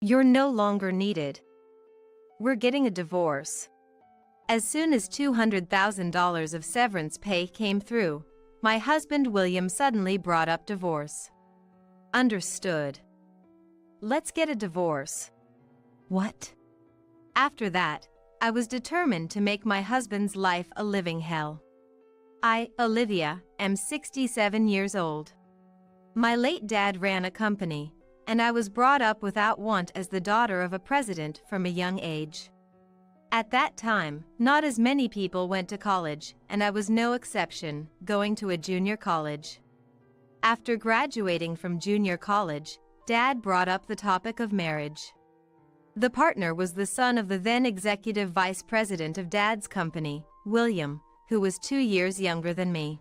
You're no longer needed. We're getting a divorce. As soon as $200,000 of severance pay came through, my husband William suddenly brought up divorce. Understood. Let's get a divorce. What? After that, I was determined to make my husband's life a living hell. I, Olivia, am 67 years old. My late dad ran a company, and I was brought up without want as the daughter of a president from a young age. At that time, not as many people went to college, and I was no exception, going to a junior college. After graduating from junior college, Dad brought up the topic of marriage. The partner was the son of the then executive vice president of Dad's company, William, who was 2 years younger than me.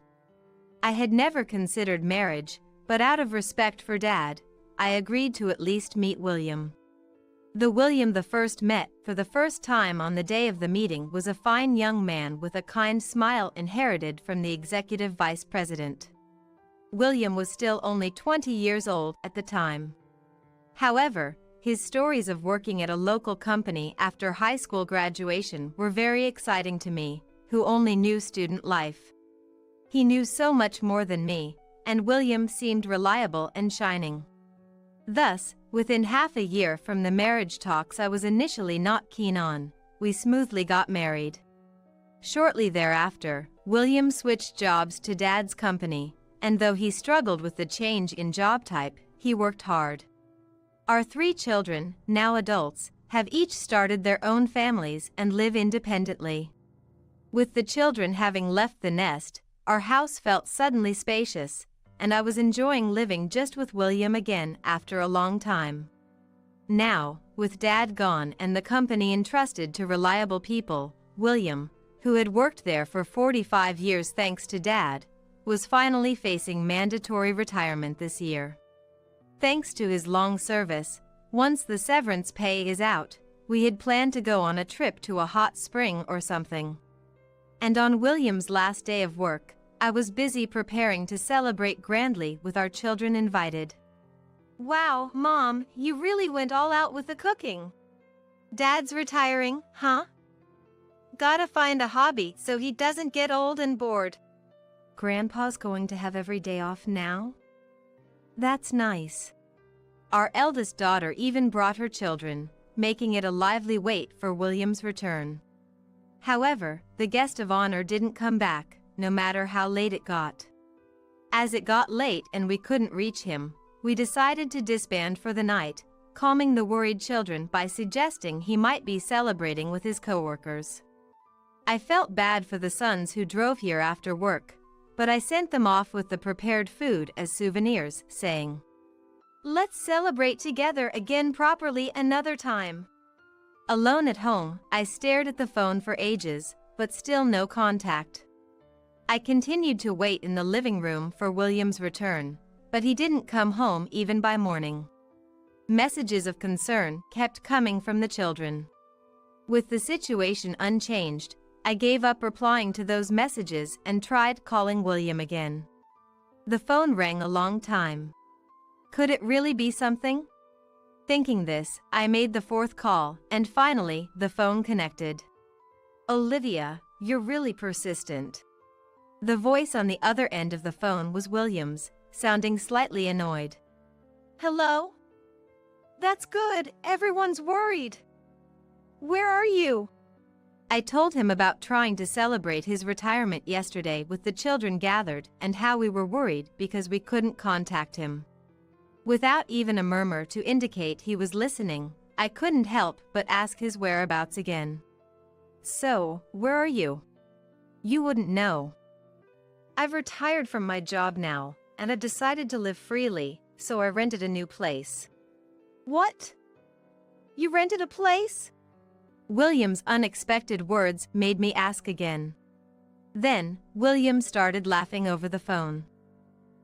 I had never considered marriage, but out of respect for Dad, I agreed to at least meet William. The William the first met for the first time on the day of the meeting was a fine young man with a kind smile inherited from the executive vice president. William was still only 20 years old at the time. However, his stories of working at a local company after high school graduation were very exciting to me, who only knew student life. He knew so much more than me, and William seemed reliable and shining. Thus, within half a year from the marriage talks I was initially not keen on, we smoothly got married. Shortly thereafter, William switched jobs to Dad's company, and though he struggled with the change in job type, he worked hard. Our 3 children, now adults, have each started their own families and live independently. With the children having left the nest, our house felt suddenly spacious, and I was enjoying living just with William again after a long time. Now, with Dad gone and the company entrusted to reliable people, William, who had worked there for 45 years thanks to Dad, was finally facing mandatory retirement this year. Thanks to his long service, once the severance pay is out, we had planned to go on a trip to a hot spring or something. And on William's last day of work, I was busy preparing to celebrate grandly with our children invited. Wow, Mom, you really went all out with the cooking. Dad's retiring, huh? Gotta find a hobby so he doesn't get old and bored. Grandpa's going to have every day off now? That's nice. Our eldest daughter even brought her children, making it a lively wait for William's return. However, the guest of honor didn't come back, no matter how late it got. As it got late and we couldn't reach him, we decided to disband for the night, calming the worried children by suggesting he might be celebrating with his coworkers. I felt bad for the sons who drove here after work, but I sent them off with the prepared food as souvenirs, saying, "Let's celebrate together again properly another time." Alone at home, I stared at the phone for ages, but still no contact. I continued to wait in the living room for William's return, but he didn't come home even by morning. Messages of concern kept coming from the children. With the situation unchanged, I gave up replying to those messages and tried calling William again. The phone rang a long time. Could it really be something? Thinking this, I made the 4th call, and finally, the phone connected. Olivia, you're really persistent. The voice on the other end of the phone was William's, sounding slightly annoyed. Hello? That's good, everyone's worried. Where are you? I told him about trying to celebrate his retirement yesterday with the children gathered and how we were worried because we couldn't contact him. Without even a murmur to indicate he was listening, I couldn't help but ask his whereabouts again. So, where are you? You wouldn't know. I've retired from my job now, and I've decided to live freely, so I rented a new place. What? You rented a place? William's unexpected words made me ask again. Then, William started laughing over the phone.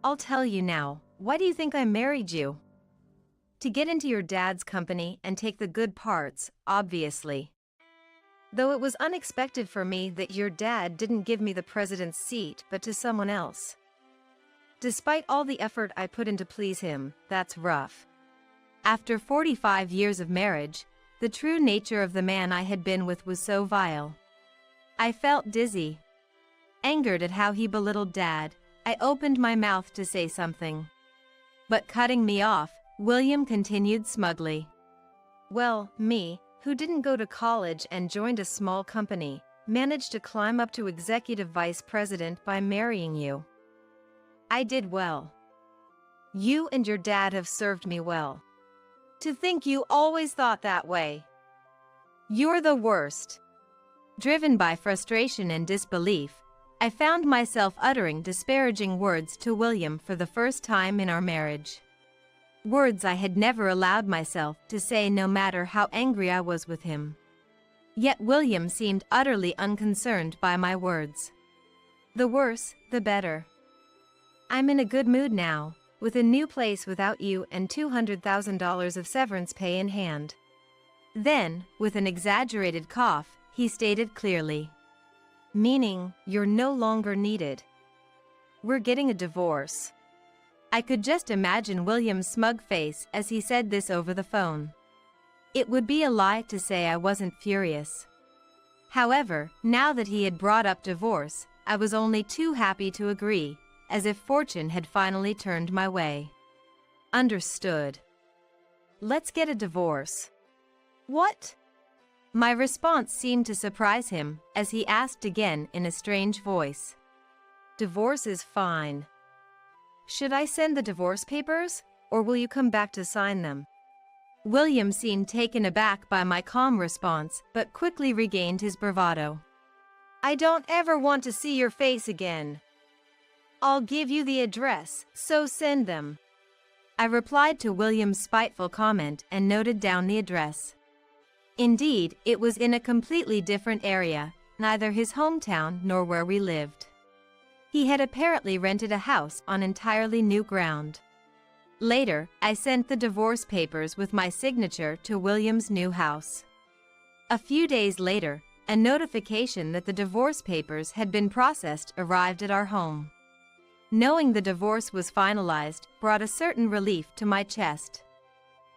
I'll tell you now, why do you think I married you? To get into your dad's company and take the good parts, obviously. Though it was unexpected for me that your dad didn't give me the president's seat but to someone else. Despite all the effort I put in to please him, that's rough. After 45 years of marriage, the true nature of the man I had been with was so vile. I felt dizzy. Angered at how he belittled Dad, I opened my mouth to say something. But cutting me off, William continued smugly. Well, me, who didn't go to college and joined a small company, managed to climb up to executive vice president by marrying you. I did well. You and your dad have served me well. To think you always thought that way. You're the worst. Driven by frustration and disbelief, I found myself uttering disparaging words to William for the first time in our marriage. Words I had never allowed myself to say no matter how angry I was with him. Yet William seemed utterly unconcerned by my words. The worse, the better. I'm in a good mood now, with a new place without you and $200,000 of severance pay in hand. Then, with an exaggerated cough, he stated clearly. Meaning, you're no longer needed. We're getting a divorce. I could just imagine William's smug face as he said this over the phone. It would be a lie to say I wasn't furious. However, now that he had brought up divorce, I was only too happy to agree, as if fortune had finally turned my way. Understood. Let's get a divorce. What? My response seemed to surprise him, as he asked again in a strange voice. Divorce is fine. Should I send the divorce papers, or will you come back to sign them? William seemed taken aback by my calm response, but quickly regained his bravado. I don't ever want to see your face again. I'll give you the address, so send them. I replied to William's spiteful comment and noted down the address. Indeed, it was in a completely different area, neither his hometown nor where we lived. He had apparently rented a house on entirely new ground. Later, I sent the divorce papers with my signature to William's new house. A few days later, a notification that the divorce papers had been processed arrived at our home. Knowing the divorce was finalized brought a certain relief to my chest.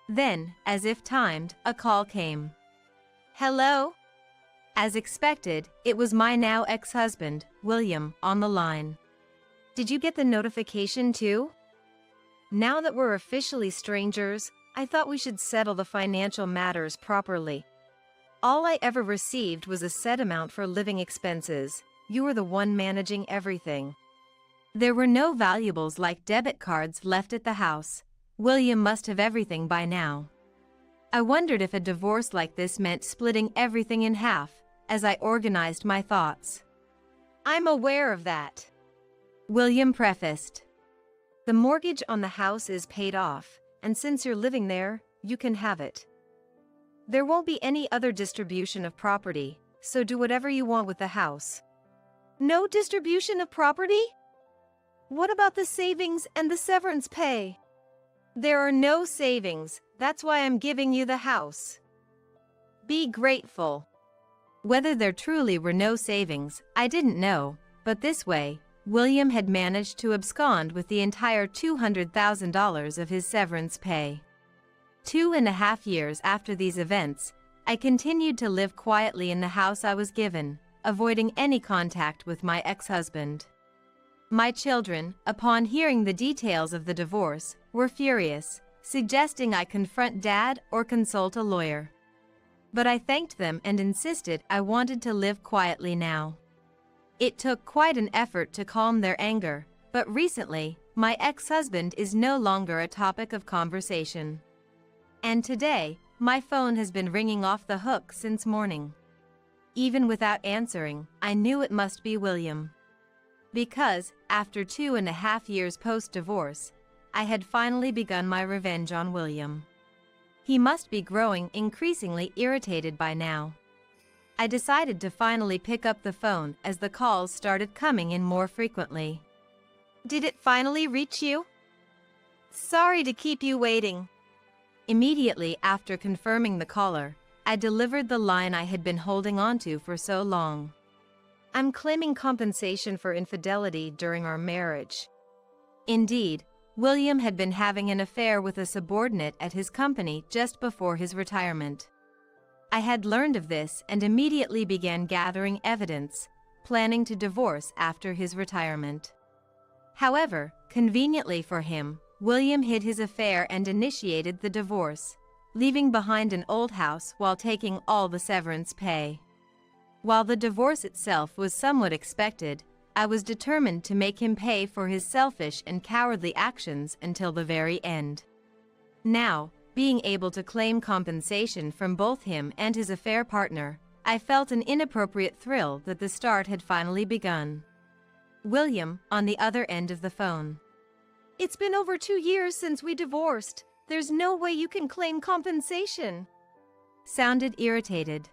Then, as if timed, a call came. Hello? As expected, it was my now ex-husband, William, on the line. Did you get the notification too? Now that we're officially strangers, I thought we should settle the financial matters properly. All I ever received was a set amount for living expenses. You were the one managing everything. There were no valuables like debit cards left at the house. William must have everything by now. I wondered if a divorce like this meant splitting everything in half, as I organized my thoughts. I'm aware of that, William prefaced. The mortgage on the house is paid off, and since you're living there, you can have it. There won't be any other distribution of property, so do whatever you want with the house. No distribution of property? What about the savings and the severance pay? There are no savings, that's why I'm giving you the house. Be grateful. Whether there truly were no savings, I didn't know, but this way, William had managed to abscond with the entire $200,000 of his severance pay. 2.5 years after these events, I continued to live quietly in the house I was given, avoiding any contact with my ex-husband. My children, upon hearing the details of the divorce, were furious, suggesting I confront Dad or consult a lawyer. But I thanked them and insisted I wanted to live quietly now. It took quite an effort to calm their anger, but recently, my ex-husband is no longer a topic of conversation. And today, my phone has been ringing off the hook since morning. Even without answering, I knew it must be William. Because, after 2.5 years post-divorce, I had finally begun my revenge on William. He must be growing increasingly irritated by now. I decided to finally pick up the phone as the calls started coming in more frequently. Did it finally reach you? Sorry to keep you waiting. Immediately after confirming the caller, I delivered the line I had been holding onto for so long. I'm claiming compensation for infidelity during our marriage. Indeed, William had been having an affair with a subordinate at his company just before his retirement. I had learned of this and immediately began gathering evidence, planning to divorce after his retirement. However, conveniently for him, William hid his affair and initiated the divorce, leaving behind an old house while taking all the severance pay. While the divorce itself was somewhat expected, I was determined to make him pay for his selfish and cowardly actions until the very end. Now, being able to claim compensation from both him and his affair partner, I felt an inappropriate thrill that the start had finally begun. William, on the other end of the phone. It's been over 2 years since we divorced. There's no way you can claim compensation. Sounded irritated.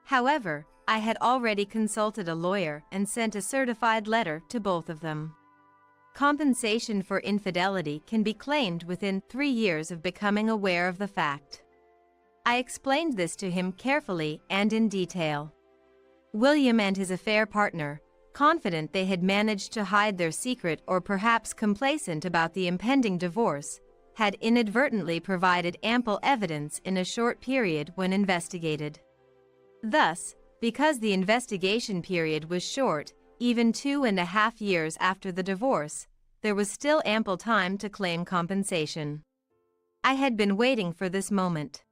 However, I had already consulted a lawyer and sent a certified letter to both of them. Compensation for infidelity can be claimed within 3 years of becoming aware of the fact. I explained this to him carefully and in detail. William and his affair partner, confident they had managed to hide their secret or perhaps complacent about the impending divorce, had inadvertently provided ample evidence in a short period when investigated. Thus, because the investigation period was short, even 2.5 years after the divorce, there was still ample time to claim compensation. I had been waiting for this moment.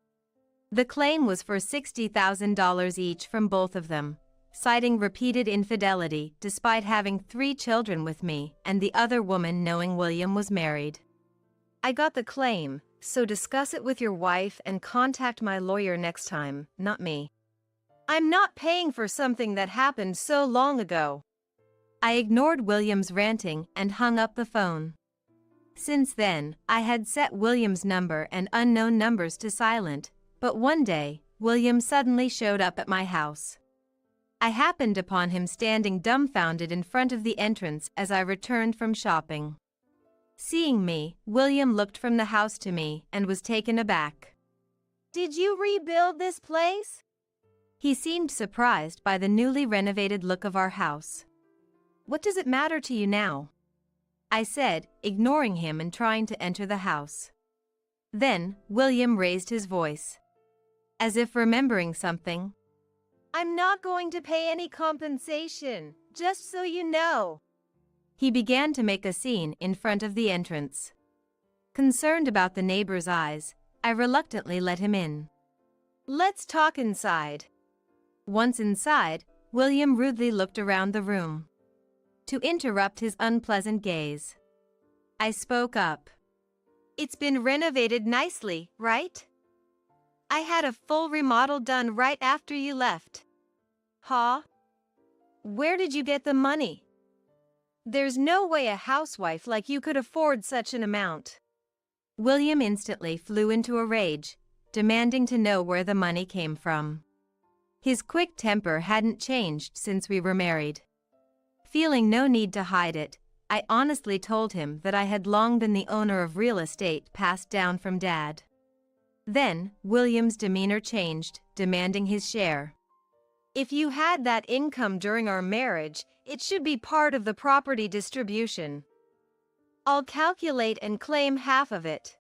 The claim was for $60,000 each from both of them, citing repeated infidelity despite having 3 children with me and the other woman knowing William was married. I got the claim, so discuss it with your wife and contact my lawyer next time, not me. I'm not paying for something that happened so long ago. I ignored William's ranting and hung up the phone. Since then, I had set William's number and unknown numbers to silent, but one day, William suddenly showed up at my house. I happened upon him standing dumbfounded in front of the entrance as I returned from shopping. Seeing me, William looked from the house to me and was taken aback. Did you rebuild this place? He seemed surprised by the newly renovated look of our house. What does it matter to you now? I said, ignoring him and trying to enter the house. Then, William raised his voice. As if remembering something. I'm not going to pay any compensation, just so you know. He began to make a scene in front of the entrance. Concerned about the neighbor's eyes, I reluctantly let him in. Let's talk inside. Once inside, William rudely looked around the room. To interrupt his unpleasant gaze, I spoke up. It's been renovated nicely, right? I had a full remodel done right after you left. Huh? Where did you get the money? There's no way a housewife like you could afford such an amount. William instantly flew into a rage, demanding to know where the money came from. His quick temper hadn't changed since we were married. Feeling no need to hide it, I honestly told him that I had long been the owner of real estate passed down from Dad. Then, William's demeanor changed, demanding his share. If you had that income during our marriage, it should be part of the property distribution. I'll calculate and claim half of it.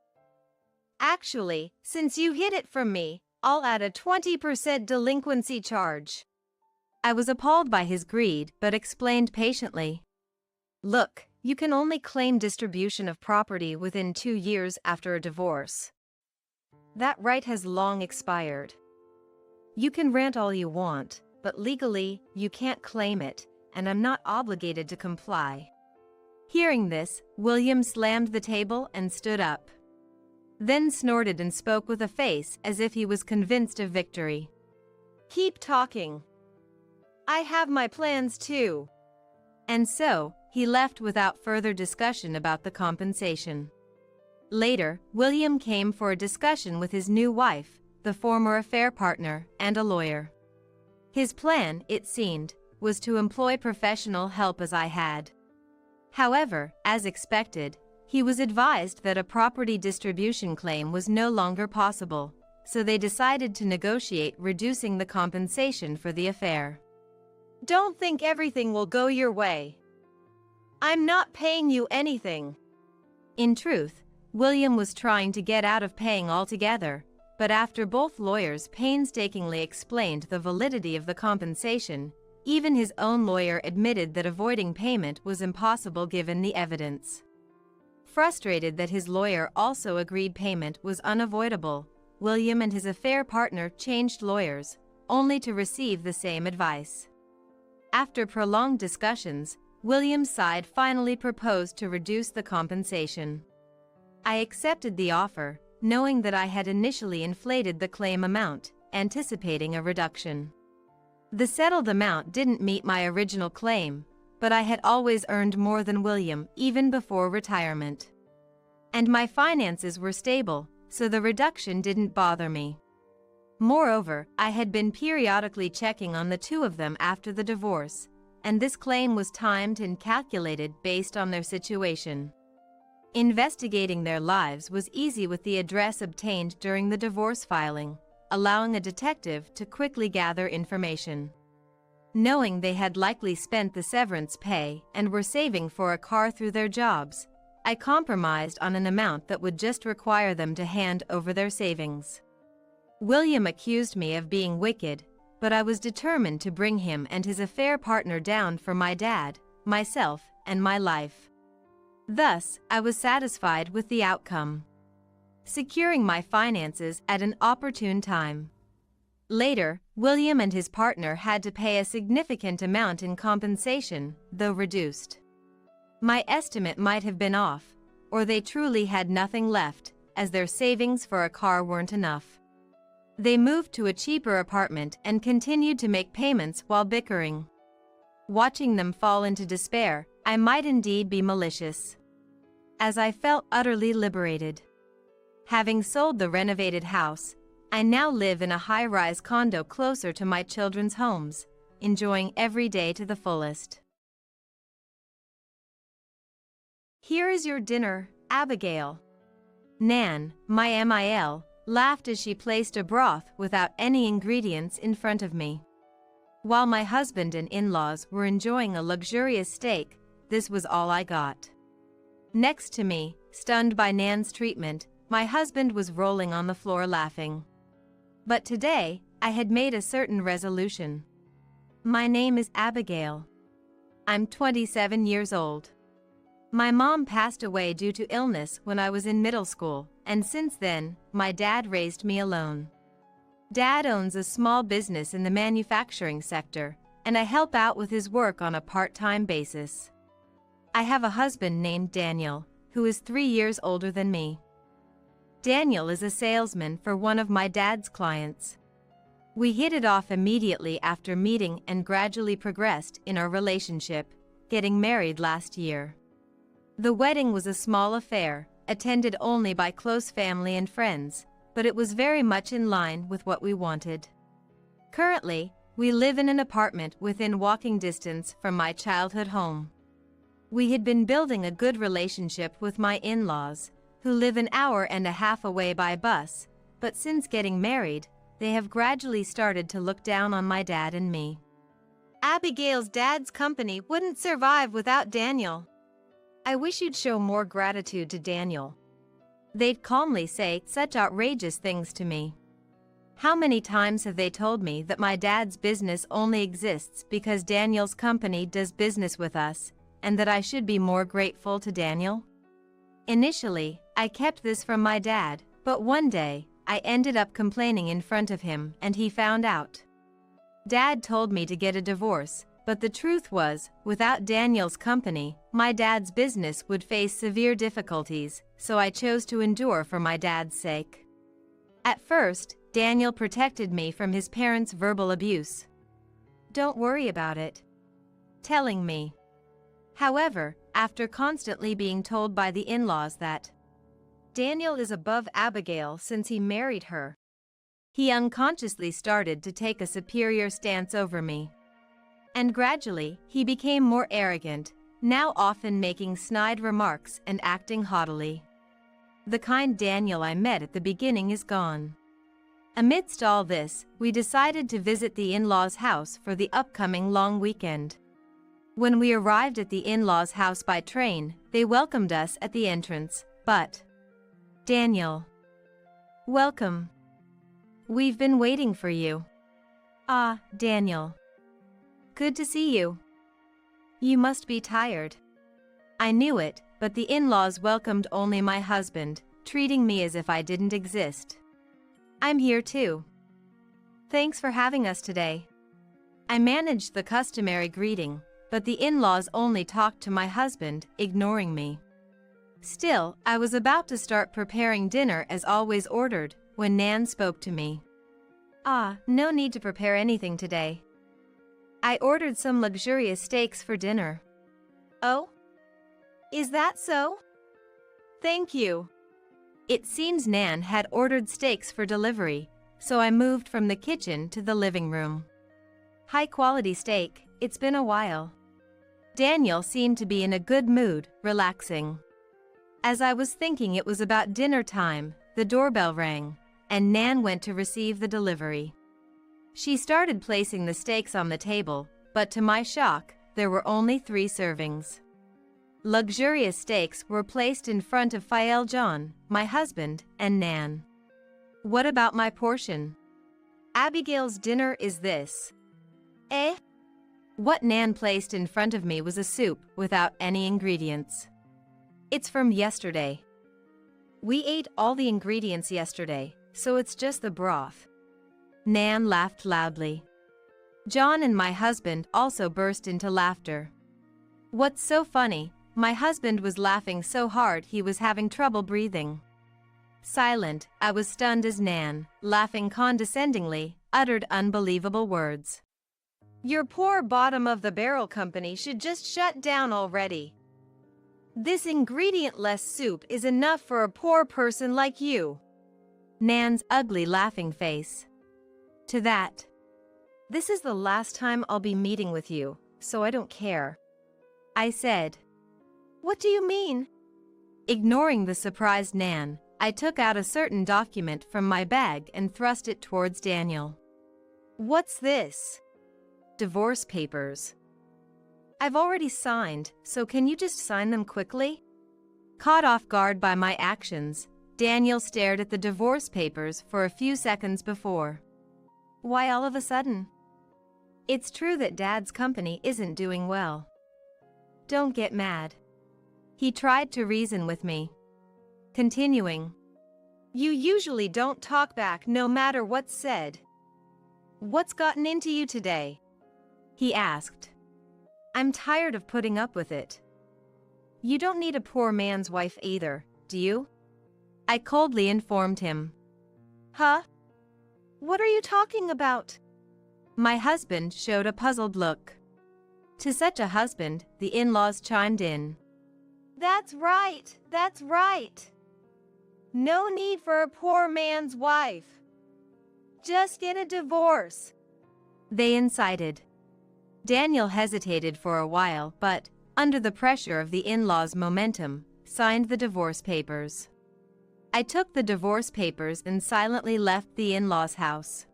Actually, since you hid it from me, I'll add a 20% delinquency charge. I was appalled by his greed but explained patiently. Look, you can only claim distribution of property within 2 years after a divorce. That right has long expired. You can rant all you want, but legally, you can't claim it, and I'm not obligated to comply. Hearing this, William slammed the table and stood up. Then snorted and spoke with a face as if he was convinced of victory. Keep talking. I have my plans too. And so, he left without further discussion about the compensation. Later, William came for a discussion with his new wife, the former affair partner, and a lawyer. His plan, it seemed, was to employ professional help as I had. However, as expected, he was advised that a property distribution claim was no longer possible, so they decided to negotiate reducing the compensation for the affair. Don't think everything will go your way. I'm not paying you anything. In truth, William was trying to get out of paying altogether, but after both lawyers painstakingly explained the validity of the compensation, even his own lawyer admitted that avoiding payment was impossible given the evidence. Frustrated that his lawyer also agreed payment was unavoidable, William and his affair partner changed lawyers, only to receive the same advice. After prolonged discussions, William's side finally proposed to reduce the compensation. I accepted the offer, knowing that I had initially inflated the claim amount, anticipating a reduction. The settled amount didn't meet my original claim, but I had always earned more than William even before retirement. And my finances were stable, so the reduction didn't bother me. Moreover, I had been periodically checking on the two of them after the divorce, and this claim was timed and calculated based on their situation. Investigating their lives was easy with the address obtained during the divorce filing, allowing a detective to quickly gather information. Knowing they had likely spent the severance pay and were saving for a car through their jobs, I compromised on an amount that would just require them to hand over their savings. William accused me of being wicked, but I was determined to bring him and his affair partner down for my dad, myself, and my life. Thus, I was satisfied with the outcome, securing my finances at an opportune time. Later, William and his partner had to pay a significant amount in compensation, though reduced. My estimate might have been off, or they truly had nothing left, as their savings for a car weren't enough. They moved to a cheaper apartment and continued to make payments while bickering. Watching them fall into despair, I might indeed be malicious, as I felt utterly liberated. Having sold the renovated house, I now live in a high-rise condo closer to my children's homes, enjoying every day to the fullest. Here is your dinner, Abigail. Nan, my MIL, laughed as she placed a broth without any ingredients in front of me. While my husband and in-laws were enjoying a luxurious steak, this was all I got. Next to me, stunned by Nan's treatment, my husband was rolling on the floor laughing. But today, I had made a certain resolution. My name is Abigail. I'm 27 years old. My mom passed away due to illness when I was in middle school, and since then, my dad raised me alone. Dad owns a small business in the manufacturing sector, and I help out with his work on a part-time basis. I have a husband named Daniel, who is 3 years older than me. Daniel is a salesman for one of my dad's clients. We hit it off immediately after meeting and gradually progressed in our relationship, getting married last year. The wedding was a small affair, attended only by close family and friends, but it was very much in line with what we wanted. Currently, we live in an apartment within walking distance from my childhood home. We had been building a good relationship with my in-laws, who live an hour and a half away by bus, but since getting married, they have gradually started to look down on my dad and me. Abigail's dad's company wouldn't survive without Daniel. I wish you'd show more gratitude to Daniel. They'd calmly say such outrageous things to me. How many times have they told me that my dad's business only exists because Daniel's company does business with us, and that I should be more grateful to Daniel? Initially, I kept this from my dad, but one day, I ended up complaining in front of him and he found out. Dad told me to get a divorce, but the truth was, without Daniel's company, my dad's business would face severe difficulties, so I chose to endure for my dad's sake. At first, Daniel protected me from his parents' verbal abuse. "Don't worry about it," telling me. However, after constantly being told by the in-laws that Daniel is above Abigail since he married her, he unconsciously started to take a superior stance over me. And gradually, he became more arrogant, now often making snide remarks and acting haughtily. The kind Daniel I met at the beginning is gone. Amidst all this, we decided to visit the in-laws' house for the upcoming long weekend. When we arrived at the in-laws' house by train, They welcomed us at the entrance, but Daniel. Welcome. We've been waiting for you. Ah, Daniel. Good to see you. You must be tired. I knew it, but the in-laws welcomed only my husband, treating me as if I didn't exist. I'm here too. Thanks for having us today. I managed the customary greeting, but the in-laws only talked to my husband, ignoring me. Still, I was about to start preparing dinner as always ordered, when Nan spoke to me. Ah, no need to prepare anything today. I ordered some luxurious steaks for dinner. Oh? Is that so? Thank you. It seems Nan had ordered steaks for delivery, so I moved from the kitchen to the living room. High-quality steak, it's been a while. Daniel seemed to be in a good mood, relaxing. As I was thinking it was about dinner time, the doorbell rang, and Nan went to receive the delivery. She started placing the steaks on the table, but to my shock, there were only 3 servings. Luxurious steaks were placed in front of Fael John, my husband, and Nan. What about my portion? Abigail's dinner is this. Eh? What Nan placed in front of me was a soup without any ingredients. It's from yesterday. We ate all the ingredients yesterday, so it's just the broth. Nan laughed loudly. John and my husband also burst into laughter. What's so funny, my husband was laughing so hard he was having trouble breathing. Silent, I was stunned as Nan, laughing condescendingly, uttered unbelievable words. Your poor bottom-of-the-barrel company should just shut down already. This ingredient-less soup is enough for a poor person like you. Nan's ugly laughing face. To that. This is the last time I'll be meeting with you, so I don't care. I said. What do you mean? Ignoring the surprised Nan, I took out a certain document from my bag and thrust it towards Daniel. What's this? Divorce papers. I've already signed, so can you just sign them quickly? Caught off guard by my actions, Daniel stared at the divorce papers for a few seconds before. Why all of a sudden? It's true that Dad's company isn't doing well. Don't get mad. He tried to reason with me. Continuing. You usually don't talk back no matter what's said. What's gotten into you today? He asked. I'm tired of putting up with it. You don't need a poor man's wife either, do you? I coldly informed him. Huh? What are you talking about? My husband showed a puzzled look. To such a husband, the in-laws chimed in. That's right, that's right. No need for a poor man's wife. Just get a divorce. They incited. Daniel hesitated for a while but, under the pressure of the in-laws' momentum, signed the divorce papers. I took the divorce papers and silently left the in-laws' house.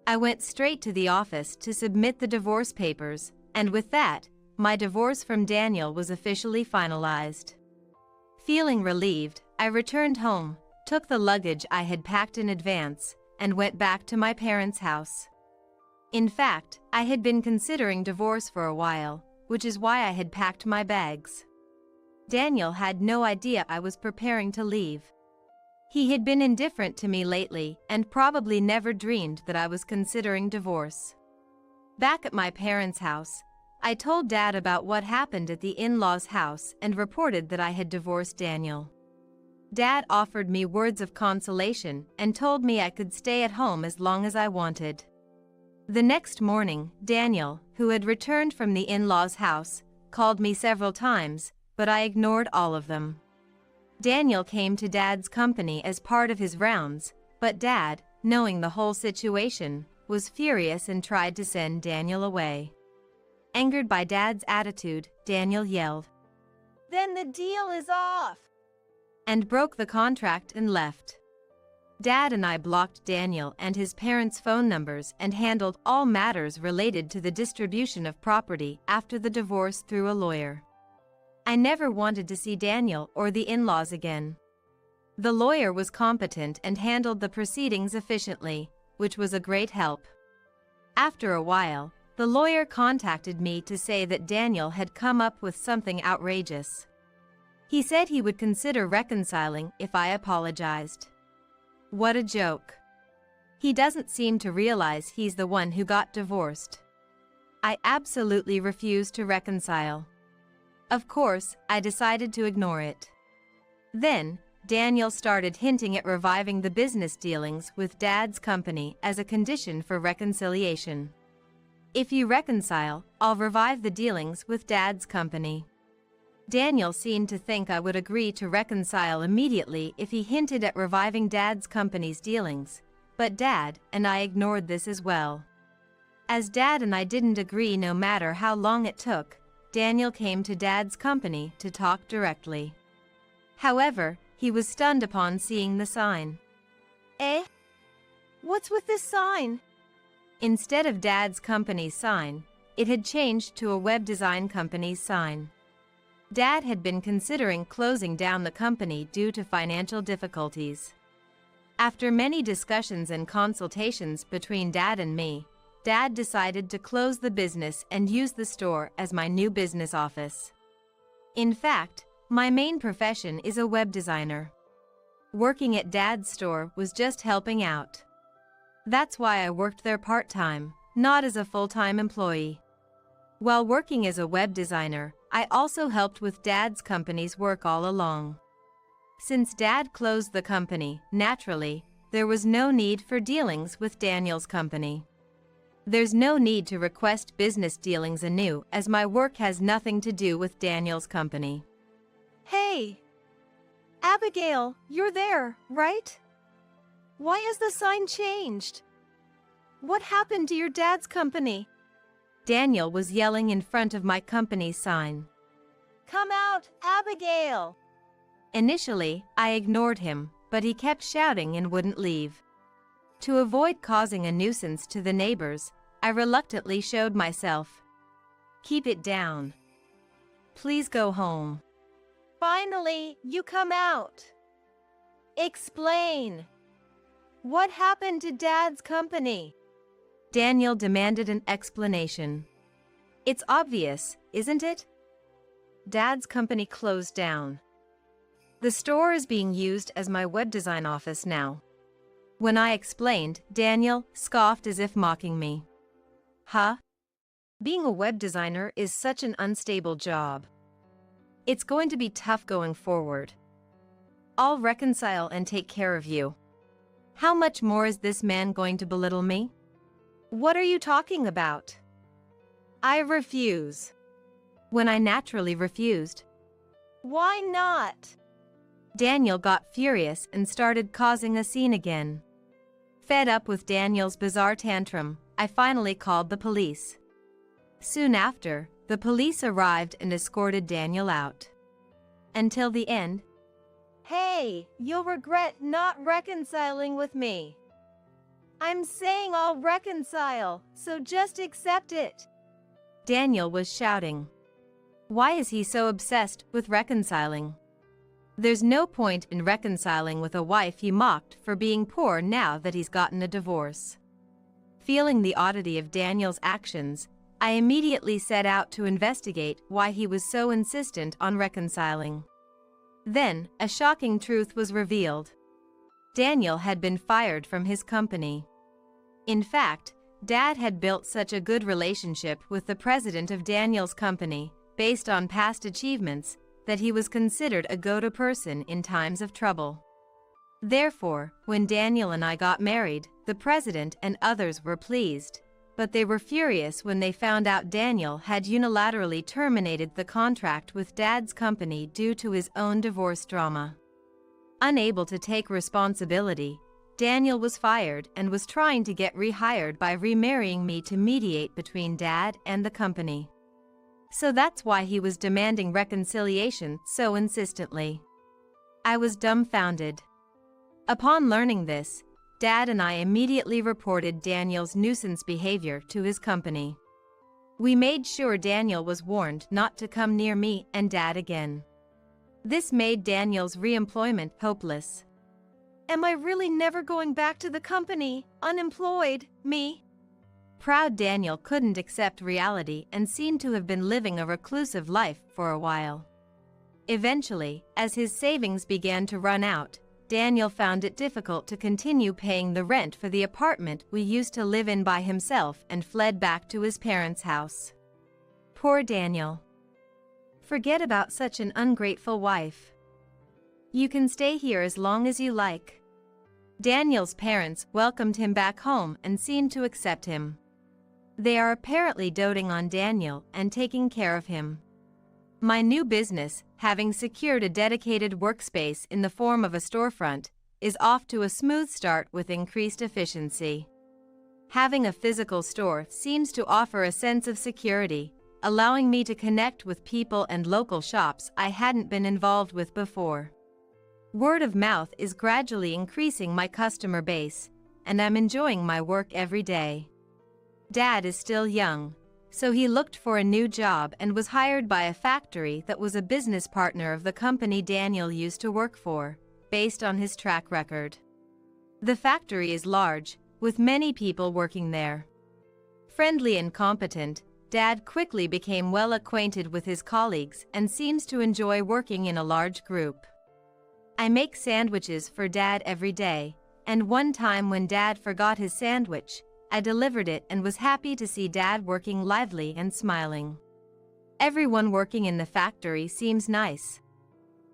I went straight to the office to submit the divorce papers, and with that, my divorce from Daniel was officially finalized. Feeling relieved, I returned home, took the luggage I had packed in advance, and went back to my parents' house. In fact, I had been considering divorce for a while, which is why I had packed my bags. Daniel had no idea I was preparing to leave. He had been indifferent to me lately and probably never dreamed that I was considering divorce. Back at my parents' house, I told Dad about what happened at the in-laws' house and reported that I had divorced Daniel. Dad offered me words of consolation and told me I could stay at home as long as I wanted. The next morning, Daniel, who had returned from the in-laws' house, called me several times, but I ignored all of them. Daniel came to Dad's company as part of his rounds, but Dad, knowing the whole situation, was furious and tried to send Daniel away. Angered by Dad's attitude, Daniel yelled, "Then the deal is off!" and broke the contract and left. Dad and I blocked Daniel and his parents' phone numbers and handled all matters related to the distribution of property after the divorce through a lawyer. I never wanted to see Daniel or the in-laws again. The lawyer was competent and handled the proceedings efficiently, which was a great help. After a while, the lawyer contacted me to say that Daniel had come up with something outrageous. He said he would consider reconciling if I apologized. What a joke. He doesn't seem to realize he's the one who got divorced. I absolutely refused to reconcile. Of course, I decided to ignore it. Then, Daniel started hinting at reviving the business dealings with Dad's company as a condition for reconciliation. If you reconcile, I'll revive the dealings with Dad's company. Daniel seemed to think I would agree to reconcile immediately if he hinted at reviving Dad's company's dealings, but Dad and I ignored this as well. As Dad and I didn't agree no matter how long it took, Daniel came to Dad's company to talk directly. However, he was stunned upon seeing the sign. Eh? What's with this sign? Instead of Dad's company's sign, it had changed to a web design company's sign. Dad had been considering closing down the company due to financial difficulties. After many discussions and consultations between Dad and me, Dad decided to close the business and use the store as my new business office. In fact, my main profession is a web designer. Working at Dad's store was just helping out. That's why I worked there part-time, not as a full-time employee. While working as a web designer, I also helped with Dad's company's work all along. Since Dad closed the company, naturally, there was no need for dealings with Daniel's company. There's no need to request business dealings anew as my work has nothing to do with Daniel's company. Hey! Abigail, you're there, right? Why has the sign changed? What happened to your dad's company? Daniel was yelling in front of my company's sign. Come out, Abigail! Initially, I ignored him, but he kept shouting and wouldn't leave. To avoid causing a nuisance to the neighbors, I reluctantly showed myself. Keep it down. Please go home. Finally, you come out. Explain. What happened to Dad's company? Daniel demanded an explanation. It's obvious, isn't it? Dad's company closed down. The store is being used as my web design office now. When I explained, Daniel scoffed as if mocking me. Huh? Being a web designer is such an unstable job. It's going to be tough going forward. I'll reconcile and take care of you. How much more is this man going to belittle me? What are you talking about? I refuse. When I naturally refused. Why not? Daniel got furious and started causing a scene again. Fed up with Daniel's bizarre tantrum, I finally called the police. Soon after, the police arrived and escorted Daniel out. Until the end. Hey, you'll regret not reconciling with me. I'm saying I'll reconcile, so just accept it. Daniel was shouting. Why is he so obsessed with reconciling? There's no point in reconciling with a wife he mocked for being poor now that he's gotten a divorce. Feeling the oddity of Daniel's actions, I immediately set out to investigate why he was so insistent on reconciling. Then, a shocking truth was revealed. Daniel had been fired from his company. In fact, Dad had built such a good relationship with the president of Daniel's company, based on past achievements, that he was considered a go-to person in times of trouble. Therefore, when Daniel and I got married, the president and others were pleased, but they were furious when they found out Daniel had unilaterally terminated the contract with Dad's company due to his own divorce drama. Unable to take responsibility, Daniel was fired and was trying to get rehired by remarrying me to mediate between Dad and the company. So that's why he was demanding reconciliation so insistently. I was dumbfounded. Upon learning this, Dad and I immediately reported Daniel's nuisance behavior to his company. We made sure Daniel was warned not to come near me and Dad again. This made Daniel's re-employment hopeless. Am I really never going back to the company, unemployed, me? Proud Daniel couldn't accept reality and seemed to have been living a reclusive life for a while. Eventually, as his savings began to run out, Daniel found it difficult to continue paying the rent for the apartment we used to live in by himself and fled back to his parents' house. Poor Daniel. Forget about such an ungrateful wife. You can stay here as long as you like. Daniel's parents welcomed him back home and seemed to accept him. They are apparently doting on Daniel and taking care of him. My new business, having secured a dedicated workspace in the form of a storefront, is off to a smooth start with increased efficiency. Having a physical store seems to offer a sense of security, allowing me to connect with people and local shops I hadn't been involved with before. Word of mouth is gradually increasing my customer base, and I'm enjoying my work every day. Dad is still young, so he looked for a new job and was hired by a factory that was a business partner of the company Daniel used to work for, based on his track record. The factory is large, with many people working there. Friendly and competent, Dad quickly became well acquainted with his colleagues and seems to enjoy working in a large group. I make sandwiches for Dad every day, and one time when Dad forgot his sandwich, I delivered it and was happy to see Dad working lively and smiling. Everyone working in the factory seems nice.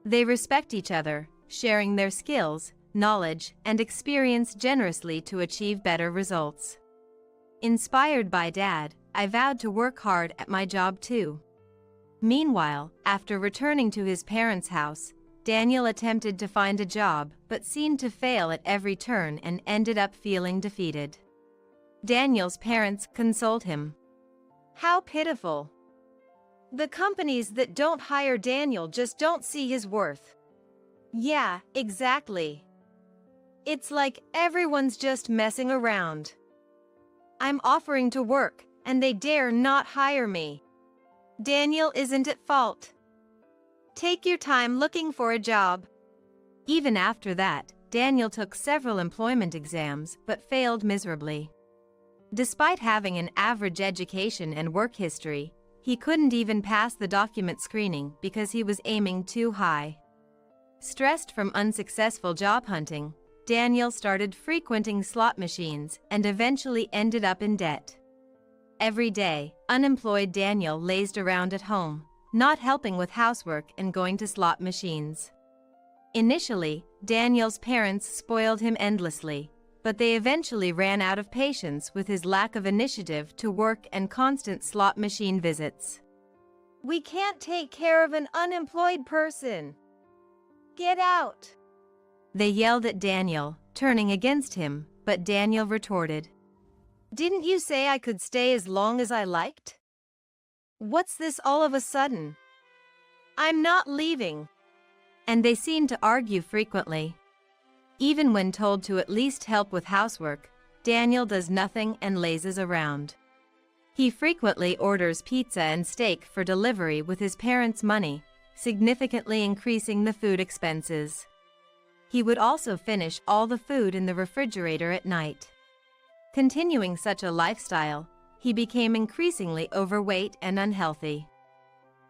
They respect each other, sharing their skills, knowledge, and experience generously to achieve better results. Inspired by Dad, I vowed to work hard at my job too. Meanwhile, after returning to his parents' house, Daniel attempted to find a job but seemed to fail at every turn and ended up feeling defeated. Daniel's parents consoled him. How pitiful. The companies that don't hire Daniel just don't see his worth. Yeah, exactly. It's like everyone's just messing around. I'm offering to work, and they dare not hire me. Daniel isn't at fault. Take your time looking for a job. Even after that, Daniel took several employment exams but failed miserably. Despite having an average education and work history, he couldn't even pass the document screening because he was aiming too high. Stressed from unsuccessful job hunting, Daniel started frequenting slot machines and eventually ended up in debt. Every day, unemployed Daniel lazed around at home, not helping with housework and going to slot machines. Initially, Daniel's parents spoiled him endlessly, but they eventually ran out of patience with his lack of initiative to work and constant slot machine visits. We can't take care of an unemployed person. Get out! They yelled at Daniel, turning against him, but Daniel retorted, Didn't you say I could stay as long as I liked? What's this all of a sudden? I'm not leaving. And they seemed to argue frequently. Even when told to at least help with housework, Daniel does nothing and lazes around. He frequently orders pizza and steak for delivery with his parents' money, significantly increasing the food expenses. He would also finish all the food in the refrigerator at night. Continuing such a lifestyle, he became increasingly overweight and unhealthy.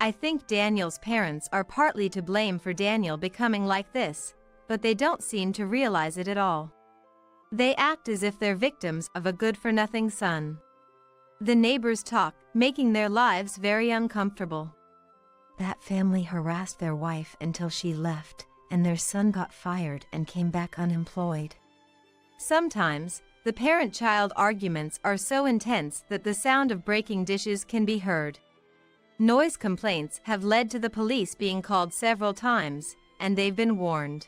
I think Daniel's parents are partly to blame for Daniel becoming like this, but they don't seem to realize it at all. They act as if they're victims of a good-for-nothing son. The neighbors talk, making their lives very uncomfortable. That family harassed their wife until she left, and their son got fired and came back unemployed. Sometimes, the parent-child arguments are so intense that the sound of breaking dishes can be heard. Noise complaints have led to the police being called several times, and they've been warned.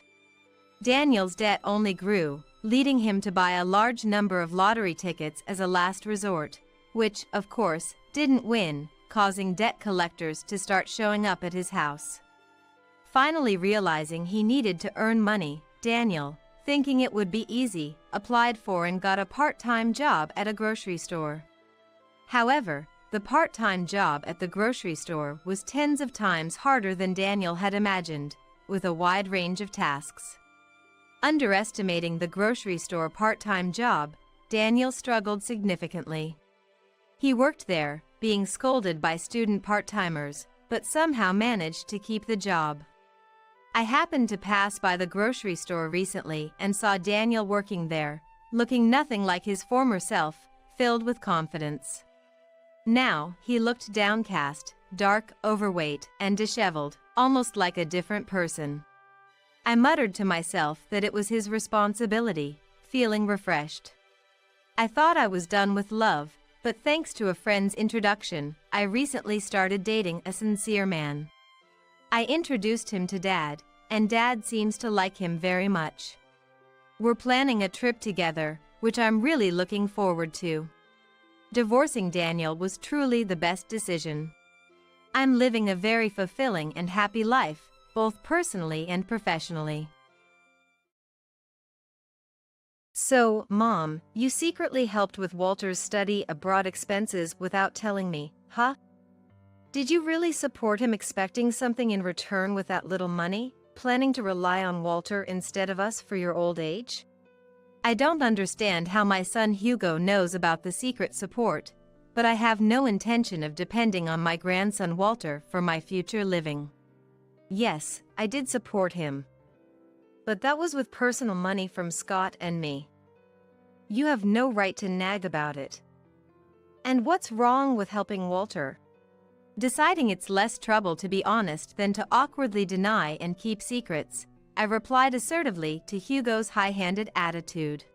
Daniel's debt only grew, leading him to buy a large number of lottery tickets as a last resort, which, of course, didn't win, causing debt collectors to start showing up at his house. Finally realizing he needed to earn money, Daniel, thinking it would be easy, applied for and got a part-time job at a grocery store. However, The part-time job at the grocery store was tens of times harder than Daniel had imagined, with a wide range of tasks. Underestimating the grocery store part-time job, Daniel struggled significantly. He worked there, being scolded by student part-timers, but somehow managed to keep the job. I happened to pass by the grocery store recently and saw Daniel working there, looking nothing like his former self, filled with confidence. Now, he looked downcast, dark, overweight, and disheveled, almost like a different person. I muttered to myself that it was his responsibility, feeling refreshed. I thought I was done with love, but thanks to a friend's introduction, I recently started dating a sincere man. I introduced him to Dad, and Dad seems to like him very much. We're planning a trip together, which I'm really looking forward to. Divorcing Daniel was truly the best decision. I'm living a very fulfilling and happy life, both personally and professionally. So, Mom, you secretly helped with Walter's study abroad expenses without telling me, huh? Did you really support him expecting something in return with that little money, planning to rely on Walter instead of us for your old age? I don't understand how my son Hugo knows about the secret support, but I have no intention of depending on my grandson Walter for my future living. Yes, I did support him. But that was with personal money from Scott and me. You have no right to nag about it. And what's wrong with helping Walter? Deciding it's less trouble to be honest than to awkwardly deny and keep secrets, I replied assertively to Hugo's high-handed attitude.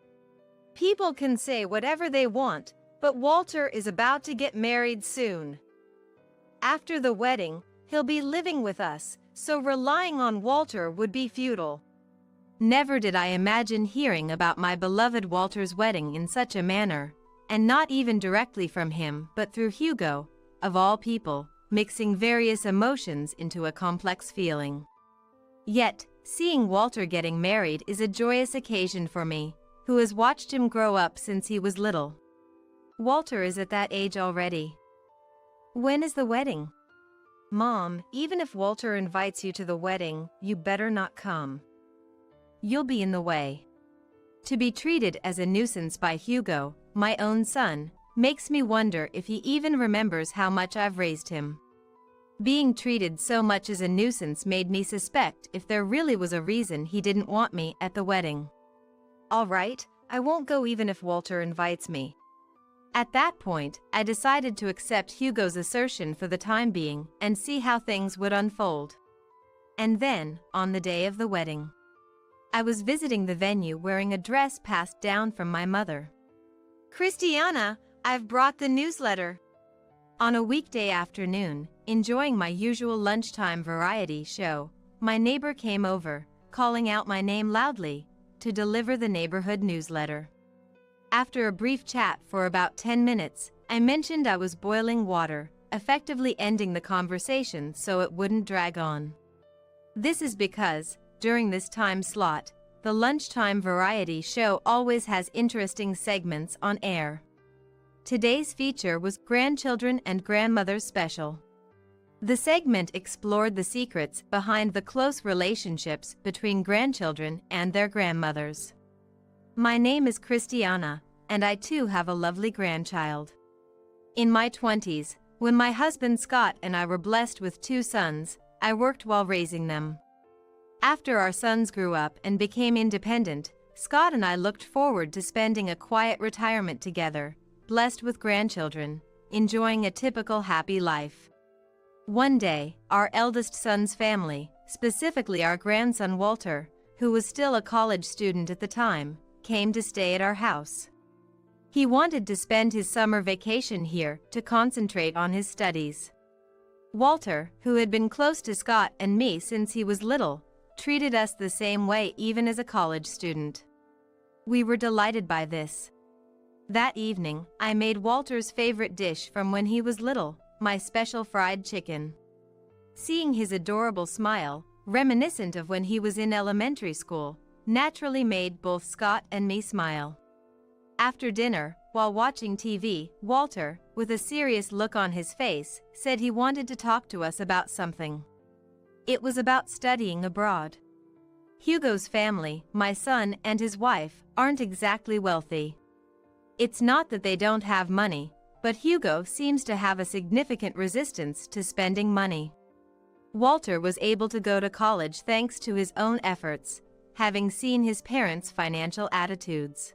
People can say whatever they want, but Walter is about to get married soon. After the wedding, he'll be living with us, so relying on Walter would be futile. Never did I imagine hearing about my beloved Walter's wedding in such a manner, and not even directly from him but through Hugo, of all people, mixing various emotions into a complex feeling. Yet, seeing Walter getting married is a joyous occasion for me, who has watched him grow up since he was little. Walter is at that age already. When is the wedding? Mom, even if Walter invites you to the wedding, you better not come. You'll be in the way. To be treated as a nuisance by Hugo, my own son, makes me wonder if he even remembers how much I've raised him. Being treated so much as a nuisance made me suspect if there really was a reason he didn't want me at the wedding. All right, I won't go even if Walter invites me. At that point, I decided to accept Hugo's assertion for the time being and see how things would unfold. And then, on the day of the wedding, I was visiting the venue wearing a dress passed down from my mother. Christiana, I've brought the newsletter. On a weekday afternoon, enjoying my usual lunchtime variety show, my neighbor came over, calling out my name loudly, to deliver the neighborhood newsletter. After a brief chat for about 10 minutes, I mentioned I was boiling water, effectively ending the conversation so it wouldn't drag on. This is because, during this time slot, the lunchtime variety show always has interesting segments on air. Today's feature was Grandchildren and Grandmothers Special. The segment explored the secrets behind the close relationships between grandchildren and their grandmothers. My name is Christiana, and I too have a lovely grandchild. In my 20s, when my husband Scott and I were blessed with 2 sons, I worked while raising them. After our sons grew up and became independent, Scott and I looked forward to spending a quiet retirement together, blessed with grandchildren, enjoying a typical happy life. One day, our eldest son's family, specifically our grandson Walter, who was still a college student at the time, came to stay at our house. He wanted to spend his summer vacation here to concentrate on his studies. Walter, who had been close to Scott and me since he was little, treated us the same way even as a college student. We were delighted by this. That evening, I made Walter's favorite dish from when he was little, my special fried chicken. Seeing his adorable smile, reminiscent of when he was in elementary school, naturally made both Scott and me smile. After dinner, while watching TV, Walter, with a serious look on his face, said he wanted to talk to us about something. It was about studying abroad. Hugo's family, my son and his wife, aren't exactly wealthy. It's not that they don't have money, but Hugo seems to have a significant resistance to spending money. Walter was able to go to college thanks to his own efforts, having seen his parents' financial attitudes.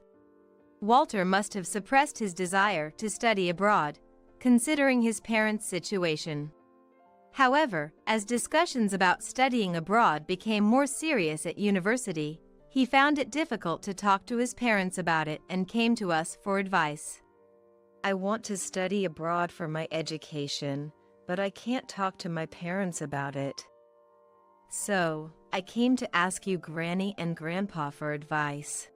Walter must have suppressed his desire to study abroad, considering his parents' situation. However, as discussions about studying abroad became more serious at university, he found it difficult to talk to his parents about it and came to us for advice. I want to study abroad for my education, but I can't talk to my parents about it. So, I came to ask you, Granny and Grandpa, for advice.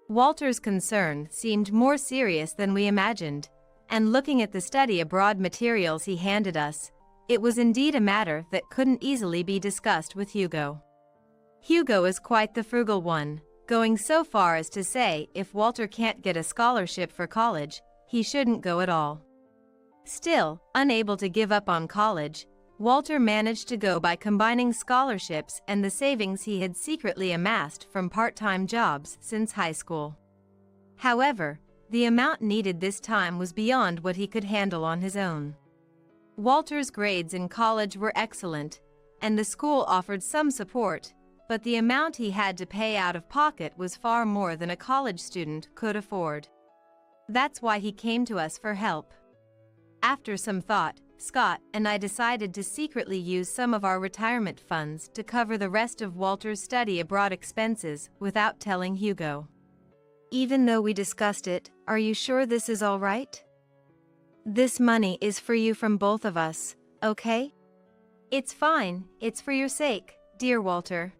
Walter's concern seemed more serious than we imagined, and looking at the study abroad materials he handed us, it was indeed a matter that couldn't easily be discussed with Hugo. Hugo is quite the frugal one, going so far as to say if Walter can't get a scholarship for college, he shouldn't go at all. Still, unable to give up on college, Walter managed to go by combining scholarships and the savings he had secretly amassed from part-time jobs since high school. However, the amount needed this time was beyond what he could handle on his own. Walter's grades in college were excellent, and the school offered some support, but the amount he had to pay out of pocket was far more than a college student could afford. That's why he came to us for help. After some thought, Scott and I decided to secretly use some of our retirement funds to cover the rest of Walter's study abroad expenses without telling Hugo. Even though we discussed it, are you sure this is all right? This money is for you from both of us, okay? It's fine, it's for your sake, dear Walter.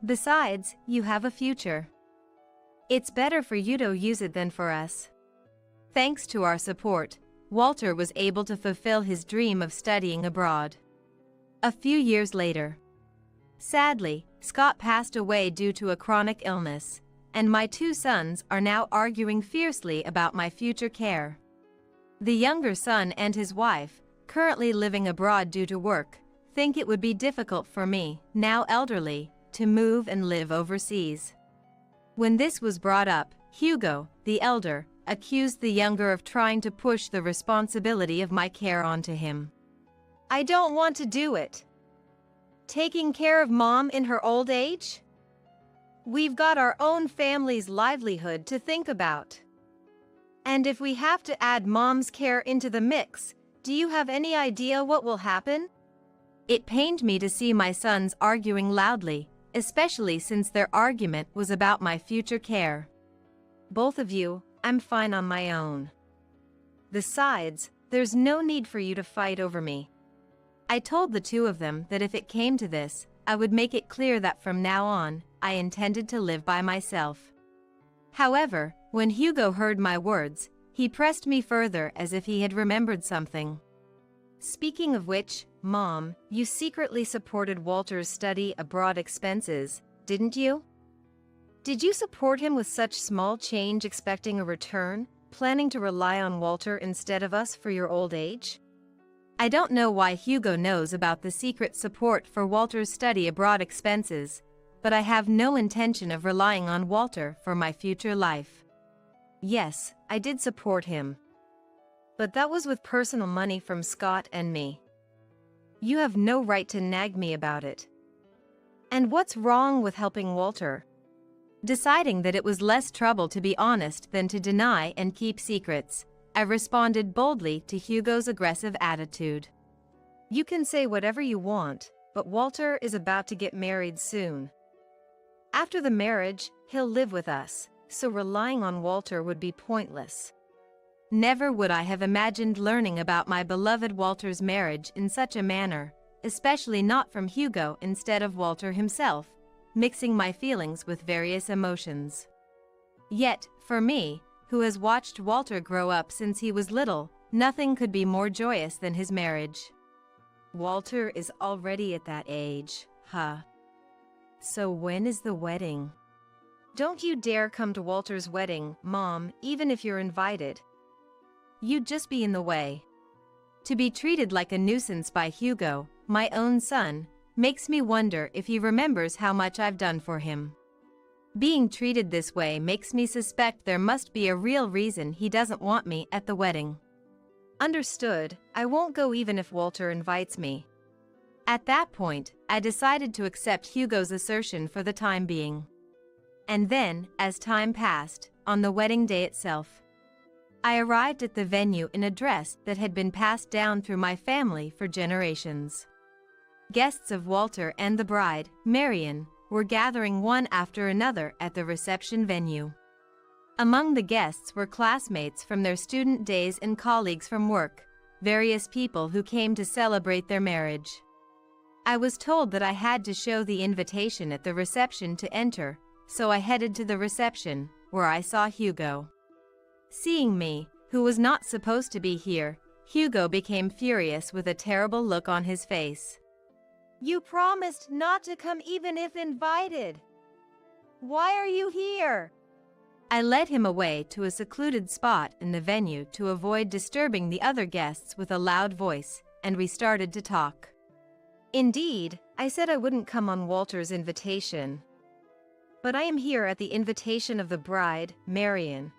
Besides, you have a future. It's better for you to use it than for us. Thanks to our support, Walter was able to fulfill his dream of studying abroad. A few years later, sadly, Scott passed away due to a chronic illness, and my two sons are now arguing fiercely about my future care. The younger son and his wife, currently living abroad due to work, think it would be difficult for me, now elderly, to move and live overseas. When this was brought up, Hugo, the elder, accused the younger of trying to push the responsibility of my care onto him. I don't want to do it. Taking care of Mom in her old age? We've got our own family's livelihood to think about. And if we have to add Mom's care into the mix, do you have any idea what will happen? It pained me to see my sons arguing loudly, especially since their argument was about my future care. Both of you, I'm fine on my own. Besides, there's no need for you to fight over me. I told the two of them that if it came to this, I would make it clear that from now on, I intended to live by myself. However, when Hugo heard my words, he pressed me further as if he had remembered something. Speaking of which, Mom, you secretly supported Walter's study abroad expenses, didn't you? Did you support him with such small change expecting a return, planning to rely on Walter instead of us for your old age? I don't know why Hugo knows about the secret support for Walter's study abroad expenses, but I have no intention of relying on Walter for my future life. Yes, I did support him. But that was with personal money from Scott and me. You have no right to nag me about it. And what's wrong with helping Walter? Deciding that it was less trouble to be honest than to deny and keep secrets, I responded boldly to Hugo's aggressive attitude. You can say whatever you want, but Walter is about to get married soon. After the marriage, he'll live with us, so relying on Walter would be pointless. Never would I have imagined learning about my beloved Walter's marriage in such a manner, especially not from Hugo instead of Walter himself, mixing my feelings with various emotions. Yet, for me, who has watched Walter grow up since he was little, nothing could be more joyous than his marriage. Walter is already at that age, huh? So when is the wedding? Don't you dare come to Walter's wedding, Mom, even if you're invited. You'd just be in the way. To be treated like a nuisance by Hugo, my own son, makes me wonder if he remembers how much I've done for him. Being treated this way makes me suspect there must be a real reason he doesn't want me at the wedding. Understood, I won't go even if Walter invites me. At that point, I decided to accept Hugo's assertion for the time being. And then, as time passed, on the wedding day itself, I arrived at the venue in a dress that had been passed down through my family for generations. Guests of Walter and the bride, Marion, were gathering one after another at the reception venue. Among the guests were classmates from their student days and colleagues from work, various people who came to celebrate their marriage. I was told that I had to show the invitation at the reception to enter, so I headed to the reception, where I saw Hugo. Seeing me, who was not supposed to be here, Hugo became furious with a terrible look on his face. You promised not to come even if invited. Why are you here? I led him away to a secluded spot in the venue to avoid disturbing the other guests with a loud voice, and we started to talk. Indeed, I said I wouldn't come on Walter's invitation. But I am here at the invitation of the bride, Marion.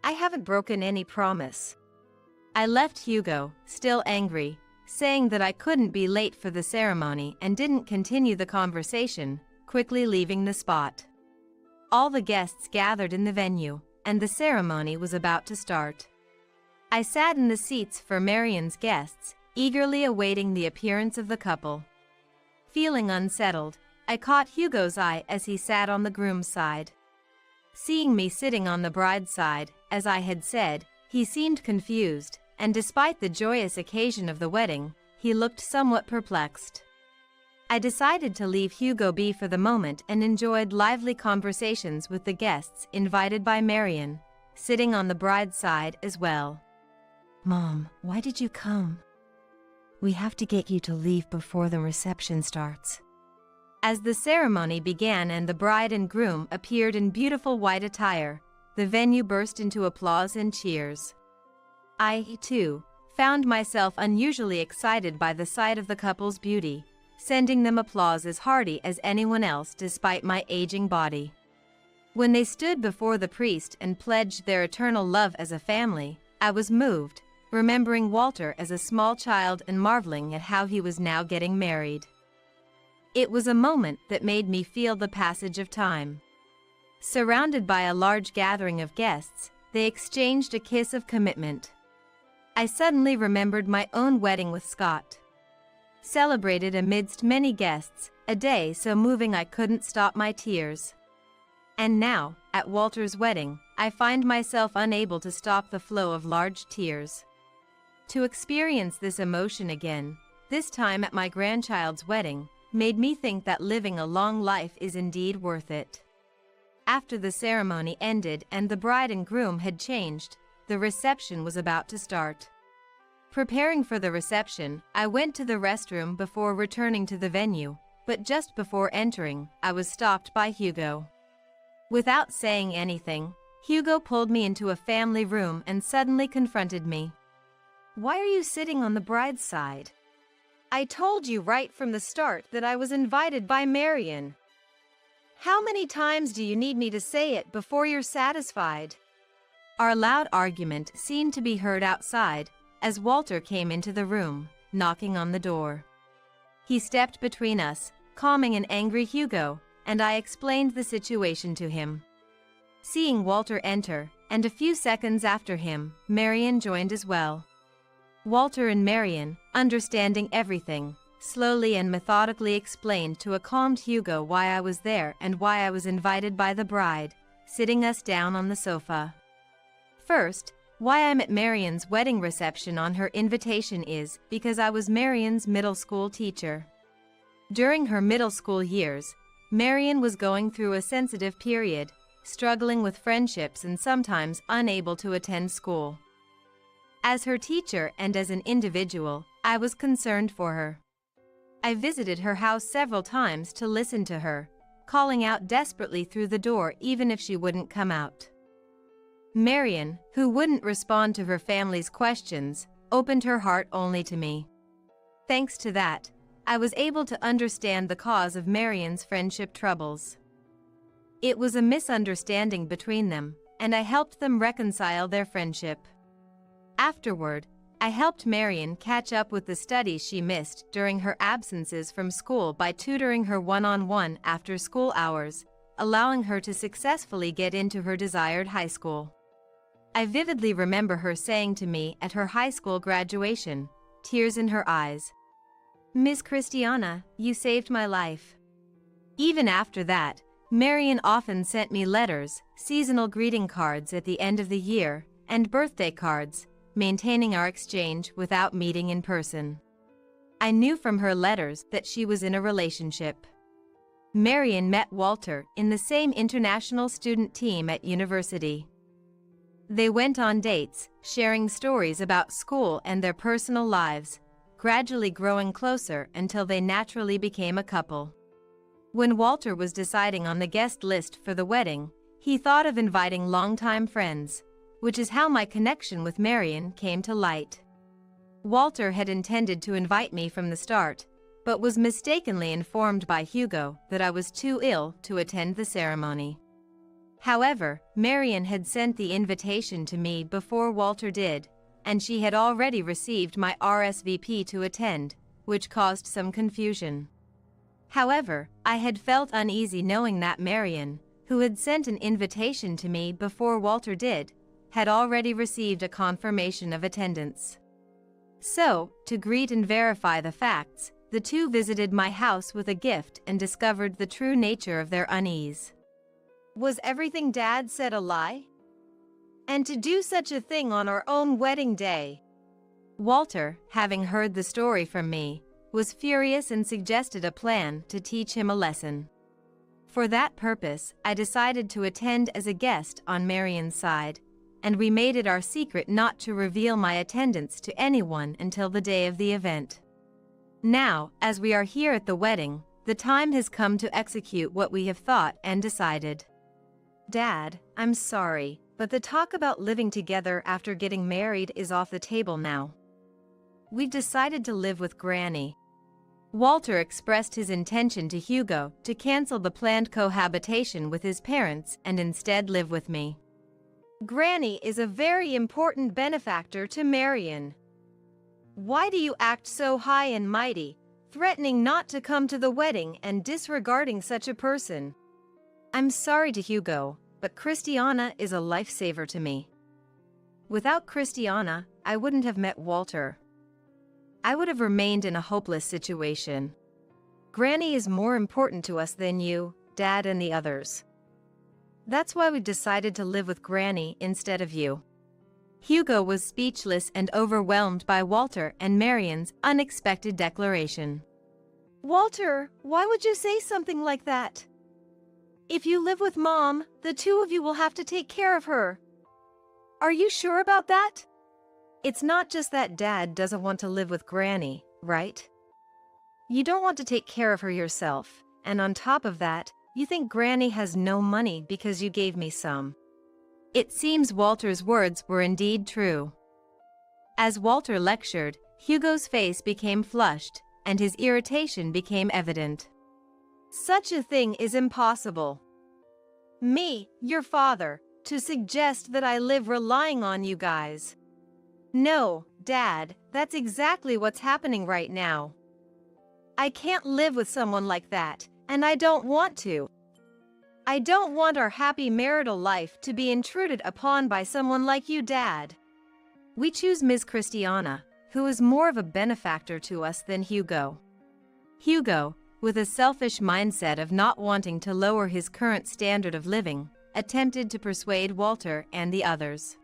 I haven't broken any promise. I left Hugo, still angry, saying that I couldn't be late for the ceremony and didn't continue the conversation, quickly leaving the spot. All the guests gathered in the venue, and the ceremony was about to start. I sat in the seats for Marion's guests, eagerly awaiting the appearance of the couple. Feeling unsettled, I caught Hugo's eye as he sat on the groom's side. Seeing me sitting on the bride's side, as I had said, he seemed confused, and despite the joyous occasion of the wedding, he looked somewhat perplexed. I decided to leave Hugo be for the moment and enjoyed lively conversations with the guests invited by Marion, sitting on the bride's side as well. Mom, why did you come? We have to get you to leave before the reception starts. As the ceremony began and the bride and groom appeared in beautiful white attire, the venue burst into applause and cheers. I, too, found myself unusually excited by the sight of the couple's beauty, sending them applause as hearty as anyone else despite my aging body. When they stood before the priest and pledged their eternal love as a family, I was moved, remembering Walter as a small child and marveling at how he was now getting married. It was a moment that made me feel the passage of time. Surrounded by a large gathering of guests, they exchanged a kiss of commitment. I suddenly remembered my own wedding with Scott. Celebrated amidst many guests, a day so moving I couldn't stop my tears. And now, at Walter's wedding, I find myself unable to stop the flow of large tears. To experience this emotion again, this time at my grandchild's wedding, made me think that living a long life is indeed worth it. After the ceremony ended and the bride and groom had changed, the reception was about to start. Preparing for the reception, I went to the restroom before returning to the venue, but just before entering, I was stopped by Hugo. Without saying anything, Hugo pulled me into a family room and suddenly confronted me. Why are you sitting on the bride's side? I told you right from the start that I was invited by Marion. How many times do you need me to say it before you're satisfied? Our loud argument seemed to be heard outside as Walter came into the room, knocking on the door. He stepped between us, calming an angry Hugo, and I explained the situation to him. Seeing Walter enter, and a few seconds after him, Marion joined as well. Walter and Marion, understanding everything, slowly and methodically explained to a calmed Hugo why I was there and why I was invited by the bride, sitting us down on the sofa. First, why I'm at Marion's wedding reception on her invitation is because I was Marion's middle school teacher. During her middle school years, Marion was going through a sensitive period, struggling with friendships and sometimes unable to attend school. As her teacher and as an individual, I was concerned for her. I visited her house several times to listen to her, calling out desperately through the door even if she wouldn't come out. Marion, who wouldn't respond to her family's questions, opened her heart only to me. Thanks to that, I was able to understand the cause of Marion's friendship troubles. It was a misunderstanding between them, and I helped them reconcile their friendship. Afterward, I helped Marion catch up with the studies she missed during her absences from school by tutoring her one-on-one after school hours, allowing her to successfully get into her desired high school. I vividly remember her saying to me at her high school graduation, tears in her eyes, "Miss Christiana, you saved my life." Even after that, Marion often sent me letters, seasonal greeting cards at the end of the year, and birthday cards, maintaining our exchange without meeting in person. I knew from her letters that she was in a relationship. Marion met Walter in the same international student team at university. They went on dates, sharing stories about school and their personal lives, gradually growing closer until they naturally became a couple. When Walter was deciding on the guest list for the wedding, he thought of inviting longtime friends, which is how my connection with Marion came to light. Walter had intended to invite me from the start, but was mistakenly informed by Hugo that I was too ill to attend the ceremony. However, Marion had sent the invitation to me before Walter did, and she had already received my RSVP to attend, which caused some confusion. However, I had felt uneasy knowing that Marion, who had sent an invitation to me before Walter did, had already received a confirmation of attendance. So, to greet and verify the facts, the two visited my house with a gift and discovered the true nature of their unease. Was everything Dad said a lie? And to do such a thing on our own wedding day? Walter, having heard the story from me, was furious and suggested a plan to teach him a lesson. For that purpose, I decided to attend as a guest on Marion's side, and we made it our secret not to reveal my attendance to anyone until the day of the event. Now, as we are here at the wedding, the time has come to execute what we have thought and decided. Dad, I'm sorry, but the talk about living together after getting married is off the table now. We've decided to live with Granny. Walter expressed his intention to Hugo to cancel the planned cohabitation with his parents and instead live with me. Granny is a very important benefactor to Marion. Why do you act so high and mighty, threatening not to come to the wedding and disregarding such a person? I'm sorry to Hugo, but Christiana is a lifesaver to me. Without Christiana, I wouldn't have met Walter. I would have remained in a hopeless situation. Granny is more important to us than you, Dad, and the others. That's why we've decided to live with Granny instead of you. Hugo was speechless and overwhelmed by Walter and Marion's unexpected declaration. Walter, why would you say something like that? If you live with Mom, the two of you will have to take care of her. Are you sure about that? It's not just that Dad doesn't want to live with Granny, right? You don't want to take care of her yourself, and on top of that, you think Granny has no money because you gave me some. It seems Walter's words were indeed true. As Walter lectured, Hugo's face became flushed, and his irritation became evident. Such a thing is impossible. Me, your father, to suggest that I live relying on you guys. No, Dad, that's exactly what's happening right now. I can't live with someone like that, and I don't want to. I don't want our happy marital life to be intruded upon by someone like you, Dad. We choose Ms. Christiana, who is more of a benefactor to us than Hugo. Hugo, with a selfish mindset of not wanting to lower his current standard of living, attempted to persuade Walter and the others.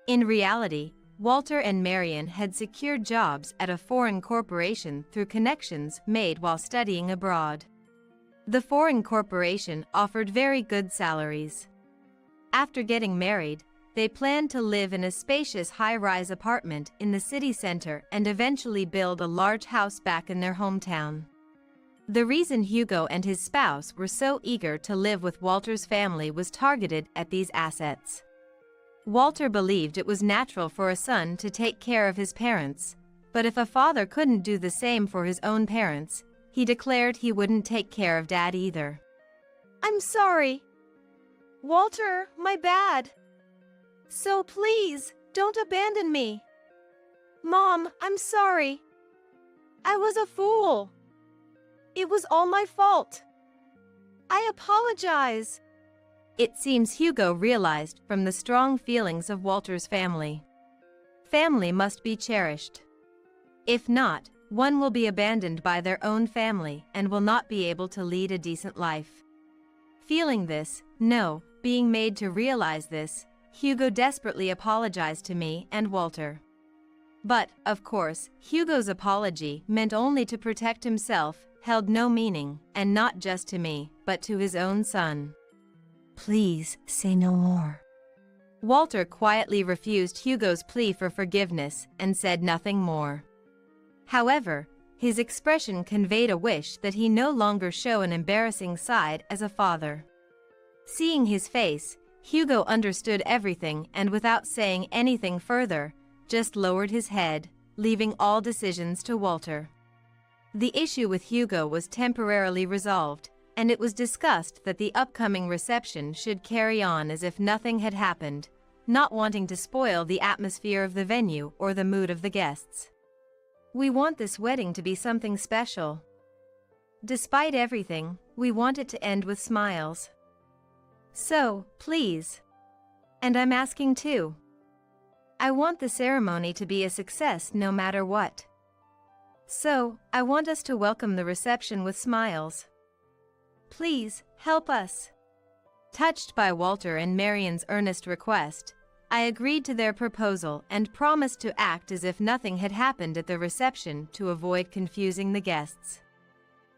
In reality, Walter and Marion had secured jobs at a foreign corporation through connections made while studying abroad. The foreign corporation offered very good salaries. After getting married, they planned to live in a spacious high-rise apartment in the city center and eventually build a large house back in their hometown. The reason Hugo and his spouse were so eager to live with Walter's family was targeted at these assets. Walter believed it was natural for a son to take care of his parents, but if a father couldn't do the same for his own parents, he declared he wouldn't take care of Dad either. I'm sorry. Walter, my bad. So please, don't abandon me. Mom, I'm sorry. I was a fool. It was all my fault. I apologize. It seems Hugo realized from the strong feelings of Walter's family. Family must be cherished. If not, one will be abandoned by their own family and will not be able to lead a decent life. Feeling this, being made to realize this, Hugo desperately apologized to me and Walter. But, of course, Hugo's apology meant only to protect himself, held no meaning, and not just to me, but to his own son. Please, say no more. Walter quietly refused Hugo's plea for forgiveness and said nothing more. However, his expression conveyed a wish that he no longer show an embarrassing side as a father. Seeing his face, Hugo understood everything and without saying anything further, just lowered his head, leaving all decisions to Walter. The issue with Hugo was temporarily resolved, and it was discussed that the upcoming reception should carry on as if nothing had happened, not wanting to spoil the atmosphere of the venue or the mood of the guests. We want this wedding to be something special. Despite everything, we want it to end with smiles. So, please. And I'm asking too. I want the ceremony to be a success no matter what. So, I want us to welcome the reception with smiles. Please, help us. Touched by Walter and Marion's earnest request, I agreed to their proposal and promised to act as if nothing had happened at the reception to avoid confusing the guests.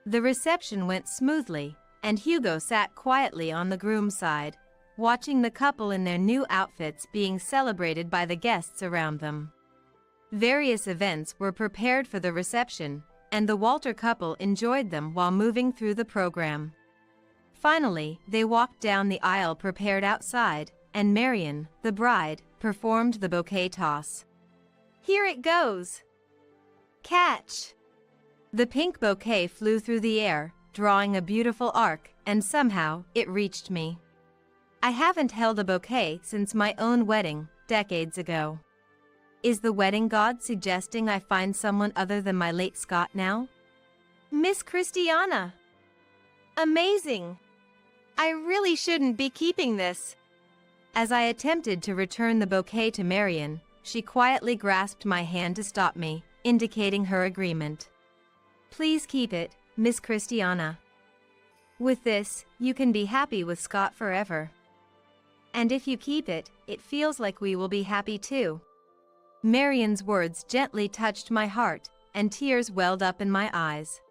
The reception went smoothly, and Hugo sat quietly on the groom's side, watching the couple in their new outfits being celebrated by the guests around them. Various events were prepared for the reception, and the Walter couple enjoyed them while moving through the program. Finally, they walked down the aisle prepared outside, and Marion, the bride, performed the bouquet toss. Here it goes. Catch! The pink bouquet flew through the air, drawing a beautiful arc, and somehow, it reached me. I haven't held a bouquet since my own wedding, decades ago. Is the wedding god suggesting I find someone other than my late Scott now? Miss Christiana! Amazing! I really shouldn't be keeping this. As I attempted to return the bouquet to Marion, she quietly grasped my hand to stop me, indicating her agreement. Please keep it, Miss Christiana. With this, you can be happy with Scott forever. And if you keep it, it feels like we will be happy too. Marion's words gently touched my heart, and tears welled up in my eyes.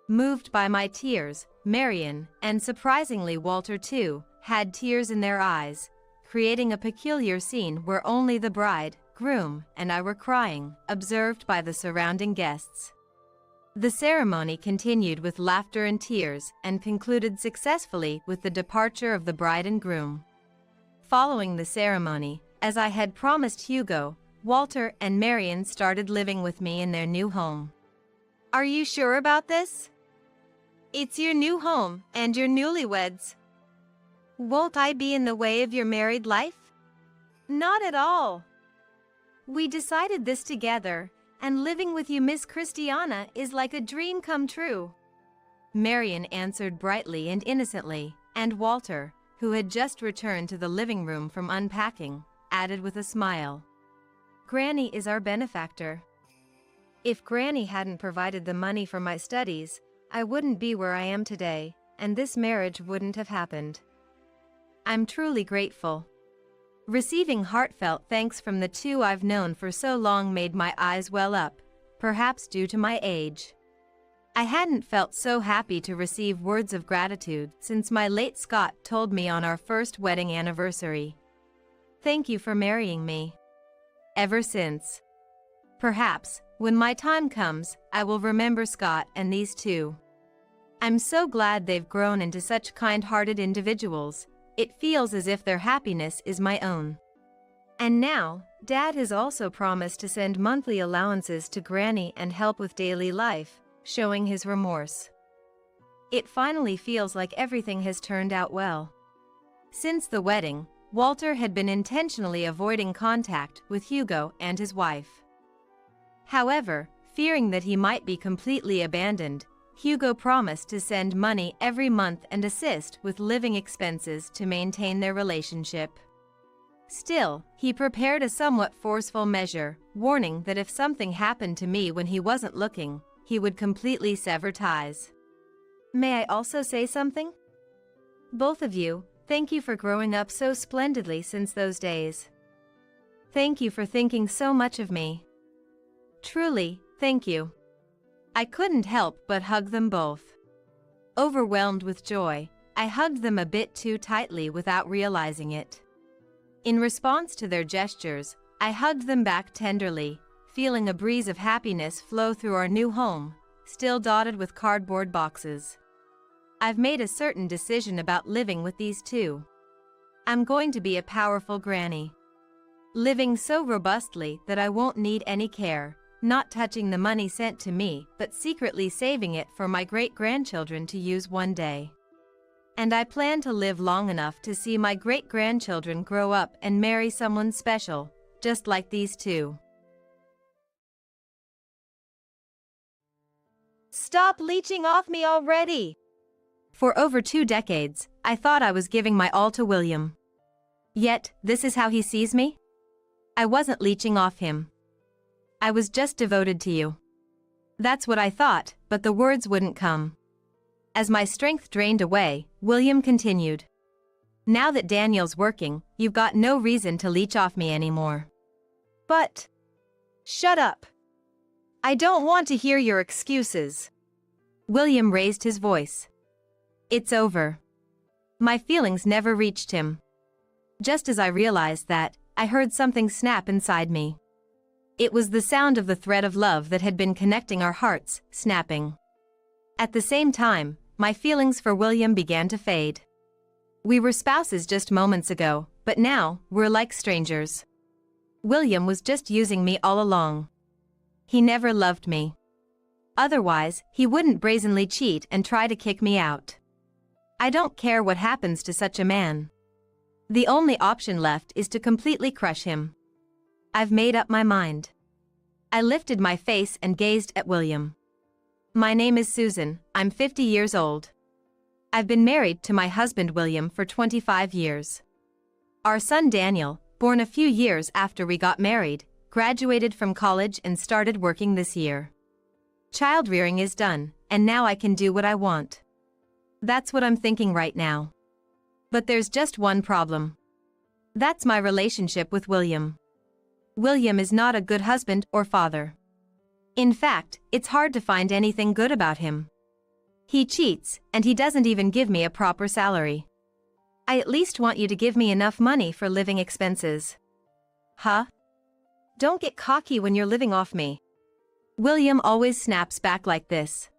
Moved by my tears, Marion, and surprisingly Walter too, had tears in their eyes, creating a peculiar scene where only the bride, groom, and I were crying, observed by the surrounding guests. The ceremony continued with laughter and tears, and concluded successfully with the departure of the bride and groom. Following the ceremony, as I had promised Hugo, Walter and Marion started living with me in their new home. Are you sure about this? It's your new home and your newlyweds. Won't I be in the way of your married life? Not at all. We decided this together, and living with you, Miss Christiana, is like a dream come true. Marion answered brightly and innocently, and Walter, who had just returned to the living room from unpacking, added with a smile. Granny is our benefactor. If Granny hadn't provided the money for my studies, I wouldn't be where I am today, and this marriage wouldn't have happened. I'm truly grateful. Receiving heartfelt thanks from the two I've known for so long made my eyes well up, perhaps due to my age. I hadn't felt so happy to receive words of gratitude since my late Scott told me on our first wedding anniversary. Thank you for marrying me. Ever since. Perhaps, when my time comes, I will remember Scott and these two. I'm so glad they've grown into such kind-hearted individuals. It feels as if their happiness is my own. And now, Dad has also promised to send monthly allowances to Granny and help with daily life, showing his remorse. It finally feels like everything has turned out well. Since the wedding, Walter had been intentionally avoiding contact with Hugo and his wife. However, fearing that he might be completely abandoned, Hugo promised to send money every month and assist with living expenses to maintain their relationship. Still, he prepared a somewhat forceful measure, warning that if something happened to me when he wasn't looking, he would completely sever ties. May I also say something? Both of you, thank you for growing up so splendidly since those days. Thank you for thinking so much of me. Truly, thank you. I couldn't help but hug them both. Overwhelmed with joy, I hugged them a bit too tightly without realizing it. In response to their gestures, I hugged them back tenderly, feeling a breeze of happiness flow through our new home, still dotted with cardboard boxes. I've made a certain decision about living with these two. I'm going to be a powerful granny. Living so robustly that I won't need any care, not touching the money sent to me but secretly saving it for my great-grandchildren to use one day. And I plan to live long enough to see my great-grandchildren grow up and marry someone special, just like these two. Stop leeching off me already! For over 2 decades, I thought I was giving my all to William. Yet, this is how he sees me? I wasn't leeching off him. I was just devoted to you. That's what I thought, but the words wouldn't come. As my strength drained away, William continued. Now that Daniel's working, you've got no reason to leech off me anymore. But... shut up. I don't want to hear your excuses. William raised his voice. It's over. My feelings never reached him. Just as I realized that, I heard something snap inside me. It was the sound of the thread of love that had been connecting our hearts, snapping. At the same time, my feelings for William began to fade. We were spouses just moments ago, but now, we're like strangers. William was just using me all along. He never loved me. Otherwise, he wouldn't brazenly cheat and try to kick me out. I don't care what happens to such a man. The only option left is to completely crush him. I've made up my mind. I lifted my face and gazed at William. My name is Susan, I'm 50 years old. I've been married to my husband William for 25 years. Our son Daniel, born a few years after we got married, graduated from college and started working this year. Child rearing is done, and now I can do what I want. That's what I'm thinking right now. But there's just one problem. That's my relationship with William. William is not a good husband or father. In fact, it's hard to find anything good about him. He cheats, and he doesn't even give me a proper salary. I at least want you to give me enough money for living expenses. Huh? Don't get cocky when you're living off me. William always snaps back like this.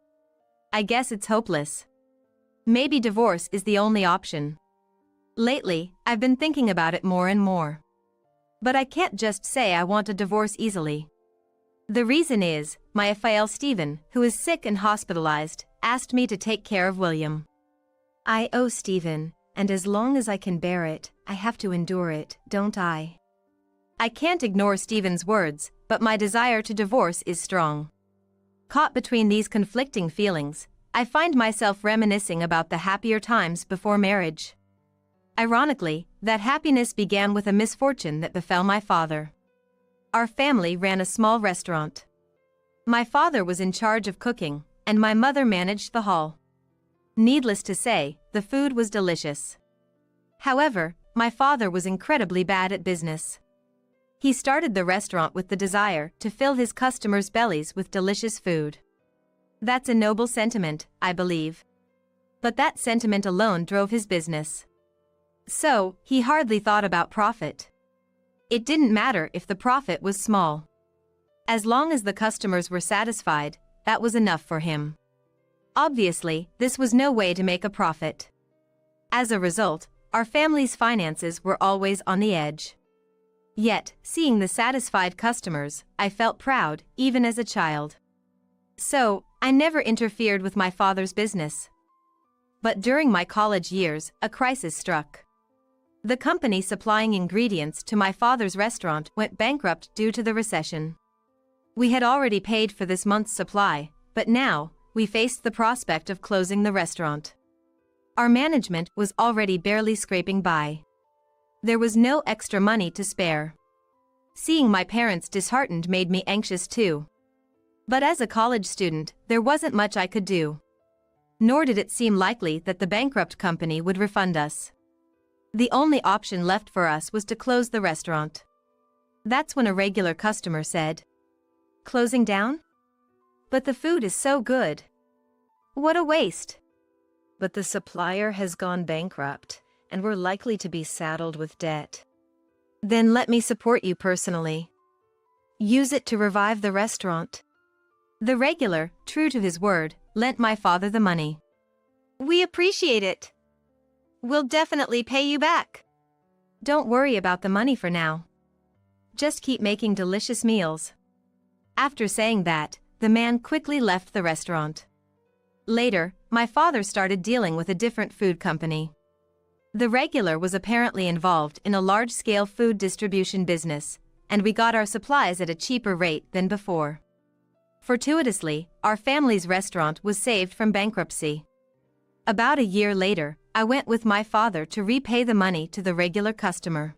I guess it's hopeless. Maybe divorce is the only option. Lately, I've been thinking about it more and more. But I can't just say I want a divorce easily. The reason is, my FIL Stephen, who is sick and hospitalized, asked me to take care of William. I owe Stephen, and as long as I can bear it, I have to endure it, don't I? I can't ignore Stephen's words, but my desire to divorce is strong. Caught between these conflicting feelings, I find myself reminiscing about the happier times before marriage. Ironically, that happiness began with a misfortune that befell my father. Our family ran a small restaurant. My father was in charge of cooking, and my mother managed the hall. Needless to say, the food was delicious. However, my father was incredibly bad at business. He started the restaurant with the desire to fill his customers' bellies with delicious food. That's a noble sentiment, I believe. But that sentiment alone drove his business. So, he hardly thought about profit. It didn't matter if the profit was small. As long as the customers were satisfied, that was enough for him. Obviously, this was no way to make a profit. As a result, our family's finances were always on the edge. Yet, seeing the satisfied customers, I felt proud, even as a child. So, I never interfered with my father's business. But during my college years, a crisis struck. The company supplying ingredients to my father's restaurant went bankrupt due to the recession. We had already paid for this month's supply, but now, we faced the prospect of closing the restaurant. Our management was already barely scraping by. There was no extra money to spare. Seeing my parents disheartened made me anxious too. But as a college student, there wasn't much I could do. Nor did it seem likely that the bankrupt company would refund us. The only option left for us was to close the restaurant. That's when a regular customer said, "Closing down? But the food is so good. What a waste." But the supplier has gone bankrupt, and we're likely to be saddled with debt. Then let me support you personally. Use it to revive the restaurant. The regular, true to his word, lent my father the money. We appreciate it. We'll definitely pay you back. Don't worry about the money for now. Just keep making delicious meals. After saying that, the man quickly left the restaurant. Later, my father started dealing with a different food company. The regular was apparently involved in a large-scale food distribution business, and we got our supplies at a cheaper rate than before. Fortuitously, our family's restaurant was saved from bankruptcy. About a year later, I went with my father to repay the money to the regular customer.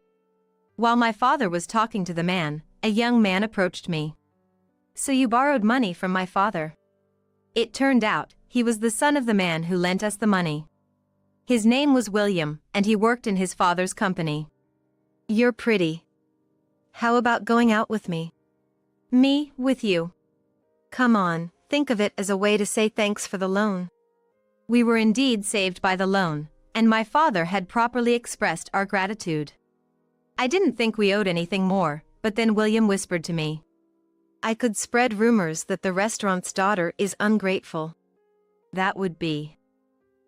While my father was talking to the man, a young man approached me. "So you borrowed money from my father?" It turned out, he was the son of the man who lent us the money. His name was William, and he worked in his father's company. You're pretty. How about going out with me? Me, with you? Come on, think of it as a way to say thanks for the loan. We were indeed saved by the loan, and my father had properly expressed our gratitude. I didn't think we owed anything more, but then William whispered to me, "I could spread rumors that the restaurant's daughter is ungrateful." That would be.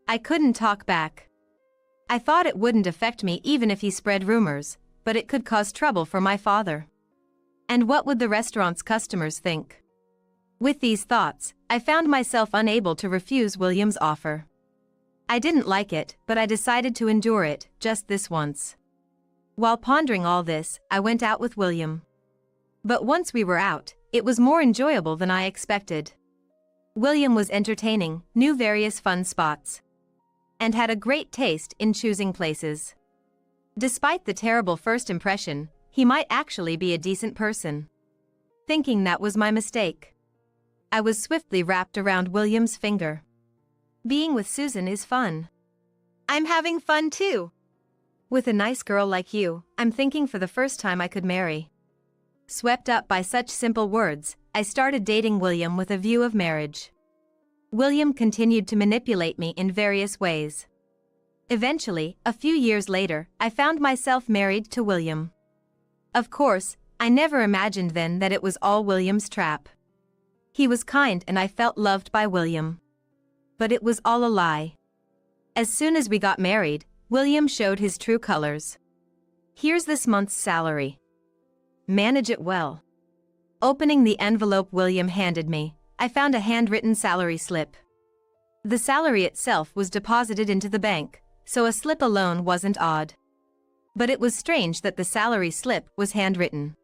I couldn't talk back. I thought it wouldn't affect me even if he spread rumors, but it could cause trouble for my father. And what would the restaurant's customers think? With these thoughts, I found myself unable to refuse William's offer. I didn't like it, but I decided to endure it, just this once. While pondering all this, I went out with William. But once we were out, it was more enjoyable than I expected. William was entertaining, knew various fun spots, and had a great taste in choosing places. Despite the terrible first impression, he might actually be a decent person. Thinking that was my mistake, I was swiftly wrapped around William's finger. Being with Susan is fun. I'm having fun too. With a nice girl like you, I'm thinking for the first time I could marry. Swept up by such simple words, I started dating William with a view of marriage. William continued to manipulate me in various ways. Eventually, a few years later, I found myself married to William. Of course, I never imagined then that it was all William's trap. He was kind and I felt loved by William. But it was all a lie. As soon as we got married, William showed his true colors. "Here's this month's salary. Manage it well." Opening the envelope William handed me, I found a handwritten salary slip. The salary itself was deposited into the bank, so a slip alone wasn't odd. But it was strange that the salary slip was handwritten.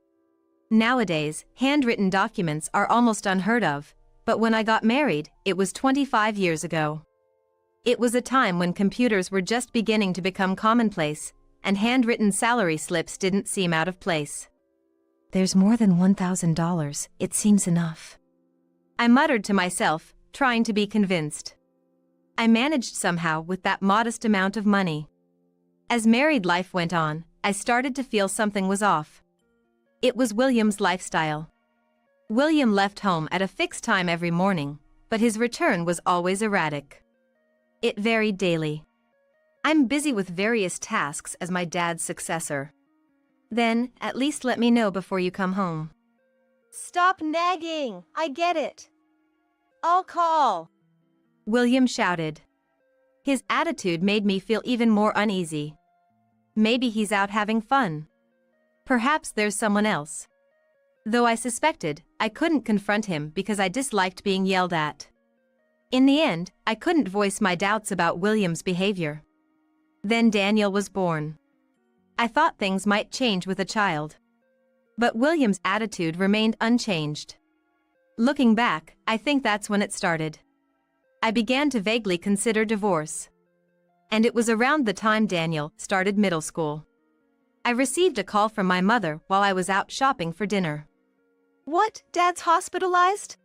Nowadays, handwritten documents are almost unheard of, but when I got married, it was 25 years ago. It was a time when computers were just beginning to become commonplace, and handwritten salary slips didn't seem out of place. There's more than $1,000, it seems enough. I muttered to myself, trying to be convinced. I managed somehow with that modest amount of money. As married life went on, I started to feel something was off. It was William's lifestyle. William left home at a fixed time every morning, but his return was always erratic. It varied daily. I'm busy with various tasks as my dad's successor. Then, at least let me know before you come home. Stop nagging, I get it. I'll call. William shouted. His attitude made me feel even more uneasy. Maybe he's out having fun. Perhaps there's someone else. Though I suspected, I couldn't confront him because I disliked being yelled at. In the end, I couldn't voice my doubts about William's behavior. Then Daniel was born. I thought things might change with a child. But William's attitude remained unchanged. Looking back, I think that's when it started. I began to vaguely consider divorce. And it was around the time Daniel started middle school. I received a call from my mother while I was out shopping for dinner. What? Dad's hospitalized?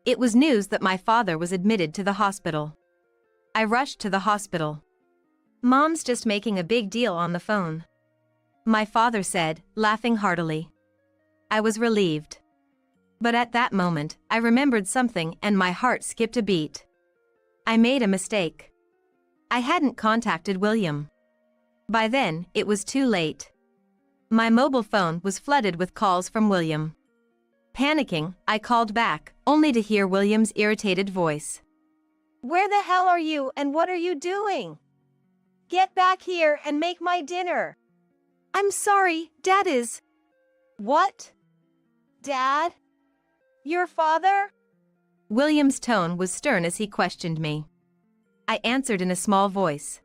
It was news that my father was admitted to the hospital. I rushed to the hospital. Mom's just making a big deal on the phone, my father said, laughing heartily. I was relieved. But at that moment, I remembered something and my heart skipped a beat. I made a mistake. I hadn't contacted William. By then, it was too late. My mobile phone was flooded with calls from William. Panicking, I called back, only to hear William's irritated voice. Where the hell are you and what are you doing? Get back here and make my dinner. I'm sorry, Dad is... What? Dad? Your father? William's tone was stern as he questioned me. I answered in a small voice.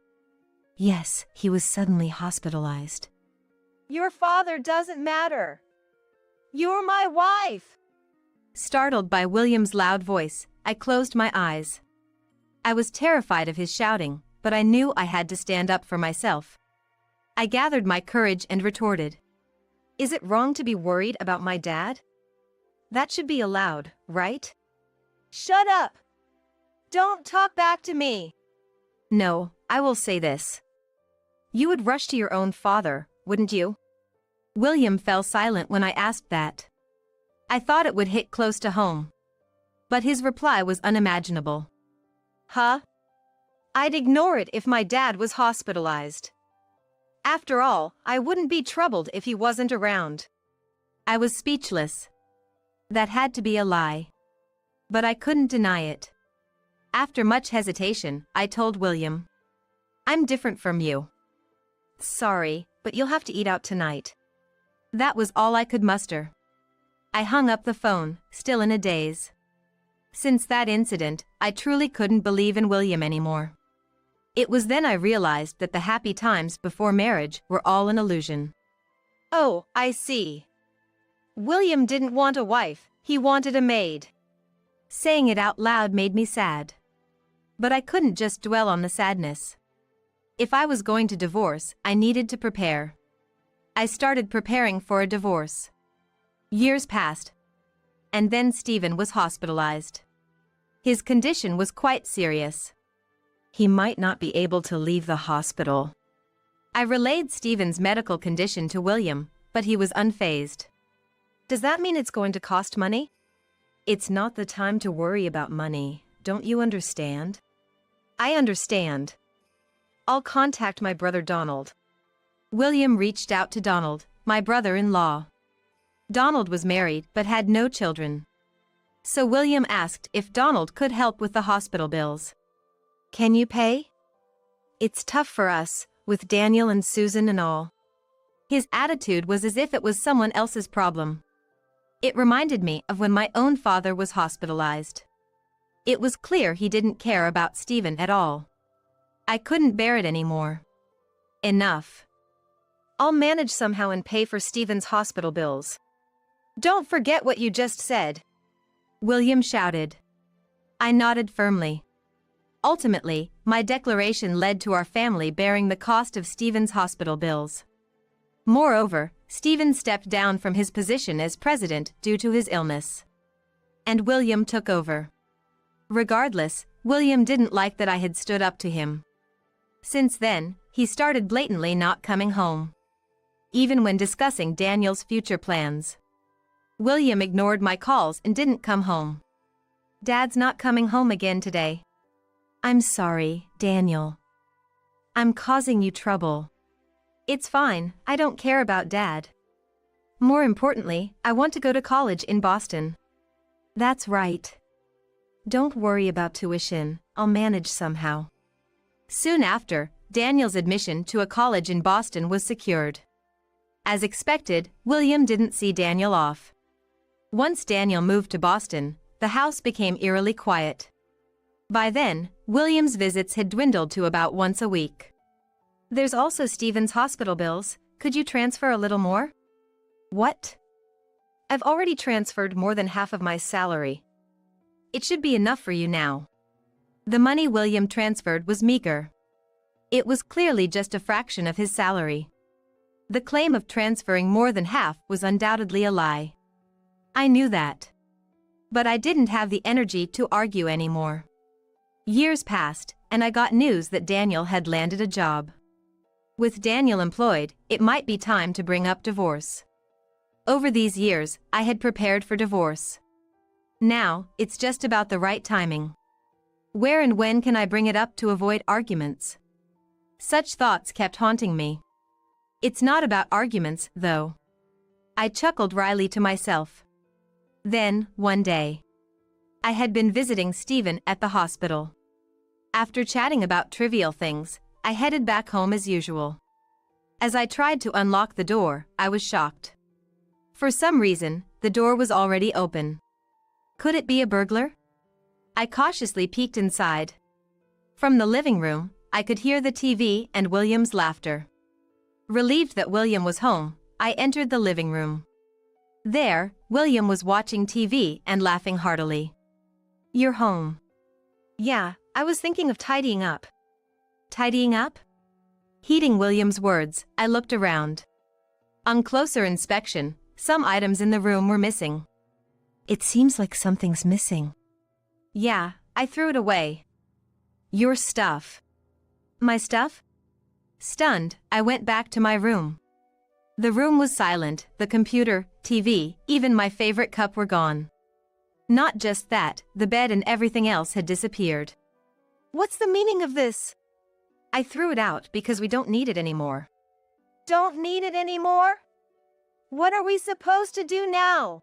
Yes, he was suddenly hospitalized. Your father doesn't matter. You're my wife. Startled by William's loud voice, I closed my eyes. I was terrified of his shouting, but I knew I had to stand up for myself. I gathered my courage and retorted. Is it wrong to be worried about my dad? That should be allowed, right? Shut up! Don't talk back to me! No, I will say this. You would rush to your own father, wouldn't you? William fell silent when I asked that. I thought it would hit close to home. But his reply was unimaginable. Huh? I'd ignore it if my dad was hospitalized. After all, I wouldn't be troubled if he wasn't around. I was speechless. That had to be a lie. But I couldn't deny it. After much hesitation, I told William. I'm different from you. Sorry, but you'll have to eat out tonight. That was all I could muster. I hung up the phone, still in a daze. Since that incident, I truly couldn't believe in William anymore. It was then I realized that the happy times before marriage were all an illusion. Oh, I see. William didn't want a wife, he wanted a maid. Saying it out loud made me sad. But I couldn't just dwell on the sadness. If I was going to divorce, I needed to prepare. I started preparing for a divorce. Years passed. And then Stephen was hospitalized. His condition was quite serious. He might not be able to leave the hospital. I relayed Stephen's medical condition to William, but he was unfazed. Does that mean it's going to cost money? It's not the time to worry about money, don't you understand? I understand. I'll contact my brother Donald. William reached out to Donald, my brother-in-law. Donald was married but had no children. So William asked if Donald could help with the hospital bills. Can you pay? It's tough for us, with Daniel and Susan and all. His attitude was as if it was someone else's problem. It reminded me of when my own father was hospitalized. It was clear he didn't care about Stephen at all. I couldn't bear it anymore. Enough. I'll manage somehow and pay for Stephen's hospital bills. Don't forget what you just said. William shouted. I nodded firmly. Ultimately, my declaration led to our family bearing the cost of Stephen's hospital bills. Moreover, Stephen stepped down from his position as president due to his illness. And William took over. Regardless, William didn't like that I had stood up to him. Since then, he started blatantly not coming home. Even when discussing Daniel's future plans. William ignored my calls and didn't come home. Dad's not coming home again today. I'm sorry, Daniel. I'm causing you trouble. It's fine, I don't care about Dad. More importantly, I want to go to college in Boston. That's right. Don't worry about tuition, I'll manage somehow. Soon after, Daniel's admission to a college in Boston was secured. As expected, William didn't see Daniel off. Once Daniel moved to Boston, the house became eerily quiet. By then, William's visits had dwindled to about once a week. There's also Stephen's hospital bills. Could you transfer a little more? What? I've already transferred more than half of my salary. It should be enough for you now. The money William transferred was meager. It was clearly just a fraction of his salary. The claim of transferring more than half was undoubtedly a lie. I knew that. But I didn't have the energy to argue anymore. Years passed, and I got news that Daniel had landed a job. With Daniel employed, it might be time to bring up divorce. Over these years, I had prepared for divorce. Now, it's just about the right timing. Where and when can I bring it up to avoid arguments? Such thoughts kept haunting me. It's not about arguments, though. I chuckled wryly to myself. Then, one day, I had been visiting Stephen at the hospital. After chatting about trivial things, I headed back home as usual. As I tried to unlock the door, I was shocked. For some reason, the door was already open. Could it be a burglar? I cautiously peeked inside. From the living room, I could hear the TV and William's laughter. Relieved that William was home, I entered the living room. There, William was watching TV and laughing heartily. You're home. Yeah, I was thinking of tidying up. Tidying up? Heeding William's words, I looked around. On closer inspection, some items in the room were missing. It seems like something's missing. Yeah, I threw it away. Your stuff. My stuff? Stunned, I went back to my room. The room was silent, the computer, TV, even my favorite cup were gone. Not just that, the bed and everything else had disappeared. What's the meaning of this? I threw it out because we don't need it anymore. Don't need it anymore? What are we supposed to do now?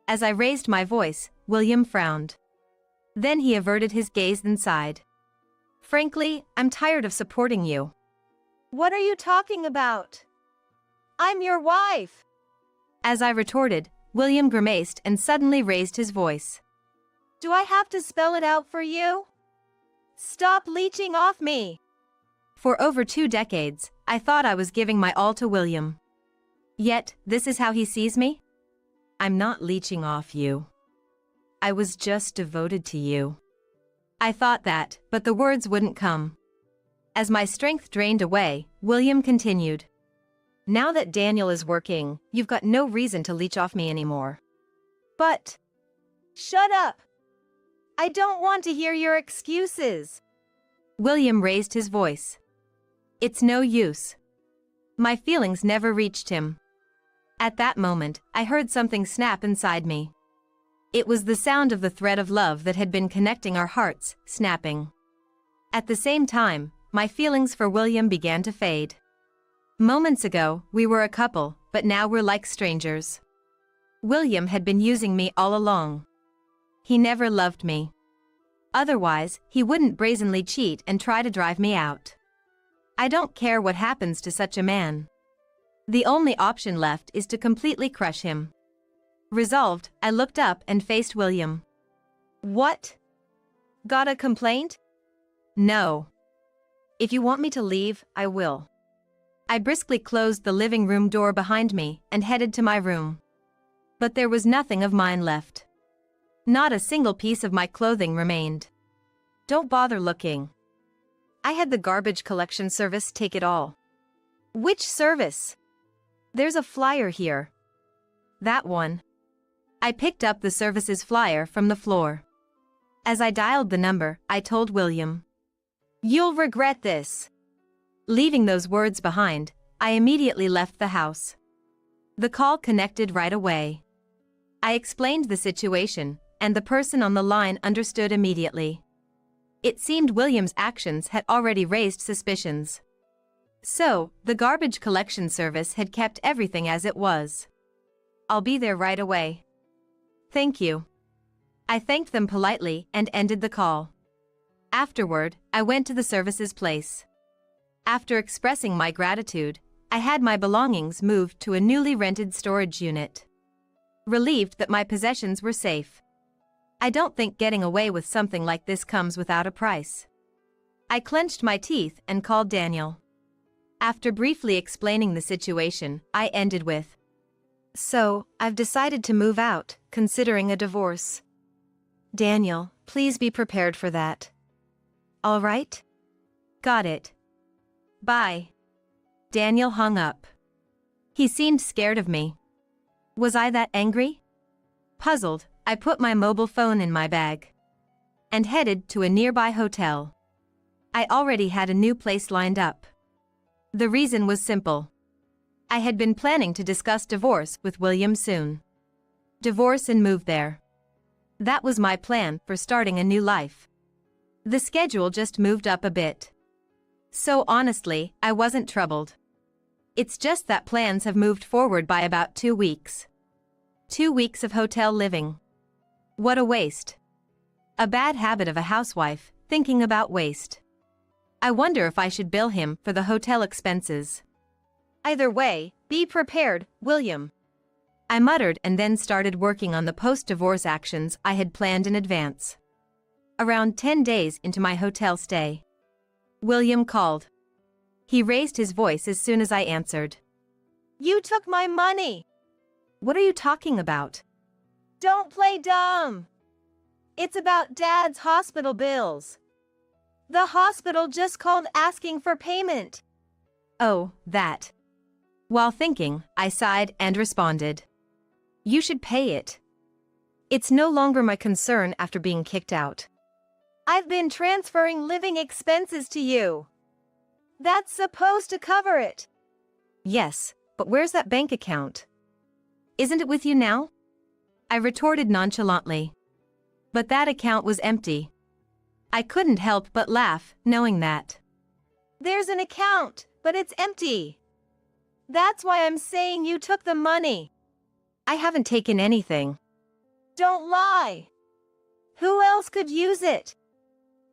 As I raised my voice, William frowned. Then he averted his gaze and sighed. Frankly, I'm tired of supporting you. What are you talking about? I'm your wife. As I retorted, William grimaced and suddenly raised his voice. Do I have to spell it out for you? Stop leeching off me. For over 2 decades, I thought I was giving my all to William. Yet, this is how he sees me? I'm not leeching off you. I was just devoted to you. I thought that, but the words wouldn't come. As my strength drained away, William continued. Now that Daniel is working, you've got no reason to leech off me anymore. But... Shut up! I don't want to hear your excuses. William raised his voice. It's no use. My feelings never reached him. At that moment, I heard something snap inside me. It was the sound of the thread of love that had been connecting our hearts, snapping. At the same time, my feelings for William began to fade. Moments ago, we were a couple, but now we're like strangers. William had been using me all along. He never loved me. Otherwise, he wouldn't brazenly cheat and try to drive me out. I don't care what happens to such a man. The only option left is to completely crush him. Resolved, I looked up and faced William. What? Got a complaint? No. If you want me to leave, I will. I briskly closed the living room door behind me and headed to my room. But there was nothing of mine left. Not a single piece of my clothing remained. Don't bother looking. I had the garbage collection service take it all. Which service? There's a flyer here. That one. I picked up the service's flyer from the floor. As I dialed the number, I told William. You'll regret this. Leaving those words behind, I immediately left the house. The call connected right away. I explained the situation, and the person on the line understood immediately. It seemed William's actions had already raised suspicions. So, the garbage collection service had kept everything as it was. I'll be there right away. Thank you. I thanked them politely and ended the call. Afterward, I went to the services place. After expressing my gratitude, I had my belongings moved to a newly rented storage unit. Relieved that my possessions were safe. I don't think getting away with something like this comes without a price. I clenched my teeth and called Daniel. After briefly explaining the situation, I ended with, "So, I've decided to move out, considering a divorce. Daniel, please be prepared for that. All right?" "Got it. Bye." Daniel hung up. He seemed scared of me. Was I that angry? Puzzled, I put my mobile phone in my bag and headed to a nearby hotel. I already had a new place lined up. The reason was simple. I had been planning to discuss divorce with William soon. Divorce and move there. That was my plan for starting a new life. The schedule just moved up a bit. So honestly, I wasn't troubled. It's just that plans have moved forward by about 2 weeks. 2 weeks of hotel living. What a waste. A bad habit of a housewife, thinking about waste. I wonder if I should bill him for the hotel expenses. Either way, be prepared, William. I muttered and then started working on the post-divorce actions I had planned in advance. Around 10 days into my hotel stay, William called. He raised his voice as soon as I answered. "You took my money." "What are you talking about?" "Don't play dumb. It's about Dad's hospital bills. The hospital just called asking for payment." "Oh, that." While thinking, I sighed and responded. "You should pay it. It's no longer my concern after being kicked out." "I've been transferring living expenses to you. That's supposed to cover it." "Yes, but where's that bank account? Isn't it with you now?" I retorted nonchalantly. But that account was empty. I couldn't help but laugh, knowing that. "There's an account, but it's empty. That's why I'm saying you took the money." "I haven't taken anything." "Don't lie. Who else could use it?"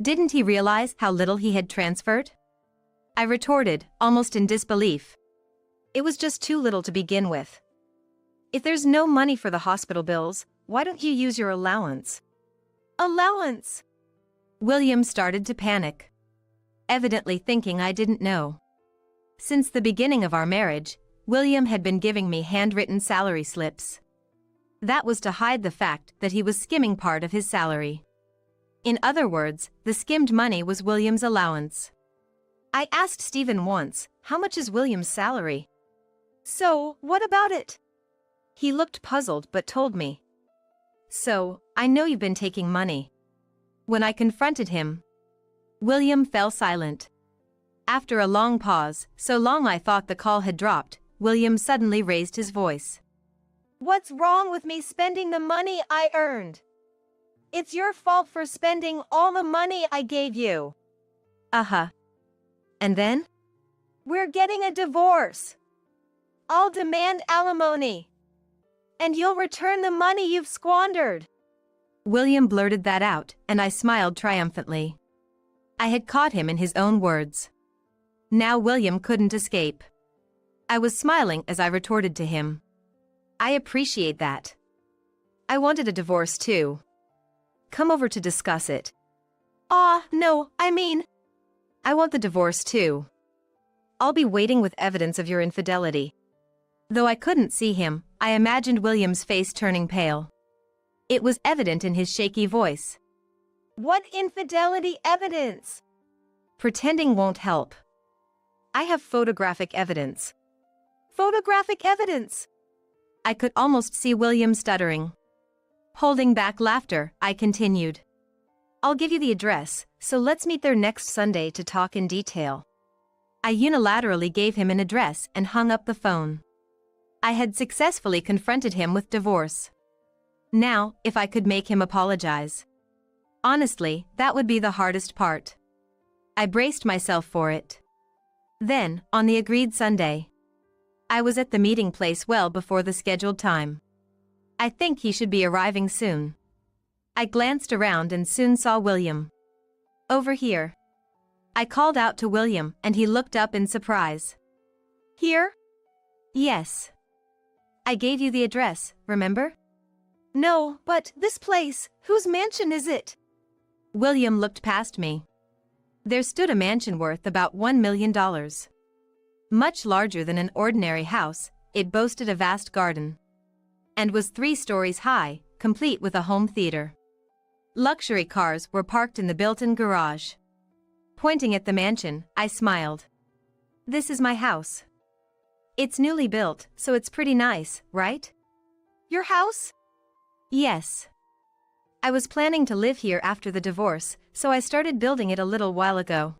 Didn't he realize how little he had transferred? I retorted, almost in disbelief. It was just too little to begin with. If there's no money for the hospital bills, why don't you use your allowance? "Allowance?" William started to panic, evidently thinking I didn't know. Since the beginning of our marriage, William had been giving me handwritten salary slips. That was to hide the fact that he was skimming part of his salary. In other words, the skimmed money was William's allowance. I asked Stephen once, "How much is William's salary?" "So, what about it?" He looked puzzled but told me. "So, I know you've been taking money." When I confronted him, William fell silent. After a long pause, so long I thought the call had dropped, William suddenly raised his voice. "What's wrong with me spending the money I earned? It's your fault for spending all the money I gave you." Uh-huh. And then? "We're getting a divorce. I'll demand alimony. And you'll return the money you've squandered." William blurted that out, and I smiled triumphantly. I had caught him in his own words. Now William couldn't escape. I was smiling as I retorted to him. "I appreciate that. I wanted a divorce too. Come over to discuss it." No, I want the divorce too. I'll be waiting with evidence of your infidelity." Though I couldn't see him, I imagined William's face turning pale. It was evident in his shaky voice. "What infidelity evidence?" Pretending won't help. I have photographic evidence. "Photographic evidence?" I could almost see William stuttering. Holding back laughter, I continued. "I'll give you the address, so let's meet there next Sunday to talk in detail." I unilaterally gave him an address and hung up the phone. I had successfully confronted him with divorce. Now, if I could make him apologize. Honestly, that would be the hardest part. I braced myself for it. Then, on the agreed Sunday, I was at the meeting place well before the scheduled time. I think he should be arriving soon. I glanced around and soon saw William. Over here. I called out to William and he looked up in surprise. Here? Yes. I gave you the address, remember? No, but this place, whose mansion is it? William looked past me. There stood a mansion worth about $1 million. Much larger than an ordinary house, it boasted a vast garden. And was 3 stories high, complete with a home theater. Luxury cars were parked in the built-in garage. Pointing at the mansion, I smiled. This is my house. It's newly built, so it's pretty nice, right? Your house? Yes. I was planning to live here after the divorce, so I started building it a little while ago.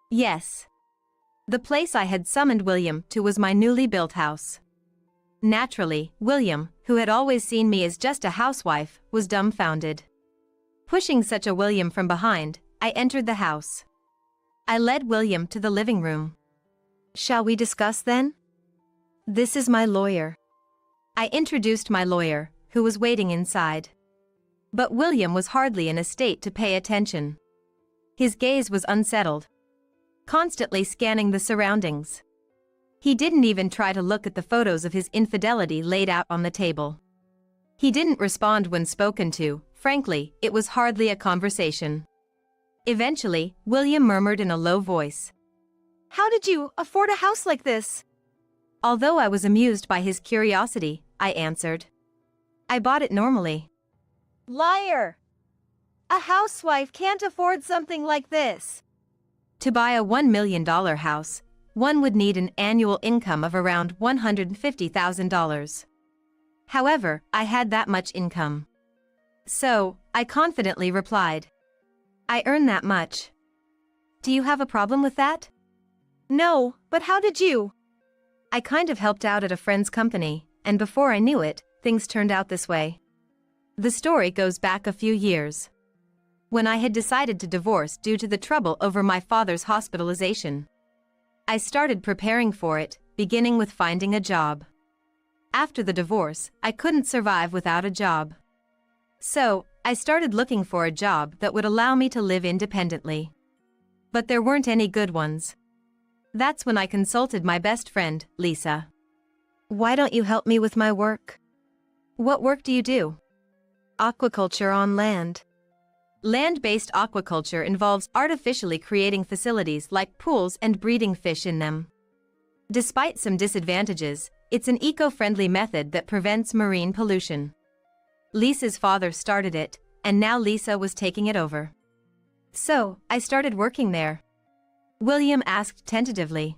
Yes. The place I had summoned William to was my newly built house. Naturally, William, who had always seen me as just a housewife, was dumbfounded. Pushing such a William from behind, I entered the house. I led William to the living room. Shall we discuss then? This is my lawyer. I introduced my lawyer, who was waiting inside. But William was hardly in a state to pay attention. His gaze was unsettled, constantly scanning the surroundings. He didn't even try to look at the photos of his infidelity laid out on the table. He didn't respond when spoken to. Frankly, it was hardly a conversation. Eventually, William murmured in a low voice. How did you afford a house like this? Although I was amused by his curiosity, I answered. I bought it normally. Liar! A housewife can't afford something like this. To buy a $1 million house, one would need an annual income of around $150,000. However, I had that much income. So, I confidently replied. I earn that much. Do you have a problem with that? No, but how did you? I kind of helped out at a friend's company, and before I knew it, things turned out this way. The story goes back a few years. When I had decided to divorce due to the trouble over my father's hospitalization, I started preparing for it, beginning with finding a job. After the divorce, I couldn't survive without a job. So, I started looking for a job that would allow me to live independently. But there weren't any good ones. That's when I consulted my best friend, Lisa. Why don't you help me with my work? What work do you do? Aquaculture on land. Land-based aquaculture involves artificially creating facilities like pools and breeding fish in them. Despite some disadvantages, it's an eco-friendly method that prevents marine pollution. Lisa's father started it, and now Lisa was taking it over. So, I started working there. William asked tentatively.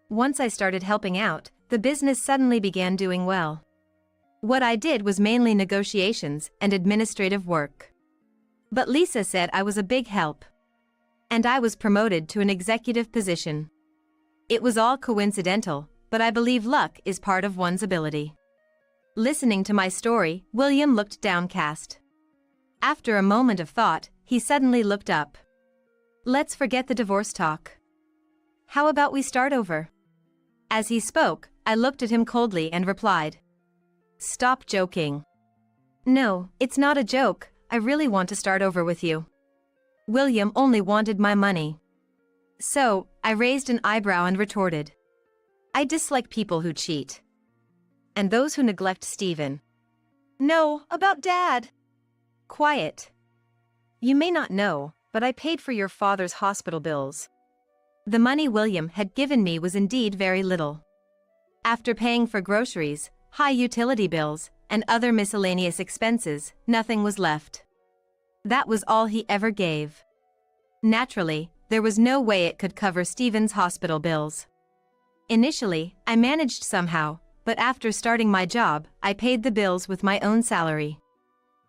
Once I started helping out, the business suddenly began doing well. What I did was mainly negotiations and administrative work. But Lisa said I was a big help. And I was promoted to an executive position. It was all coincidental, but I believe luck is part of one's ability. Listening to my story, William looked downcast. After a moment of thought, he suddenly looked up. Let's forget the divorce talk. How about we start over? As he spoke, I looked at him coldly and replied. Stop joking. No, it's not a joke, I really want to start over with you. William only wanted my money. So, I raised an eyebrow and retorted. I dislike people who cheat. And those who neglect Stephen. No, about Dad. Quiet. You may not know, but I paid for your father's hospital bills. The money William had given me was indeed very little. After paying for groceries, high utility bills, and other miscellaneous expenses, nothing was left. That was all he ever gave. Naturally, there was no way it could cover Stephen's hospital bills. Initially, I managed somehow, but after starting my job, I paid the bills with my own salary.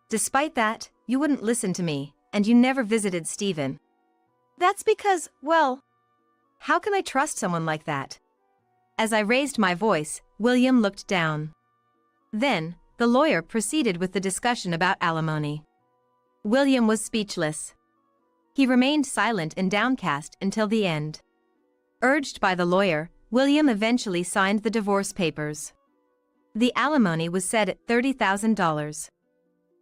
Despite that, you wouldn't listen to me, and you never visited Stephen. That's because, well, how can I trust someone like that? As I raised my voice, William looked down. Then, the lawyer proceeded with the discussion about alimony. William was speechless. He remained silent and downcast until the end. Urged by the lawyer, William eventually signed the divorce papers. The alimony was set at $30,000.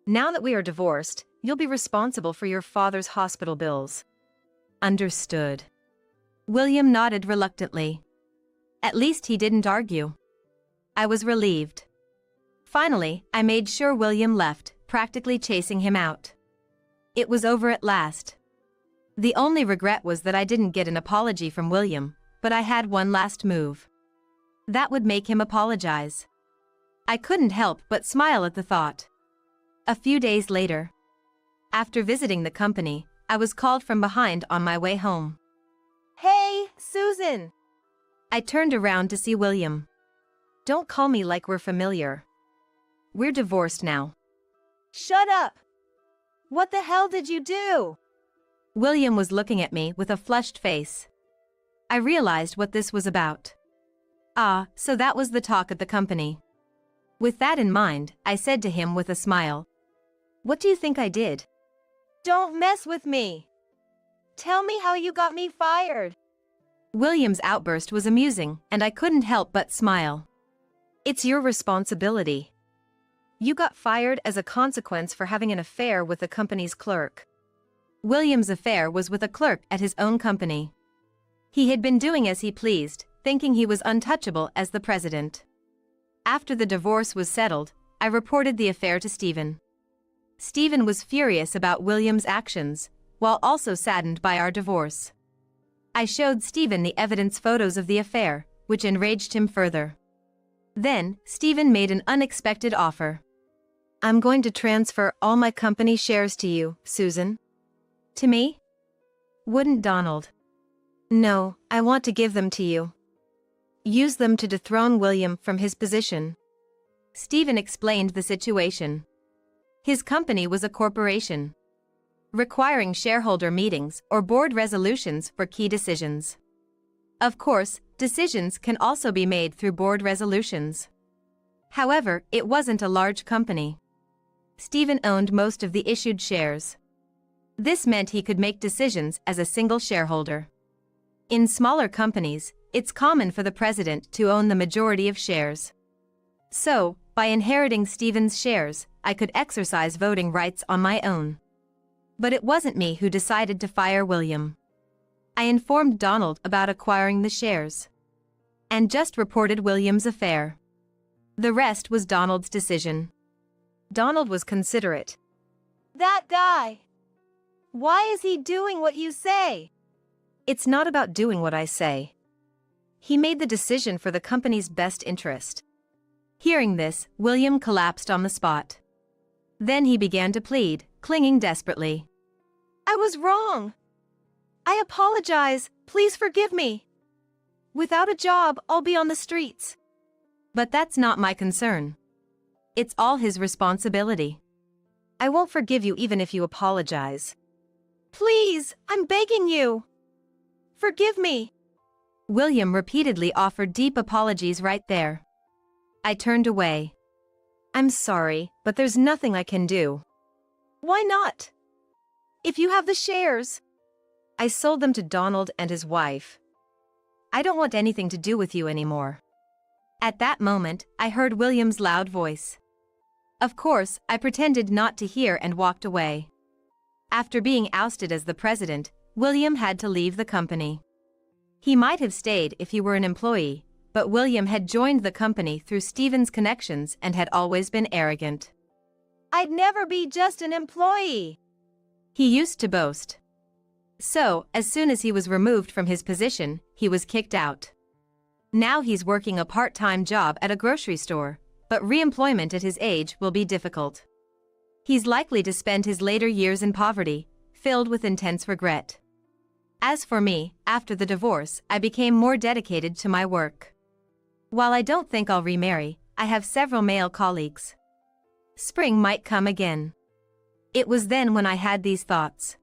Now that we are divorced, You'll be responsible for your father's hospital bills. Understood. William nodded reluctantly. At least he didn't argue. I was relieved. Finally, I made sure William left, practically chasing him out. It was over at last. The only regret was that I didn't get an apology from William, but I had one last move. That would make him apologize. I couldn't help but smile at the thought. A few days later, after visiting the company, I was called from behind on my way home. Hey, Susan! I turned around to see William. Don't call me like we're familiar. We're divorced now. Shut up! What the hell did you do? William was looking at me with a flushed face. I realized what this was about. Ah, so that was the talk at the company. With that in mind, I said to him with a smile, "What do you think I did?" Don't mess with me. Tell me how you got me fired. William's outburst was amusing, and I couldn't help but smile. It's your responsibility. You got fired as a consequence for having an affair with the company's clerk. William's affair was with a clerk at his own company. He had been doing as he pleased, thinking he was untouchable as the president. After the divorce was settled, I reported the affair to Stephen. Stephen was furious about William's actions, while also saddened by our divorce. I showed Stephen the evidence photos of the affair, which enraged him further. Then, Stephen made an unexpected offer. I'm going to transfer all my company shares to you, Susan. To me? Wouldn't Donald? No, I want to give them to you. Use them to dethrone William from his position. Stephen explained the situation. His company was a corporation, requiring shareholder meetings or board resolutions for key decisions. Of course, decisions can also be made through board resolutions. However, it wasn't a large company. Stephen owned most of the issued shares. This meant he could make decisions as a single shareholder. In smaller companies, it's common for the president to own the majority of shares. So, by inheriting Stephen's shares, I could exercise voting rights on my own. But it wasn't me who decided to fire William. I informed Donald about acquiring the shares, and just reported William's affair. The rest was Donald's decision. Donald was considerate. That guy! Why is he doing what you say? It's not about doing what I say. He made the decision for the company's best interest. Hearing this, William collapsed on the spot. Then he began to plead, clinging desperately. I was wrong. I apologize, please forgive me. Without a job, I'll be on the streets. But that's not my concern. It's all his responsibility. I won't forgive you even if you apologize. Please, I'm begging you. Forgive me. William repeatedly offered deep apologies right there. I turned away. I'm sorry, but there's nothing I can do. Why not? If you have the shares. I sold them to Donald and his wife. I don't want anything to do with you anymore. At that moment, I heard William's loud voice. Of course, I pretended not to hear and walked away. After being ousted as the president, William had to leave the company. He might have stayed if he were an employee, but William had joined the company through Stephen's connections and had always been arrogant. I'd never be just an employee, he used to boast. So, as soon as he was removed from his position, he was kicked out. Now he's working a part-time job at a grocery store, but re-employment at his age will be difficult. He's likely to spend his later years in poverty, filled with intense regret. As for me, after the divorce, I became more dedicated to my work. While I don't think I'll remarry, I have several male colleagues. Spring might come again. It was then when I had these thoughts.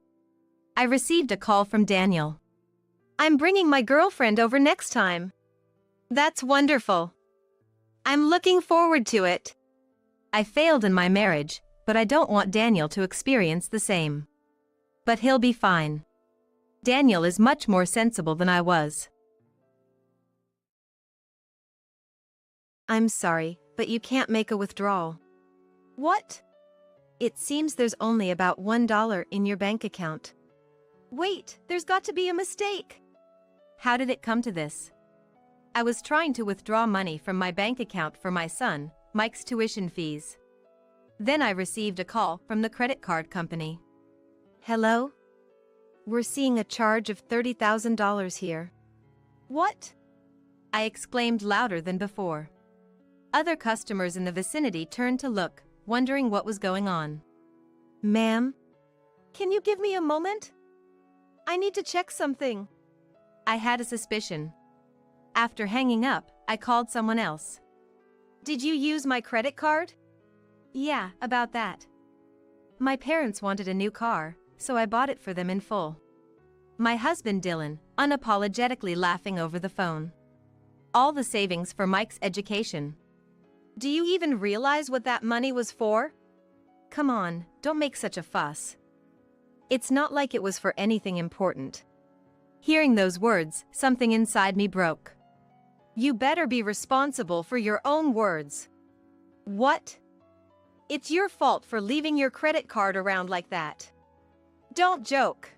I received a call from Daniel. I'm bringing my girlfriend over next time. That's wonderful. I'm looking forward to it. I failed in my marriage, but I don't want Daniel to experience the same. But he'll be fine. Daniel is much more sensible than I was. I'm sorry, but you can't make a withdrawal. What? It seems there's only about $1 in your bank account. Wait, there's got to be a mistake. How did it come to this? I was trying to withdraw money from my bank account for my son, Mike's tuition fees. Then I received a call from the credit card company. Hello? We're seeing a charge of $30,000 here. What? I exclaimed louder than before. Other customers in the vicinity turned to look, wondering what was going on. Ma'am? Can you give me a moment? I need to check something. I had a suspicion. After hanging up, I called someone else. Did you use my credit card? Yeah, about that. My parents wanted a new car, so I bought it for them in full. My husband Dylan, unapologetically laughing over the phone. All the savings for Mike's education. Do you even realize what that money was for? Come on, don't make such a fuss. It's not like it was for anything important. Hearing those words, something inside me broke. You better be responsible for your own words. What? It's your fault for leaving your credit card around like that. Don't joke.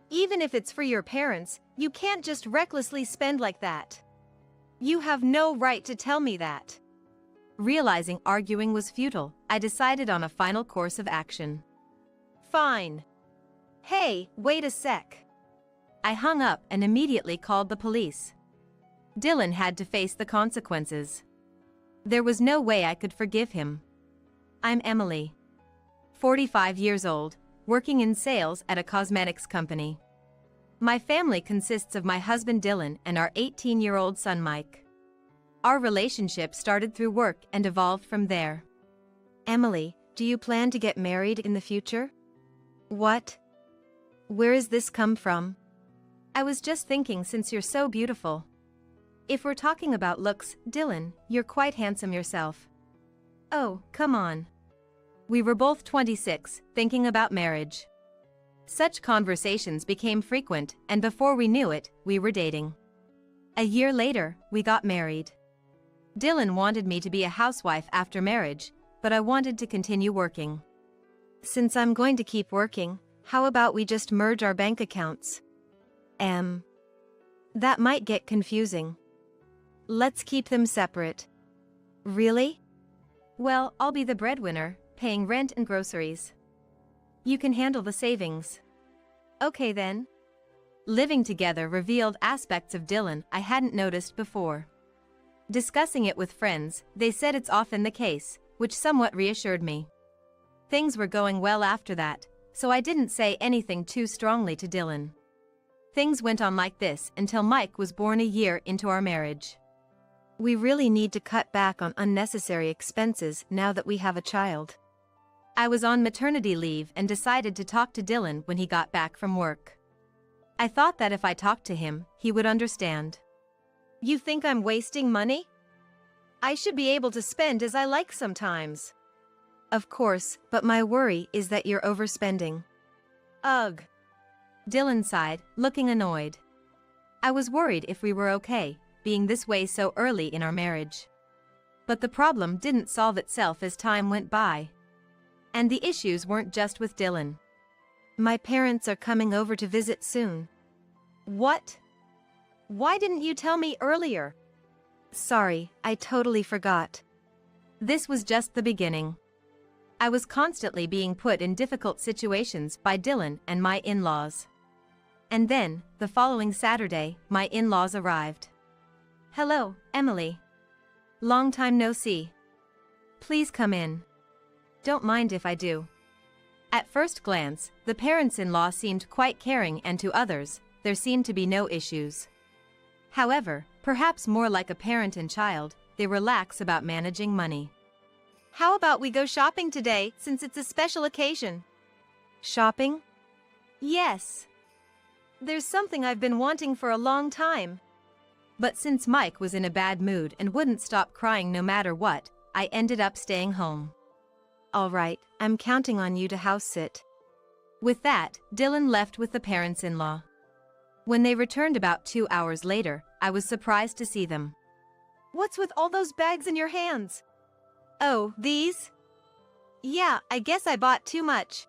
Even if it's for your parents, you can't just recklessly spend like that. You have no right to tell me that. Realizing arguing was futile, I decided on a final course of action. Fine. Hey, wait a sec. I hung up and immediately called the police. Dylan had to face the consequences. There was no way I could forgive him. I'm Emily. 45 years old, working in sales at a cosmetics company. My family consists of my husband Dylan and our 18-year-old son Mike. Our relationship started through work and evolved from there. Emily, do you plan to get married in the future? What? Where has this come from? I was just thinking, since you're so beautiful. If we're talking about looks, Dylan, you're quite handsome yourself. Oh, come on. We were both 26, thinking about marriage. Such conversations became frequent, and before we knew it, we were dating. A year later, we got married. Dylan wanted me to be a housewife after marriage, but I wanted to continue working. Since I'm going to keep working, how about we just merge our bank accounts? That might get confusing. Let's keep them separate. Really? Well, I'll be the breadwinner, paying rent and groceries. You can handle the savings. Okay then. Living together revealed aspects of Dylan I hadn't noticed before. Discussing it with friends, they said it's often the case, which somewhat reassured me. Things were going well after that, so I didn't say anything too strongly to Dylan. Things went on like this until Mike was born a year into our marriage. We really need to cut back on unnecessary expenses now that we have a child. I was on maternity leave and decided to talk to Dylan when he got back from work. I thought that if I talked to him, he would understand. You think I'm wasting money? I should be able to spend as I like sometimes. Of course, but my worry is that you're overspending. Ugh. Dylan sighed, looking annoyed. I was worried if we were okay, being this way so early in our marriage. But the problem didn't solve itself as time went by. And the issues weren't just with Dylan. My parents are coming over to visit soon. What? Why didn't you tell me earlier? Sorry, I totally forgot. This was just the beginning. I was constantly being put in difficult situations by Dylan and my in-laws. And then, the following Saturday, my in-laws arrived. Hello, Emily. Long time no see. Please come in. Don't mind if I do. At first glance, the parents-in-law seemed quite caring, and to others, there seemed to be no issues. However, perhaps more like a parent and child, they were lax about managing money. How about we go shopping today, since it's a special occasion? Shopping? Yes. There's something I've been wanting for a long time. But since Mike was in a bad mood and wouldn't stop crying no matter what, I ended up staying home. All right, I'm counting on you to house sit. With that, Dylan left with the parents-in-law. When they returned about 2 hours later, I was surprised to see them. What's with all those bags in your hands? Oh, these? Yeah, I guess I bought too much.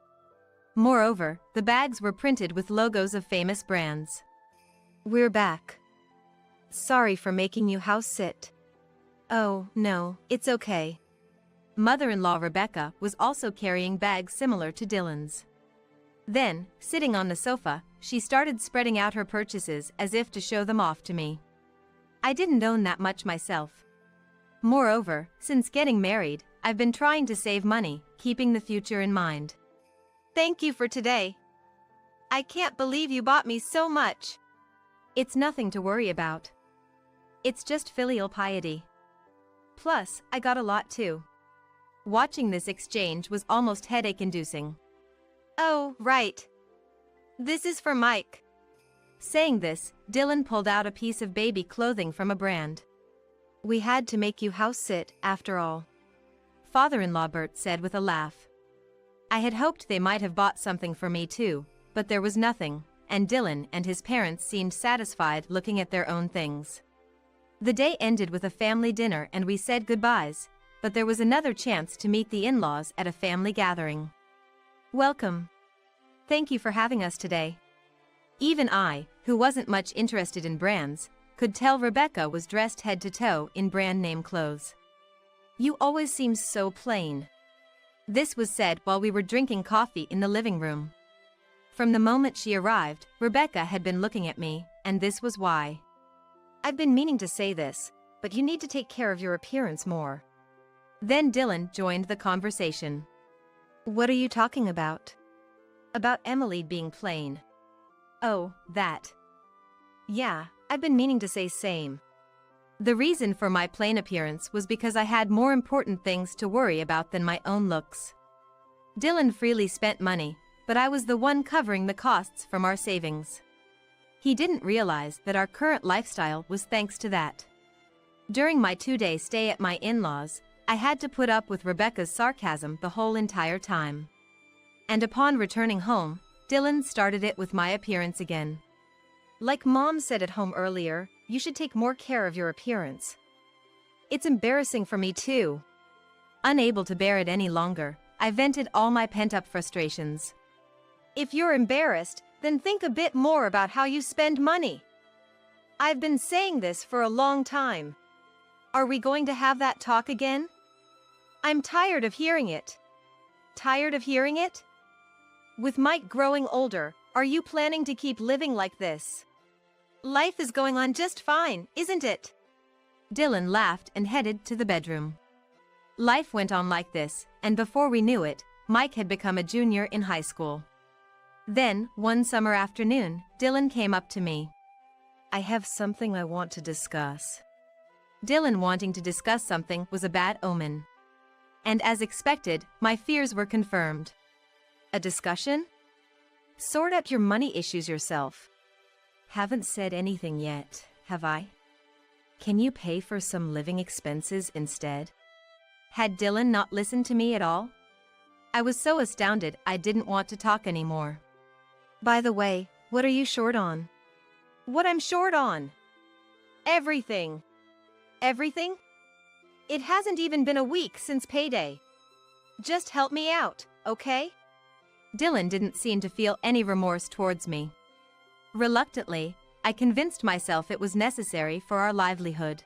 Moreover, the bags were printed with logos of famous brands. We're back. Sorry for making you house sit. Oh, no, it's okay. Mother-in-law Rebecca was also carrying bags similar to Dylan's. Then, sitting on the sofa, she started spreading out her purchases as if to show them off to me. I didn't own that much myself. Moreover, since getting married, I've been trying to save money, keeping the future in mind. Thank you for today. I can't believe you bought me so much. It's nothing to worry about. It's just filial piety. Plus, I got a lot too. Watching this exchange was almost headache-inducing. Oh, right. This is for Mike. Saying this, Dylan pulled out a piece of baby clothing from a brand. We had to make you house sit, after all. Father-in-law Bert said with a laugh. I had hoped they might have bought something for me too, but there was nothing, and Dylan and his parents seemed satisfied looking at their own things. The day ended with a family dinner and we said goodbyes, but there was another chance to meet the in-laws at a family gathering. Welcome. Thank you for having us today. Even I, who wasn't much interested in brands, could tell Rebecca was dressed head to toe in brand name clothes. You always seem so plain. This was said while we were drinking coffee in the living room. From the moment she arrived, Rebecca had been looking at me, and this was why. I've been meaning to say this, but you need to take care of your appearance more. Then Dylan joined the conversation. What are you talking about? About Emily being plain. Oh, that. Yeah, I've been meaning to say same. The reason for my plain appearance was because I had more important things to worry about than my own looks. Dylan freely spent money, but I was the one covering the costs from our savings. He didn't realize that our current lifestyle was thanks to that. During my 2-day stay at my in-laws, I had to put up with Rebecca's sarcasm the whole entire time. And upon returning home, Dylan started it with my appearance again. Like Mom said at home earlier, you should take more care of your appearance. It's embarrassing for me too. Unable to bear it any longer, I vented all my pent-up frustrations. If you're embarrassed, then think a bit more about how you spend money. I've been saying this for a long time. Are we going to have that talk again? I'm tired of hearing it. Tired of hearing it? With Mike growing older, are you planning to keep living like this? Life is going on just fine, isn't it? Dylan laughed and headed to the bedroom. Life went on like this, and before we knew it, Mike had become a junior in high school. Then, one summer afternoon, Dylan came up to me. I have something I want to discuss. Dylan wanting to discuss something was a bad omen. And as expected, my fears were confirmed. A discussion? Sort out your money issues yourself. Haven't said anything yet, have I? Can you pay for some living expenses instead? Had Dylan not listened to me at all? I was so astounded I didn't want to talk anymore. By the way, what are you short on? What I'm short on? Everything. Everything? It hasn't even been a week since payday. Just help me out, okay? Dylan didn't seem to feel any remorse towards me. Reluctantly, I convinced myself it was necessary for our livelihood.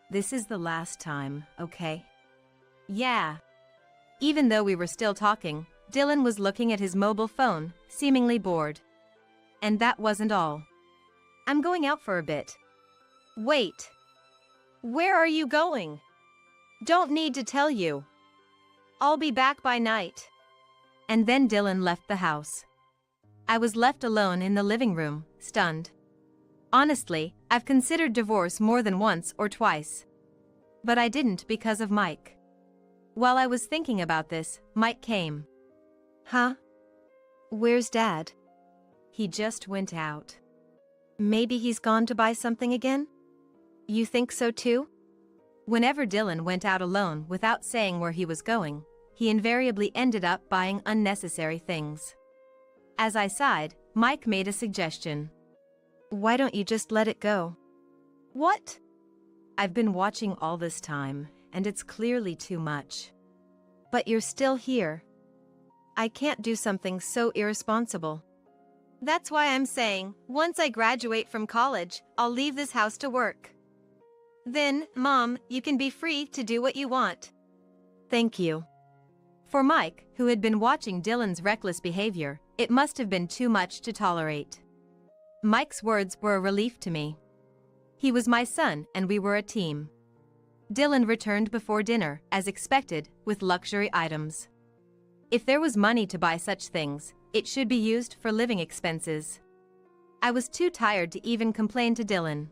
This is the last time, okay? Yeah. Even though we were still talking, Dylan was looking at his mobile phone, seemingly bored. And that wasn't all. I'm going out for a bit. Wait. Where are you going? Don't need to tell you. I'll be back by night. And then Dylan left the house. I was left alone in the living room, stunned. Honestly, I've considered divorce more than once or twice. But I didn't because of Mike. While I was thinking about this, Mike came. Huh? Where's Dad? He just went out. Maybe he's gone to buy something again? You think so too? Whenever Dylan went out alone without saying where he was going, he invariably ended up buying unnecessary things. As I sighed, Mike made a suggestion. Why don't you just let it go? What? I've been watching all this time, and it's clearly too much. But you're still here. I can't do something so irresponsible. That's why I'm saying, once I graduate from college, I'll leave this house to work. Then, Mom, you can be free to do what you want. Thank you. For Mike, who had been watching Dylan's reckless behavior, it must have been too much to tolerate. Mike's words were a relief to me. He was my son and we were a team. Dylan returned before dinner, as expected, with luxury items. If there was money to buy such things, it should be used for living expenses. I was too tired to even complain to Dylan.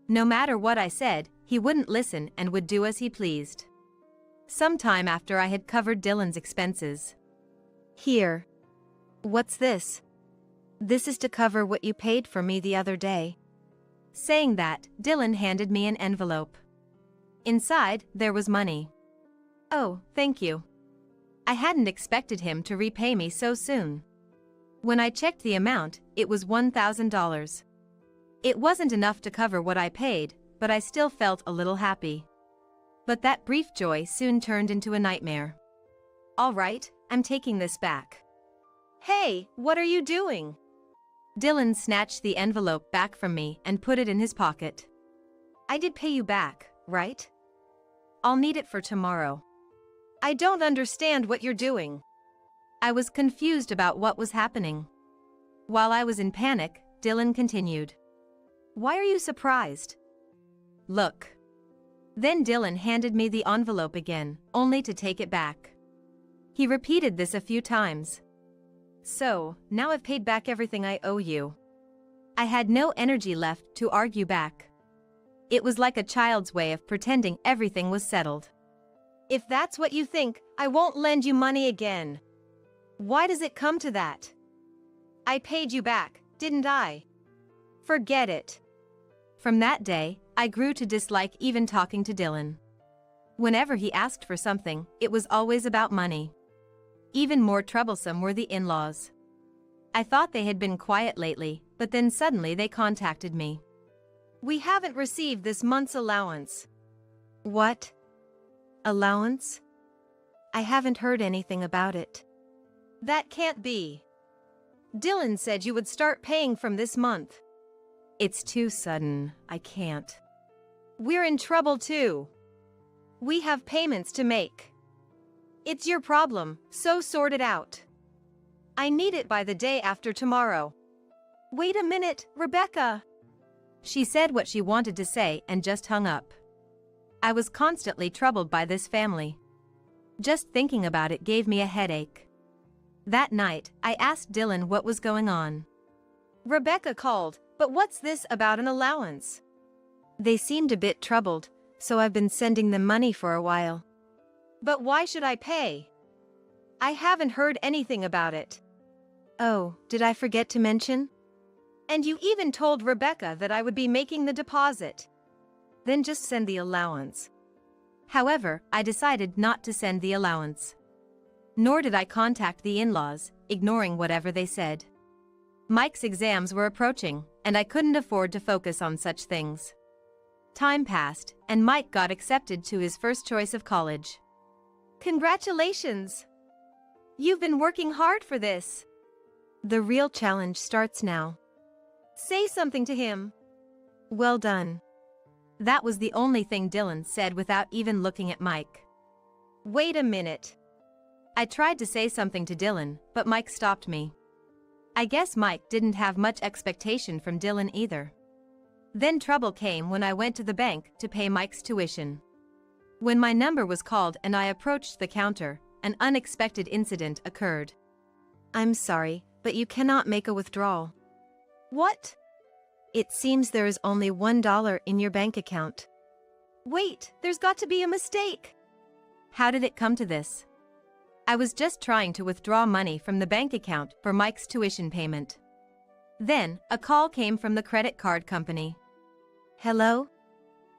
No matter what I said, he wouldn't listen and would do as he pleased. Some time after I had covered Dylan's expenses. Here. What's this? This is to cover what you paid for me the other day. Saying that, Dylan handed me an envelope. Inside, there was money. Oh, thank you. I hadn't expected him to repay me so soon. When I checked the amount, it was $1,000. It wasn't enough to cover what I paid, but I still felt a little happy. But that brief joy soon turned into a nightmare. All right, I'm taking this back. Hey, what are you doing? Dylan snatched the envelope back from me and put it in his pocket. I did pay you back, right? I'll need it for tomorrow. I don't understand what you're doing. I was confused about what was happening. While I was in panic, Dylan continued. Why are you surprised? Look. Then Dylan handed me the envelope again, only to take it back. He repeated this a few times. So, now I've paid back everything I owe you. I had no energy left to argue back. It was like a child's way of pretending everything was settled. If that's what you think, I won't lend you money again. Why does it come to that? I paid you back, didn't I? Forget it. From that day, I grew to dislike even talking to Dylan. Whenever he asked for something, it was always about money. Even more troublesome were the in-laws. I thought they had been quiet lately, but then suddenly they contacted me. We haven't received this month's allowance. What? Allowance? I haven't heard anything about it. That can't be. Dylan said you would start paying from this month. It's too sudden, I can't. We're in trouble too. We have payments to make. It's your problem, so sort it out. I need it by the day after tomorrow. Wait a minute, Rebecca. She said what she wanted to say and just hung up. I was constantly troubled by this family. Just thinking about it gave me a headache. That night, I asked Dylan what was going on. Rebecca called, but what's this about an allowance? They seemed a bit troubled, so I've been sending them money for a while. But why should I pay? I haven't heard anything about it. Oh, did I forget to mention? And you even told Rebecca that I would be making the deposit. Then just send the allowance. However, I decided not to send the allowance. Nor did I contact the in-laws, ignoring whatever they said. Mike's exams were approaching, and I couldn't afford to focus on such things. Time passed, and Mike got accepted to his first choice of college. Congratulations! You've been working hard for this. The real challenge starts now. Say something to him. Well done. That was the only thing Dylan said without even looking at Mike. Wait a minute. I tried to say something to Dylan, but Mike stopped me. I guess Mike didn't have much expectation from Dylan either. Then trouble came when I went to the bank to pay Mike's tuition. When my number was called and I approached the counter, an unexpected incident occurred. I'm sorry, but you cannot make a withdrawal. What? It seems there is only $1 in your bank account. Wait, there's got to be a mistake. How did it come to this? I was just trying to withdraw money from the bank account for Mike's tuition payment. Then, a call came from the credit card company. Hello?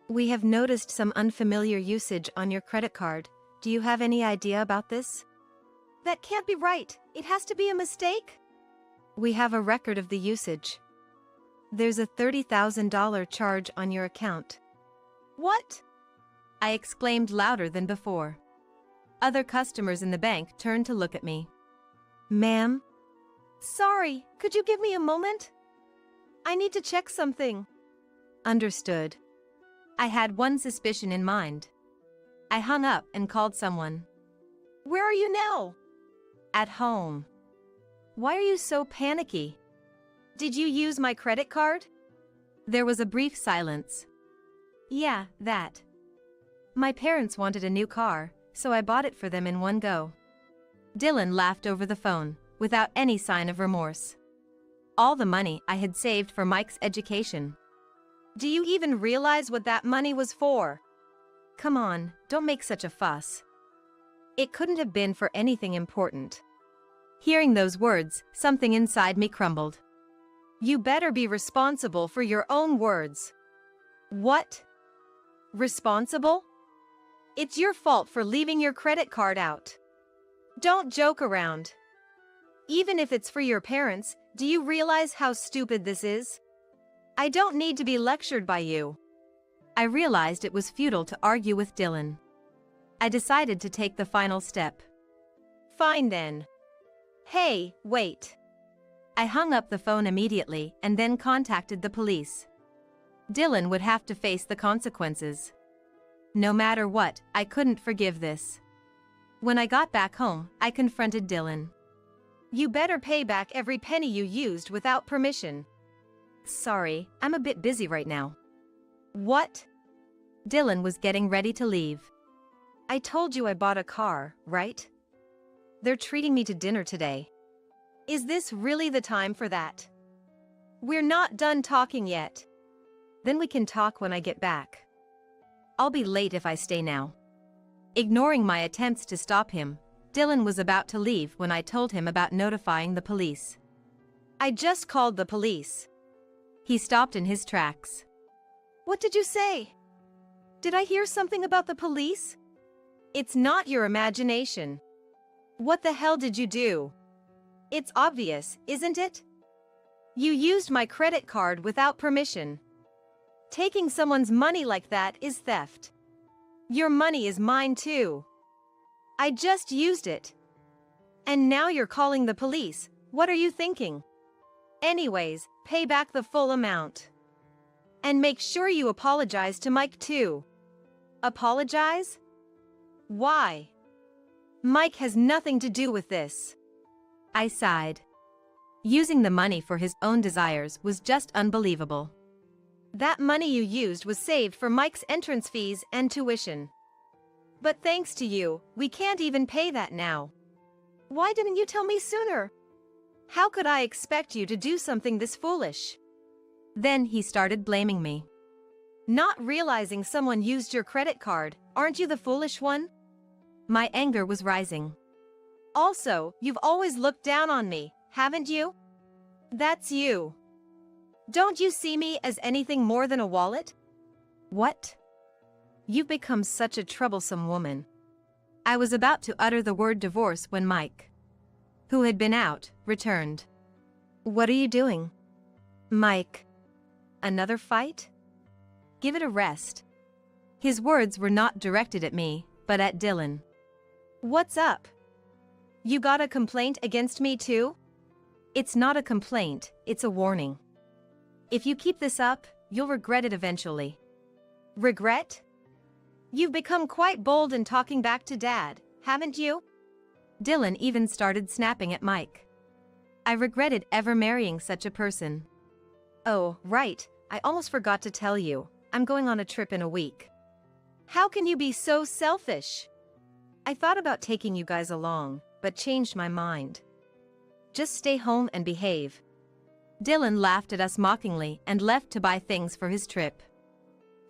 We have noticed some unfamiliar usage on your credit card. Do you have any idea about this? That can't be right. It has to be a mistake. We have a record of the usage. There's a $30,000 charge on your account. What? I exclaimed louder than before. Other customers in the bank turned to look at me. Ma'am? Sorry, could you give me a moment? I need to check something. Understood. I had one suspicion in mind. I hung up and called someone. Where are you now? At home. Why are you so panicky? Did you use my credit card? There was a brief silence. Yeah, that. My parents wanted a new car, so I bought it for them in one go. Dylan laughed over the phone, without any sign of remorse. All the money I had saved for Mike's education. Do you even realize what that money was for? Come on, don't make such a fuss. It couldn't have been for anything important. Hearing those words, something inside me crumbled. You better be responsible for your own words. What? Responsible? It's your fault for leaving your credit card out. Don't joke around. Even if it's for your parents, do you realize how stupid this is? I don't need to be lectured by you. I realized it was futile to argue with Dylan. I decided to take the final step. Fine then. Hey, wait. I hung up the phone immediately and then contacted the police. Dylan would have to face the consequences. No matter what, I couldn't forgive this. When I got back home, I confronted Dylan. You better pay back every penny you used without permission. Sorry, I'm a bit busy right now. What? Dylan was getting ready to leave. I told you I bought a car, right? They're treating me to dinner today. Is this really the time for that? We're not done talking yet. Then we can talk when I get back. I'll be late if I stay now. Ignoring my attempts to stop him, Dylan was about to leave when I told him about notifying the police. I just called the police. He stopped in his tracks. What did you say? Did I hear something about the police? It's not your imagination. What the hell did you do? It's obvious, isn't it? You used my credit card without permission. Taking someone's money like that is theft. Your money is mine too. I just used it. And now you're calling the police. What are you thinking? Anyways, pay back the full amount. And make sure you apologize to Mike too. Apologize? Why? Mike has nothing to do with this. I sighed. Using the money for his own desires was just unbelievable. That money you used was saved for Mike's entrance fees and tuition. But thanks to you, we can't even pay that now. Why didn't you tell me sooner? How could I expect you to do something this foolish? Then he started blaming me. Not realizing someone used your credit card, aren't you the foolish one? My anger was rising. Also, you've always looked down on me, haven't you? That's you. Don't you see me as anything more than a wallet? What? You've become such a troublesome woman. I was about to utter the word divorce when Mike, who had been out, returned. What are you doing? Mike. Another fight? Give it a rest. His words were not directed at me, but at Dylan. What's up? You got a complaint against me too? It's not a complaint, it's a warning. If you keep this up, you'll regret it eventually. Regret? You've become quite bold in talking back to Dad, haven't you? Dylan even started snapping at Mike. I regretted ever marrying such a person. Oh, right, I almost forgot to tell you. I'm going on a trip in a week. How can you be so selfish? I thought about taking you guys along, but changed my mind. Just stay home and behave. Dylan laughed at us mockingly and left to buy things for his trip.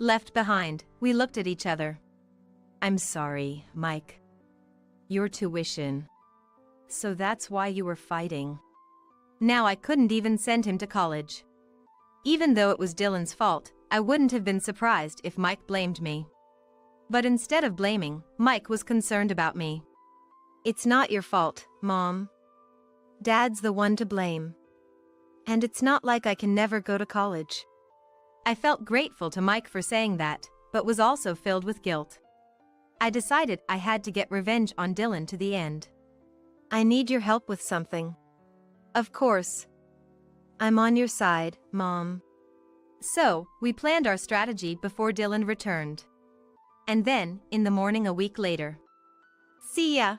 Left behind, we looked at each other. I'm sorry, Mike. Your tuition. So that's why you were fighting. Now I couldn't even send him to college. Even though it was Dylan's fault, I wouldn't have been surprised if Mike blamed me. But instead of blaming, Mike was concerned about me. It's not your fault, Mom. Dad's the one to blame. And it's not like I can never go to college. I felt grateful to Mike for saying that, but was also filled with guilt. I decided I had to get revenge on Dylan to the end. I need your help with something. Of course. I'm on your side, Mom. So, we planned our strategy before Dylan returned. And then, in the morning a week later. See ya.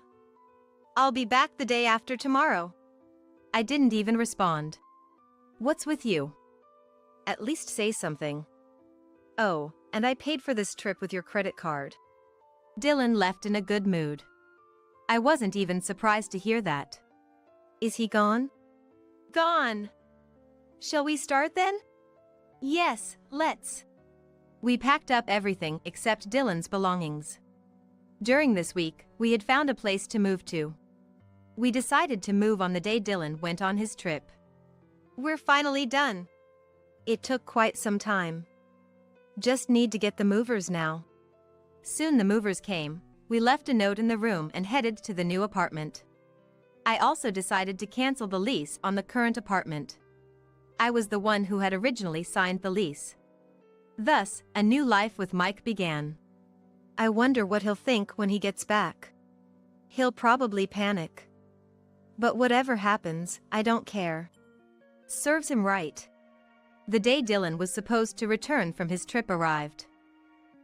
I'll be back the day after tomorrow. I didn't even respond. What's with you? At least say something. Oh, and I paid for this trip with your credit card. Dylan left in a good mood. I wasn't even surprised to hear that. Is he gone? Gone. Shall we start then? Yes, let's. We packed up everything except Dylan's belongings. During this week, we had found a place to move to. We decided to move on the day Dylan went on his trip. We're finally done. It took quite some time. Just need to get the movers now. Soon the movers came. We left a note in the room and headed to the new apartment. I also decided to cancel the lease on the current apartment. I was the one who had originally signed the lease. Thus, a new life with Mike began. I wonder what he'll think when he gets back. He'll probably panic. But whatever happens, I don't care. Serves him right. The day Dylan was supposed to return from his trip arrived.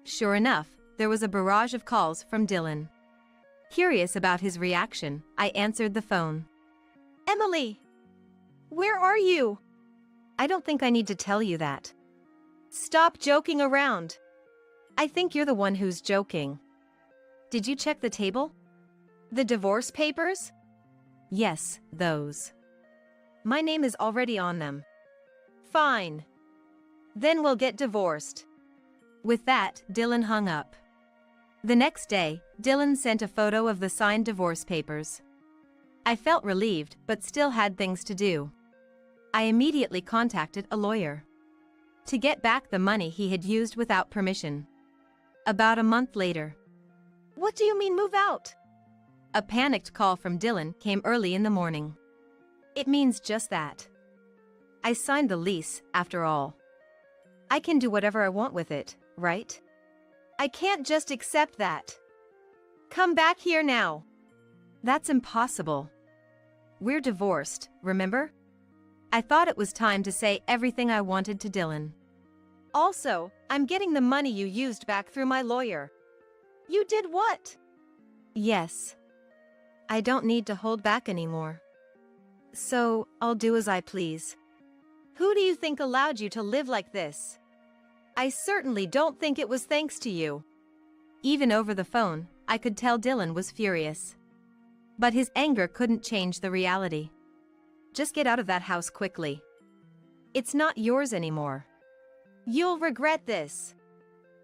Sure enough, there was a barrage of calls from Dylan. Curious about his reaction, I answered the phone. Emily! Where are you? I don't think I need to tell you that. Stop joking around. I think you're the one who's joking. Did you check the table? The divorce papers? Yes, those. My name is already on them. Fine. Then we'll get divorced. With that, Dylan hung up. The next day, Dylan sent a photo of the signed divorce papers. I felt relieved, but still had things to do. I immediately contacted a lawyer to get back the money he had used without permission. About a month later. What do you mean move out? A panicked call from Dylan came early in the morning. It means just that. I signed the lease, after all. I can do whatever I want with it, right? I can't just accept that. Come back here now. That's impossible. We're divorced, remember? I thought it was time to say everything I wanted to Dylan. Also, I'm getting the money you used back through my lawyer. You did what? Yes. I don't need to hold back anymore. So, I'll do as I please. Who do you think allowed you to live like this? I certainly don't think it was thanks to you. Even over the phone, I could tell Dylan was furious. But his anger couldn't change the reality. Just get out of that house quickly. It's not yours anymore. You'll regret this.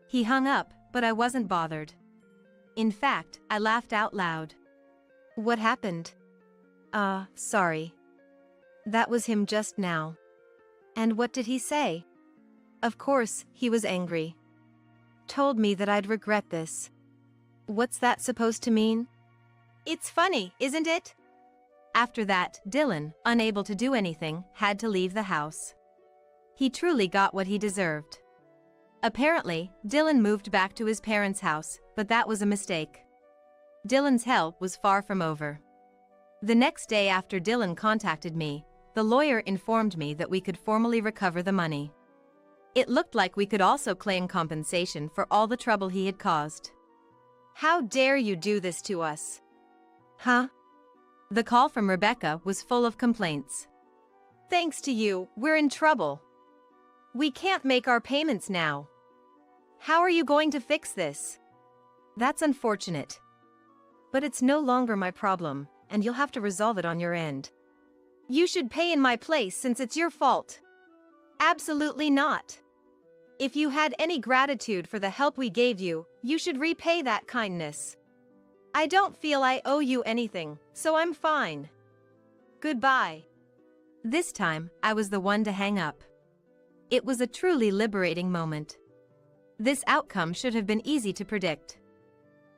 He hung up, but I wasn't bothered. In fact, I laughed out loud. What happened? Sorry. That was him just now. And what did he say? Of course, he was angry. Told me that I'd regret this. What's that supposed to mean? It's funny, isn't it? After that, Dylan, unable to do anything, had to leave the house. He truly got what he deserved. Apparently, Dylan moved back to his parents' house, but that was a mistake. Dylan's help was far from over. The next day after Dylan contacted me, the lawyer informed me that we could formally recover the money. It looked like we could also claim compensation for all the trouble he had caused. How dare you do this to us? Huh? The call from Rebecca was full of complaints. Thanks to you, we're in trouble. We can't make our payments now. How are you going to fix this? That's unfortunate. But it's no longer my problem, and you'll have to resolve it on your end. You should pay in my place since it's your fault. Absolutely not. If you had any gratitude for the help we gave you, you should repay that kindness. I don't feel I owe you anything, so I'm fine. Goodbye. This time, I was the one to hang up. It was a truly liberating moment. This outcome should have been easy to predict.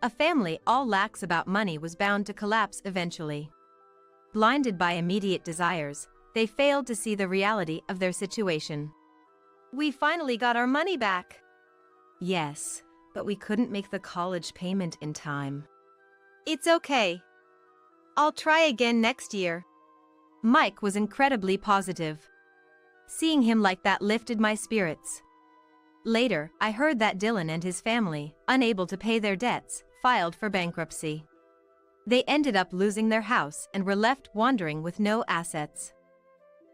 A family all lax about money was bound to collapse eventually. Blinded by immediate desires, they failed to see the reality of their situation. We finally got our money back. Yes, but we couldn't make the college payment in time. It's okay. I'll try again next year. Mike was incredibly positive. Seeing him like that lifted my spirits. Later, I heard that Dylan and his family, unable to pay their debts, filed for bankruptcy. They ended up losing their house and were left wandering with no assets.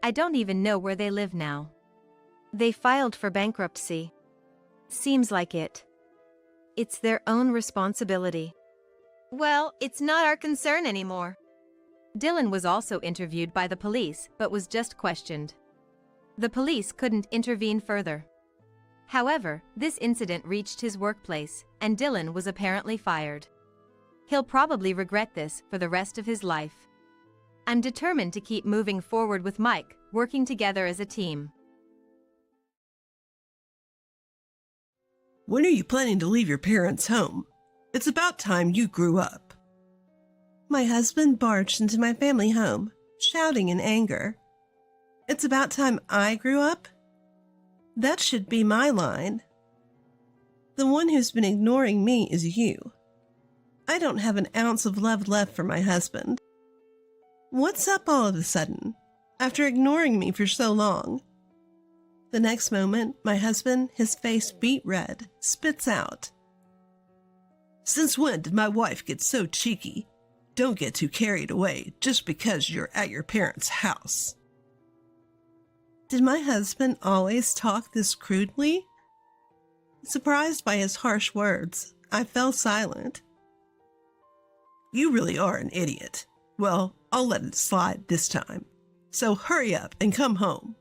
I don't even know where they live now. They filed for bankruptcy. Seems like it. It's their own responsibility. Well, it's not our concern anymore. Dylan was also interviewed by the police but was just questioned. The police couldn't intervene further. However, this incident reached his workplace, and Dylan was apparently fired. He'll probably regret this for the rest of his life. I'm determined to keep moving forward with Mike, working together as a team. When are you planning to leave your parents' home? It's about time you grew up. My husband barged into my family home, shouting in anger. It's about time I grew up? That should be my line. The one who's been ignoring me is you. I don't have an ounce of love left for my husband. What's up all of a sudden, after ignoring me for so long? The next moment, my husband, his face beet red, spits out. Since when did my wife get so cheeky? Don't get too carried away just because you're at your parents' house. Did my husband always talk this crudely? Surprised by his harsh words, I fell silent. You really are an idiot. Well, I'll let it slide this time. So hurry up and come home.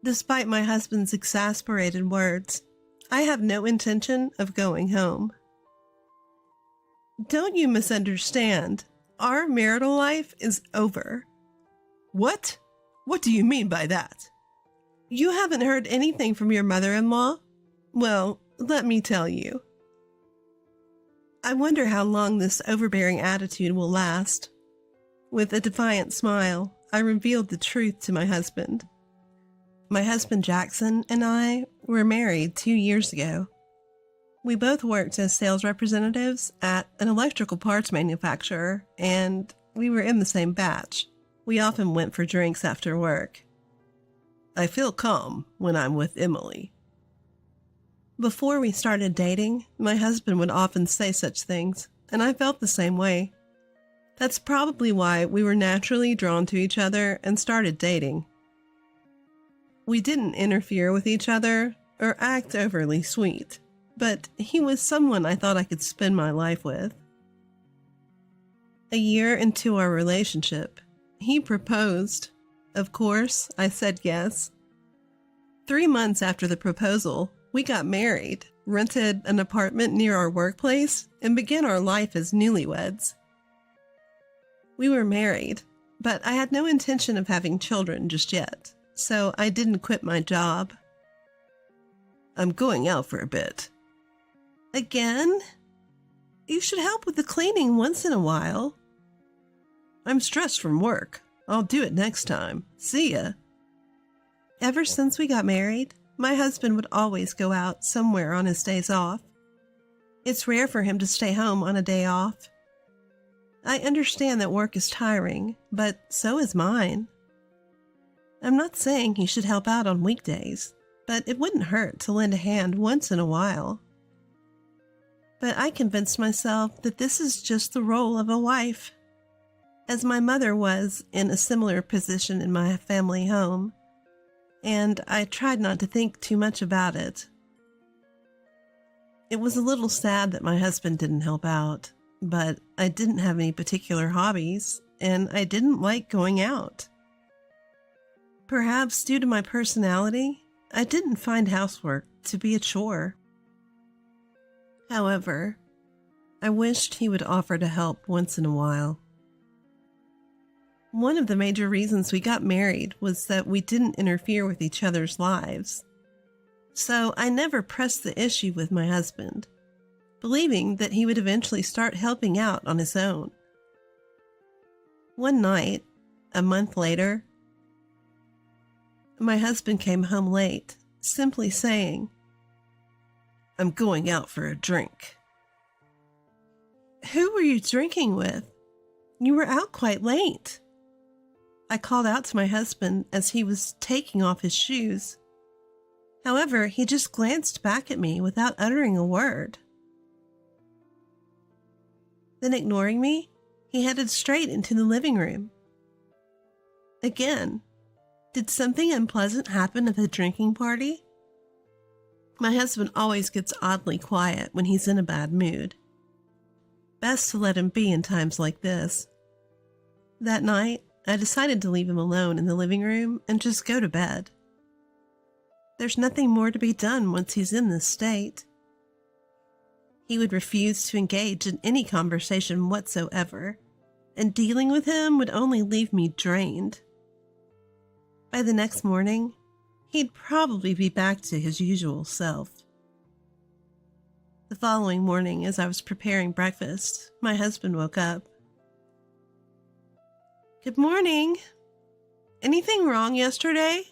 Despite my husband's exasperated words, I have no intention of going home. Don't you misunderstand? Our marital life is over. What? What do you mean by that? You haven't heard anything from your mother-in-law? Well, let me tell you. I wonder how long this overbearing attitude will last. With a defiant smile, I revealed the truth to my husband. My husband Jackson and I were married 2 years ago. We both worked as sales representatives at an electrical parts manufacturer, and we were in the same batch. We often went for drinks after work. I feel calm when I'm with Emily. Before we started dating, my husband would often say such things, and I felt the same way. That's probably why we were naturally drawn to each other and started dating. We didn't interfere with each other or act overly sweet, but he was someone I thought I could spend my life with. A year into our relationship, he proposed. Of course, I said yes. 3 months after the proposal, we got married, rented an apartment near our workplace, and began our life as newlyweds. We were married, but I had no intention of having children just yet, so I didn't quit my job. I'm going out for a bit. Again? You should help with the cleaning once in a while. I'm stressed from work. I'll do it next time. See ya. Ever since we got married, my husband would always go out somewhere on his days off. It's rare for him to stay home on a day off. I understand that work is tiring, but so is mine. I'm not saying he should help out on weekdays, but it wouldn't hurt to lend a hand once in a while. But I convinced myself that this is just the role of a wife. As my mother was in a similar position in my family home, and I tried not to think too much about it. It was a little sad that my husband didn't help out, but I didn't have any particular hobbies, and I didn't like going out. Perhaps due to my personality, I didn't find housework to be a chore. However, I wished he would offer to help once in a while. One of the major reasons we got married was that we didn't interfere with each other's lives. So I never pressed the issue with my husband, believing that he would eventually start helping out on his own. One night, a month later, my husband came home late, simply saying, I'm going out for a drink. Who were you drinking with? You were out quite late. I called out to my husband as he was taking off his shoes. However, he just glanced back at me without uttering a word. Then, ignoring me, he headed straight into the living room. Again, did something unpleasant happen at the drinking party? My husband always gets oddly quiet when he's in a bad mood. Best to let him be in times like this. That night, I decided to leave him alone in the living room and just go to bed. There's nothing more to be done once he's in this state. He would refuse to engage in any conversation whatsoever, and dealing with him would only leave me drained. By the next morning, he'd probably be back to his usual self. The following morning, as I was preparing breakfast, my husband woke up. Good morning. Anything wrong yesterday?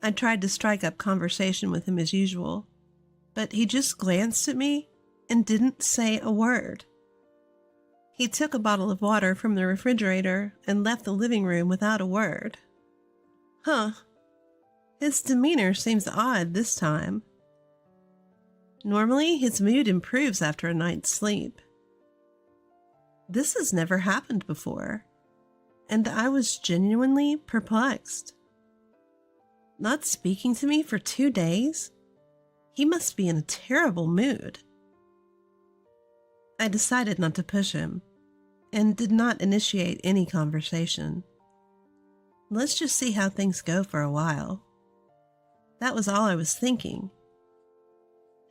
I tried to strike up conversation with him as usual, but he just glanced at me and didn't say a word. He took a bottle of water from the refrigerator and left the living room without a word. His demeanor seems odd this time. Normally, his mood improves after a night's sleep. This has never happened before, and I was genuinely perplexed. Not speaking to me for 2 days? He must be in a terrible mood. I decided not to push him, and did not initiate any conversation. Let's just see how things go for a while. That was all I was thinking.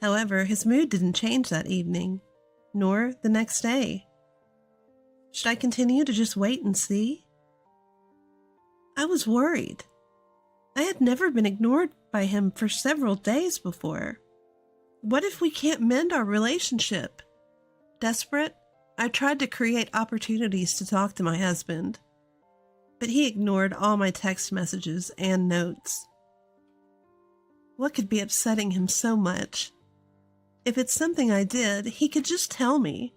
However, his mood didn't change that evening, nor the next day. Should I continue to just wait and see? I was worried. I had never been ignored by him for several days before. What if we can't mend our relationship? Desperate, I tried to create opportunities to talk to my husband, but he ignored all my text messages and notes. What could be upsetting him so much? If it's something I did, he could just tell me.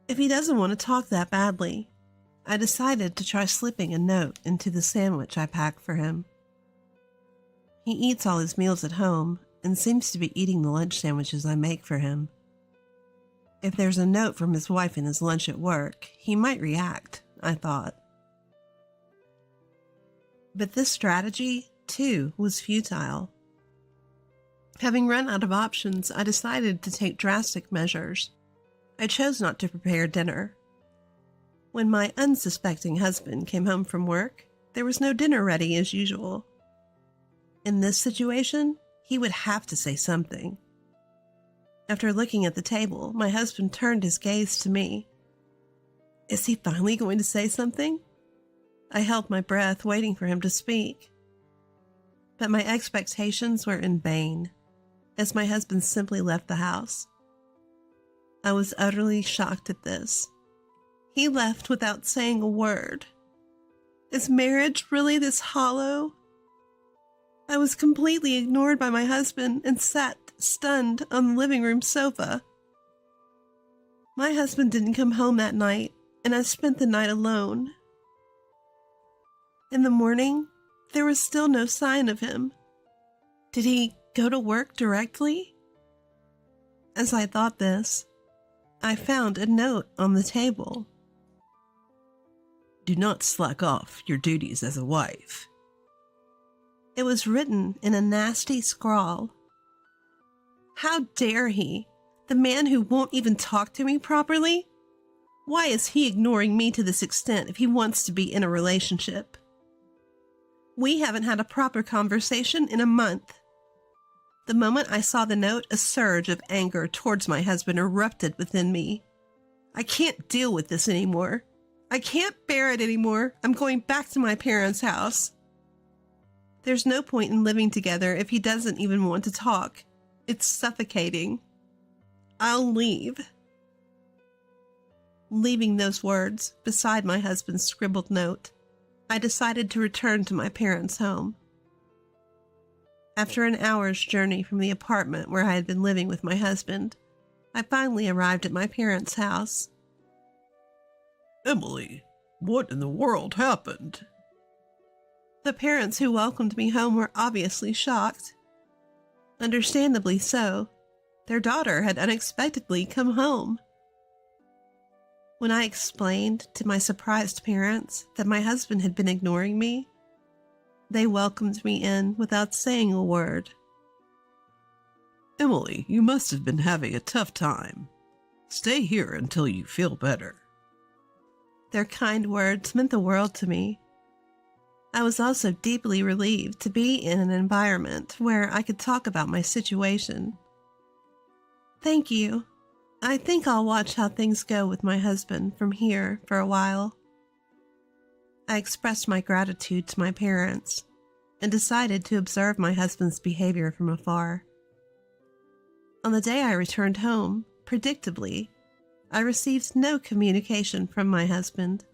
If he doesn't want to talk that badly, I decided to try slipping a note into the sandwich I packed for him. He eats all his meals at home and seems to be eating the lunch sandwiches I make for him. If there's a note from his wife in his lunch at work, he might react, I thought. But this strategy, too, was futile. Having run out of options, I decided to take drastic measures. I chose not to prepare dinner. When my unsuspecting husband came home from work, there was no dinner ready as usual. In this situation, he would have to say something. After looking at the table, my husband turned his gaze to me. Is he finally going to say something? I held my breath, waiting for him to speak. But my expectations were in vain, as my husband simply left the house. I was utterly shocked at this. He left without saying a word. Is marriage really this hollow? I was completely ignored by my husband and sat stunned on the living room sofa. My husband didn't come home that night, and I spent the night alone. In the morning, there was still no sign of him. Did he go to work directly? As I thought this, I found a note on the table. Do not slack off your duties as a wife. It was written in a nasty scrawl. How dare he, the man who won't even talk to me properly? Why is he ignoring me to this extent if he wants to be in a relationship? We haven't had a proper conversation in a month. The moment I saw the note, a surge of anger towards my husband erupted within me. I can't deal with this anymore. I can't bear it anymore. I'm going back to my parents' house. There's no point in living together if he doesn't even want to talk. It's suffocating. I'll leave. Leaving those words beside my husband's scribbled note, I decided to return to my parents' home. After an hour's journey from the apartment where I had been living with my husband, I finally arrived at my parents' house. Emily, what in the world happened? The parents who welcomed me home were obviously shocked. Understandably so. Their daughter had unexpectedly come home. When I explained to my surprised parents that my husband had been ignoring me, they welcomed me in without saying a word. Emily, you must have been having a tough time. Stay here until you feel better. Their kind words meant the world to me. I was also deeply relieved to be in an environment where I could talk about my situation. Thank you. I think I'll watch how things go with my husband from here for a while. I expressed my gratitude to my parents and decided to observe my husband's behavior from afar. On the day I returned home, predictably, I received no communication from my husband.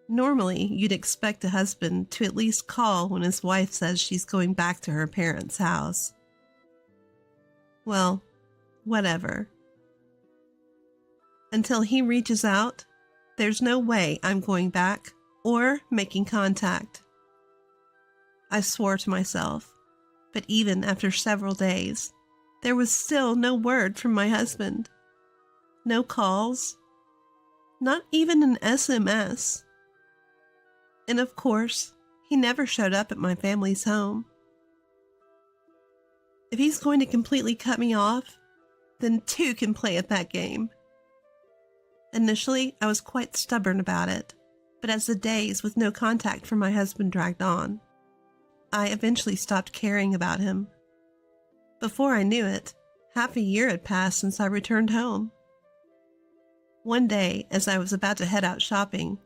Normally, you'd expect a husband to at least call when his wife says she's going back to her parents' house. Well, whatever. Until he reaches out, there's no way I'm going back or making contact. I swore to myself, but even after several days, there was still no word from my husband. No calls, not even an SMS. And of course, he never showed up at my family's home. If he's going to completely cut me off, then two can play at that game. Initially, I was quite stubborn about it, but as the days with no contact from my husband dragged on, I eventually stopped caring about him. Before I knew it, half a year had passed since I returned home. One day, as I was about to head out shopping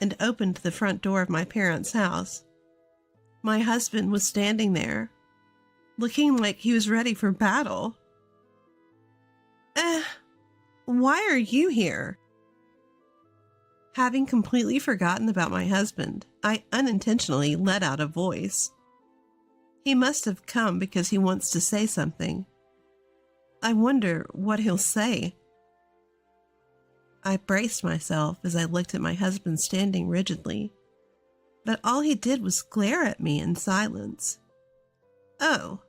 and opened the front door of my parents' house, my husband was standing there, looking like he was ready for battle. Why are you here? Having completely forgotten about my husband, I unintentionally let out a voice. He must have come because he wants to say something. I wonder what he'll say. I braced myself as I looked at my husband standing rigidly, but all he did was glare at me in silence. Oh,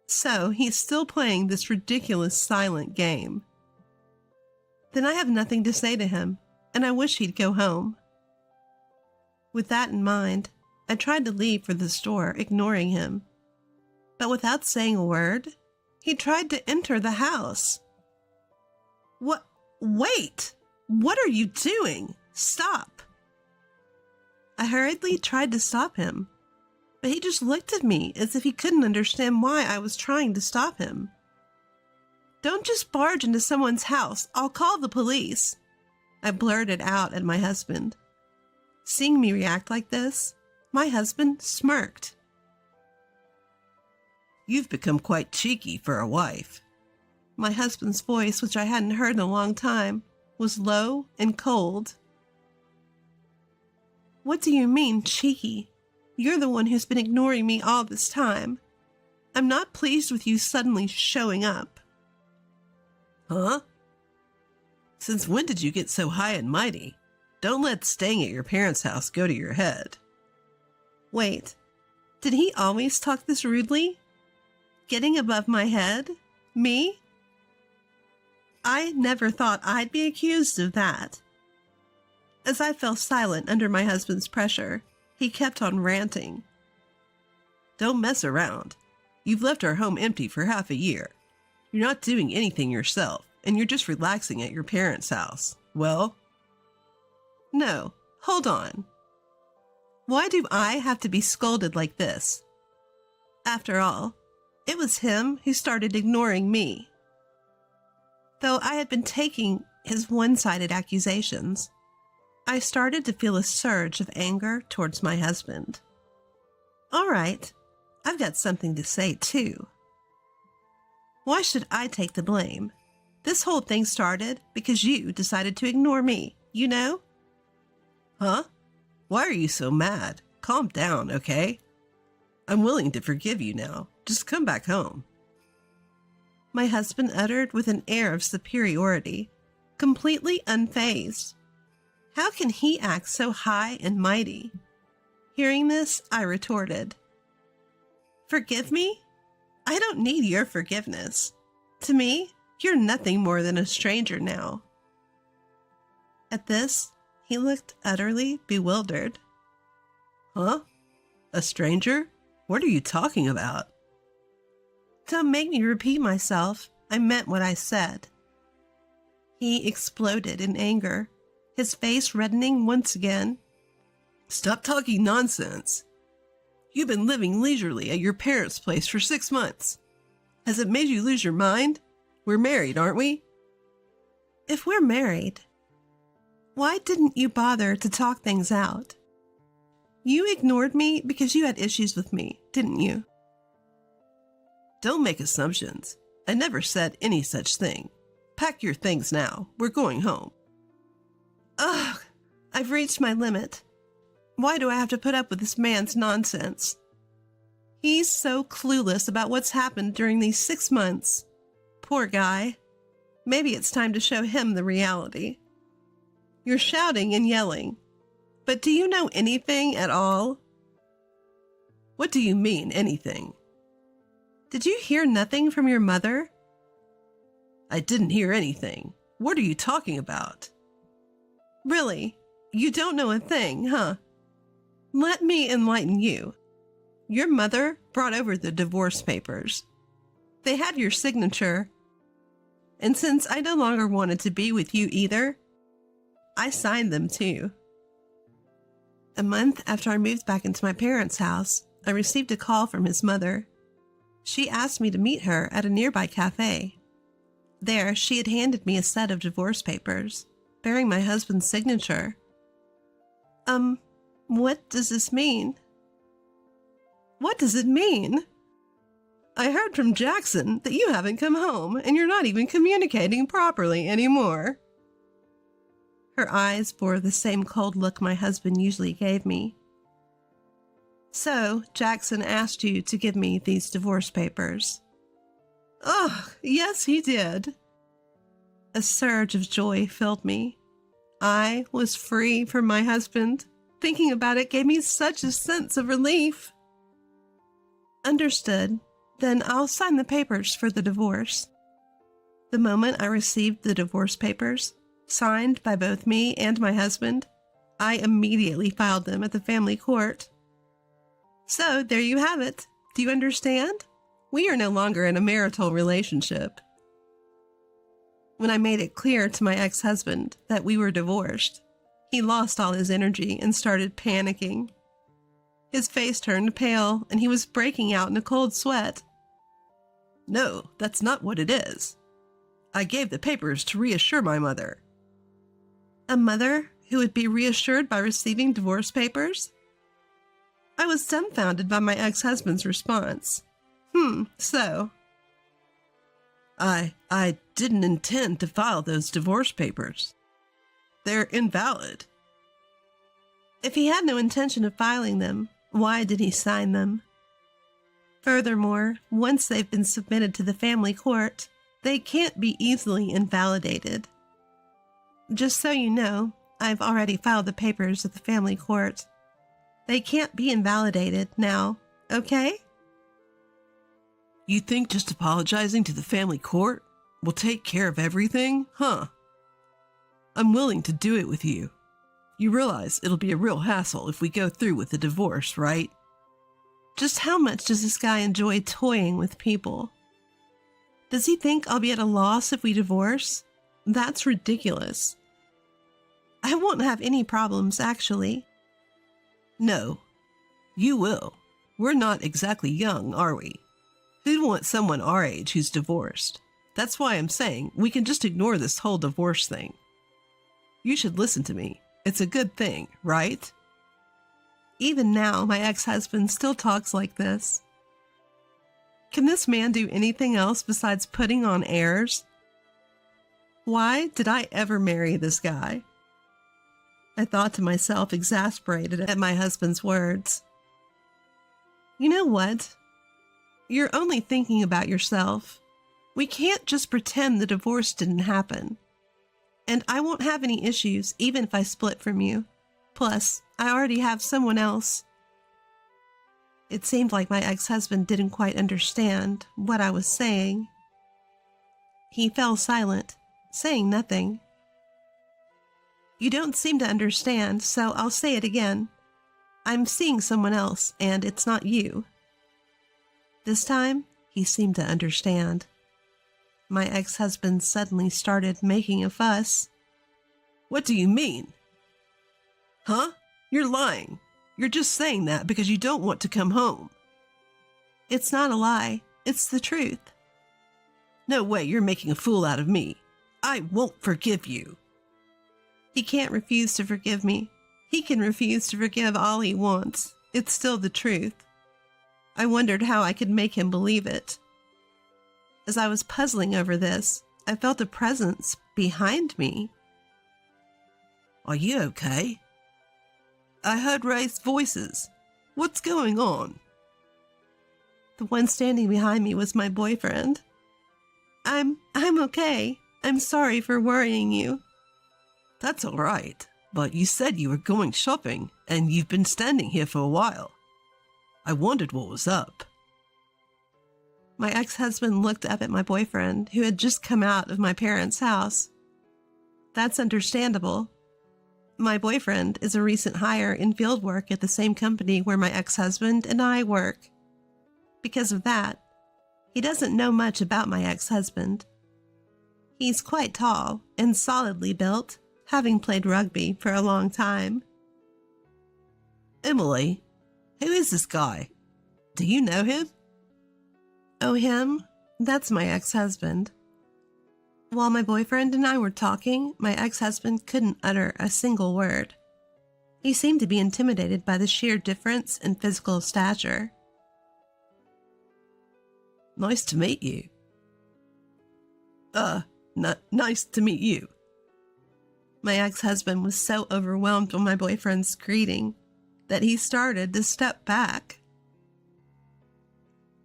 so he's still playing this ridiculous silent game. Then I have nothing to say to him, and I wish he'd go home. With that in mind, I tried to leave for the store, ignoring him. But without saying a word, he tried to enter the house. What? Wait! What are you doing? Stop! I hurriedly tried to stop him, but he just looked at me as if he couldn't understand why I was trying to stop him. Don't just barge into someone's house. I'll call the police, I blurted out at my husband. Seeing me react like this, my husband smirked. You've become quite cheeky for a wife. My husband's voice, which I hadn't heard in a long time, was low and cold. What do you mean, cheeky? You're the one who's been ignoring me all this time. I'm not pleased with you suddenly showing up. Huh? Since when did you get so high and mighty? Don't let staying at your parents' house go to your head. Wait, did he always talk this rudely? Getting above my head? Me? I never thought I'd be accused of that. As I fell silent under my husband's pressure, he kept on ranting. Don't mess around. You've left our home empty for half a year. You're not doing anything yourself, and you're just relaxing at your parents' house. Well? No, hold on. Why do I have to be scolded like this? After all, it was him who started ignoring me. Though I had been taking his one-sided accusations, I started to feel a surge of anger towards my husband. All right, I've got something to say too. Why should I take the blame? This whole thing started because you decided to ignore me, you know? Huh? Why are you so mad? Calm down, okay? I'm willing to forgive you now. Just come back home. My husband uttered with an air of superiority, completely unfazed. How can he act so high and mighty? Hearing this, I retorted, "Forgive me? I don't need your forgiveness. To me, you're nothing more than a stranger now." At this, he looked utterly bewildered. Huh? A stranger? What are you talking about? Don't make me repeat myself. I meant what I said. He exploded in anger, his face reddening once again. Stop talking nonsense. You've been living leisurely at your parents' place for 6 months. Has it made you lose your mind? We're married, aren't we? If we're married, why didn't you bother to talk things out? You ignored me because you had issues with me, didn't you? Don't make assumptions. I never said any such thing. Pack your things now. We're going home. Ugh, I've reached my limit. Why do I have to put up with this man's nonsense? He's so clueless about what's happened during these 6 months. Poor guy. Maybe it's time to show him the reality. You're shouting and yelling, but do you know anything at all? What do you mean, anything? Did you hear nothing from your mother? I didn't hear anything. What are you talking about? Really? You don't know a thing, huh? Let me enlighten you. Your mother brought over the divorce papers. They had your signature. And since I no longer wanted to be with you either, I signed them too. A month after I moved back into my parents' house, I received a call from his mother. She asked me to meet her at a nearby cafe. There, she had handed me a set of divorce papers, bearing my husband's signature. What does this mean? What does it mean? I heard from Jackson that you haven't come home and you're not even communicating properly anymore. Her eyes bore the same cold look my husband usually gave me. So, Jackson asked you to give me these divorce papers. Oh, yes, he did. A surge of joy filled me. I was free from my husband. Thinking about it gave me such a sense of relief. Understood. Then I'll sign the papers for the divorce. The moment I received the divorce papers, signed by both me and my husband, I immediately filed them at the family court. So there you have it. Do you understand? We are no longer in a marital relationship. When I made it clear to my ex-husband that we were divorced, he lost all his energy and started panicking. His face turned pale and he was breaking out in a cold sweat. No, that's not what it is. I gave the papers to reassure my mother. A mother who would be reassured by receiving divorce papers? I was dumbfounded by my ex-husband's response. So? I didn't intend to file those divorce papers. They're invalid. If he had no intention of filing them, why did he sign them? Furthermore, once they've been submitted to the family court, they can't be easily invalidated. Just so you know, I've already filed the papers at the family court. They can't be invalidated now, okay? You think just apologizing to the family court will take care of everything, huh? I'm willing to do it with you. You realize it'll be a real hassle if we go through with the divorce, right? Just how much does this guy enjoy toying with people? Does he think I'll be at a loss if we divorce? That's ridiculous. I won't have any problems, actually. No, you will. We're not exactly young, are we? Who'd want someone our age who's divorced? That's why I'm saying we can just ignore this whole divorce thing. You should listen to me. It's a good thing, right? Even now, my ex-husband still talks like this. Can this man do anything else besides putting on airs? Why did I ever marry this guy? I thought to myself, exasperated at my husband's words. You know what? You're only thinking about yourself. We can't just pretend the divorce didn't happen. And I won't have any issues even if I split from you. Plus, I already have someone else. It seemed like my ex-husband didn't quite understand what I was saying. He fell silent, saying nothing. You don't seem to understand, so I'll say it again. I'm seeing someone else, and it's not you. This time, he seemed to understand. My ex-husband suddenly started making a fuss. What do you mean? Huh? You're lying. You're just saying that because you don't want to come home. It's not a lie. It's the truth. No way, you're making a fool out of me. I won't forgive you. He can't refuse to forgive me. He can refuse to forgive all he wants. It's still the truth. I wondered how I could make him believe it. As I was puzzling over this, I felt a presence behind me. Are you okay? I heard raised voices. What's going on? The one standing behind me was my boyfriend. I'm okay. I'm sorry for worrying you. That's all right, but you said you were going shopping, and you've been standing here for a while. I wondered what was up. My ex-husband looked up at my boyfriend, who had just come out of my parents' house. That's understandable. My boyfriend is a recent hire in field work at the same company where my ex-husband and I work. Because of that, he doesn't know much about my ex-husband. He's quite tall and solidly built, having played rugby for a long time. Emily, who is this guy? Do you know him? Oh, him? That's my ex-husband. While my boyfriend and I were talking, my ex-husband couldn't utter a single word. He seemed to be intimidated by the sheer difference in physical stature. Nice to meet you. Nice to meet you. My ex-husband was so overwhelmed by my boyfriend's greeting that he started to step back.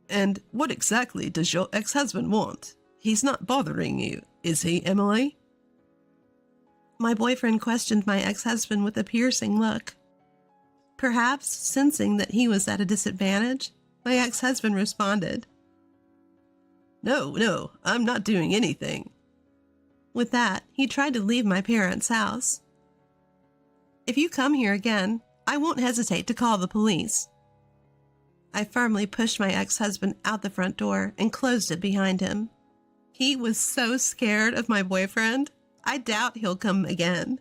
And what exactly does your ex-husband want? He's not bothering you, is he, Emily? My boyfriend questioned my ex-husband with a piercing look. Perhaps sensing that he was at a disadvantage, my ex-husband responded, No, I'm not doing anything. With that, he tried to leave my parents' house. If you come here again, I won't hesitate to call the police. I firmly pushed my ex-husband out the front door and closed it behind him. He was so scared of my boyfriend, I doubt he'll come again.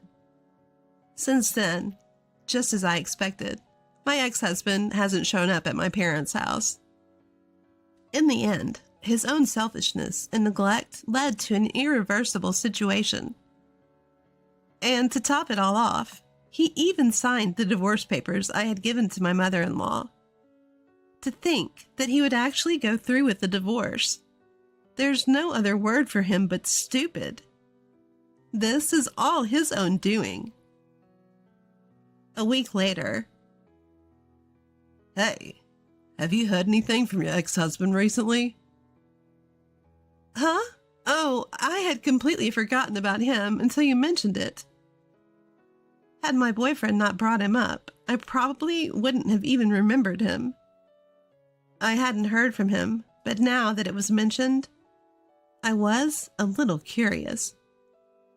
Since then, just as I expected, my ex-husband hasn't shown up at my parents' house. In the end, his own selfishness and neglect led to an irreversible situation. And to top it all off, he even signed the divorce papers I had given to my mother-in-law. To think that he would actually go through with the divorce. There's no other word for him but stupid. This is all his own doing. A week later. Hey, have you heard anything from your ex-husband recently? Huh? Oh, I had completely forgotten about him until you mentioned it. Had my boyfriend not brought him up, I probably wouldn't have even remembered him. I hadn't heard from him, but now that it was mentioned, I was a little curious.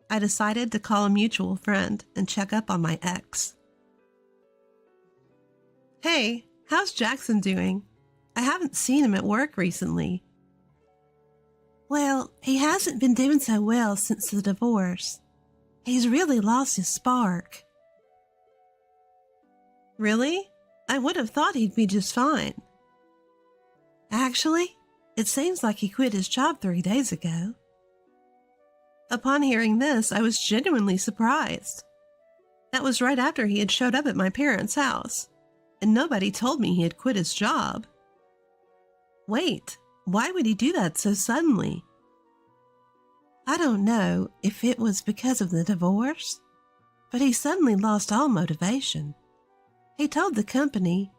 I decided to call a mutual friend and check up on my ex. Hey, how's Jackson doing? I haven't seen him at work recently. Well, he hasn't been doing so well since the divorce. He's really lost his spark. Really? I would have thought he'd be just fine. Actually, it seems like he quit his job 3 days ago. Upon hearing this, I was genuinely surprised. That was right after he had showed up at my parents' house, and nobody told me he had quit his job. Wait, why would he do that so suddenly? I don't know if it was because of the divorce, but he suddenly lost all motivation. He told the company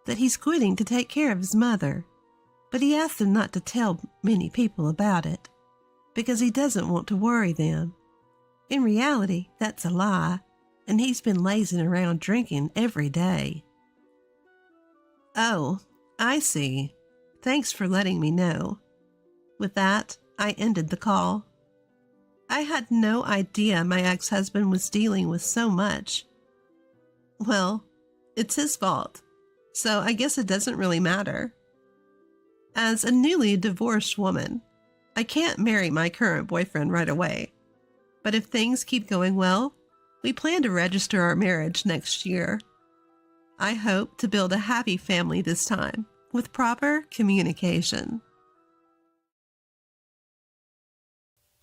that he's quitting to take care of his mother, but he asked him not to tell many people about it because he doesn't want to worry them. In reality, that's a lie, and he's been lazing around drinking every day. Oh, I see. Thanks for letting me know. With that, I ended the call. I had no idea my ex-husband was dealing with so much. Well, it's his fault, so I guess it doesn't really matter. As a newly divorced woman, I can't marry my current boyfriend right away. But if things keep going well, we plan to register our marriage next year. I hope to build a happy family this time with proper communication.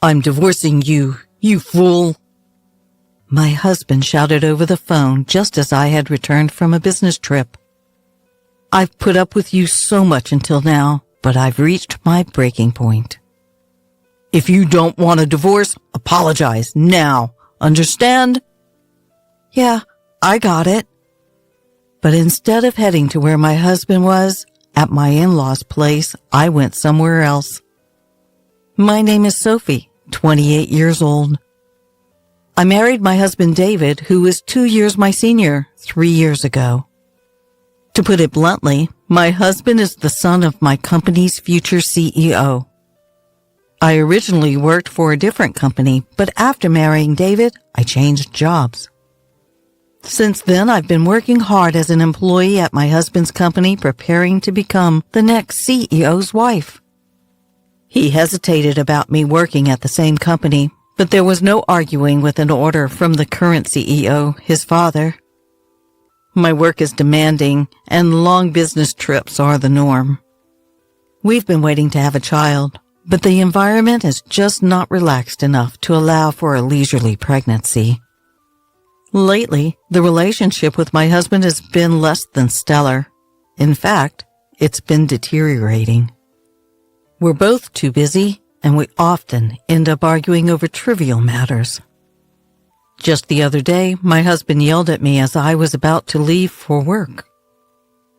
I'm divorcing you, you fool. My husband shouted over the phone just as I had returned from a business trip. I've put up with you so much until now, but I've reached my breaking point. If you don't want a divorce, apologize now. Understand? Yeah, I got it. But instead of heading to where my husband was, at my in-laws' place, I went somewhere else. My name is Sophie, 28 years old. I married my husband David, who is 2 years my senior, 3 years ago. To put it bluntly, my husband is the son of my company's future CEO. I originally worked for a different company, but after marrying David, I changed jobs. Since then, I've been working hard as an employee at my husband's company, preparing to become the next CEO's wife. He hesitated about me working at the same company, but there was no arguing with an order from the current CEO, his father. My work is demanding, and long business trips are the norm. We've been waiting to have a child, but the environment is just not relaxed enough to allow for a leisurely pregnancy. Lately, the relationship with my husband has been less than stellar. In fact, it's been deteriorating. We're both too busy, and we often end up arguing over trivial matters. Just the other day, my husband yelled at me as I was about to leave for work.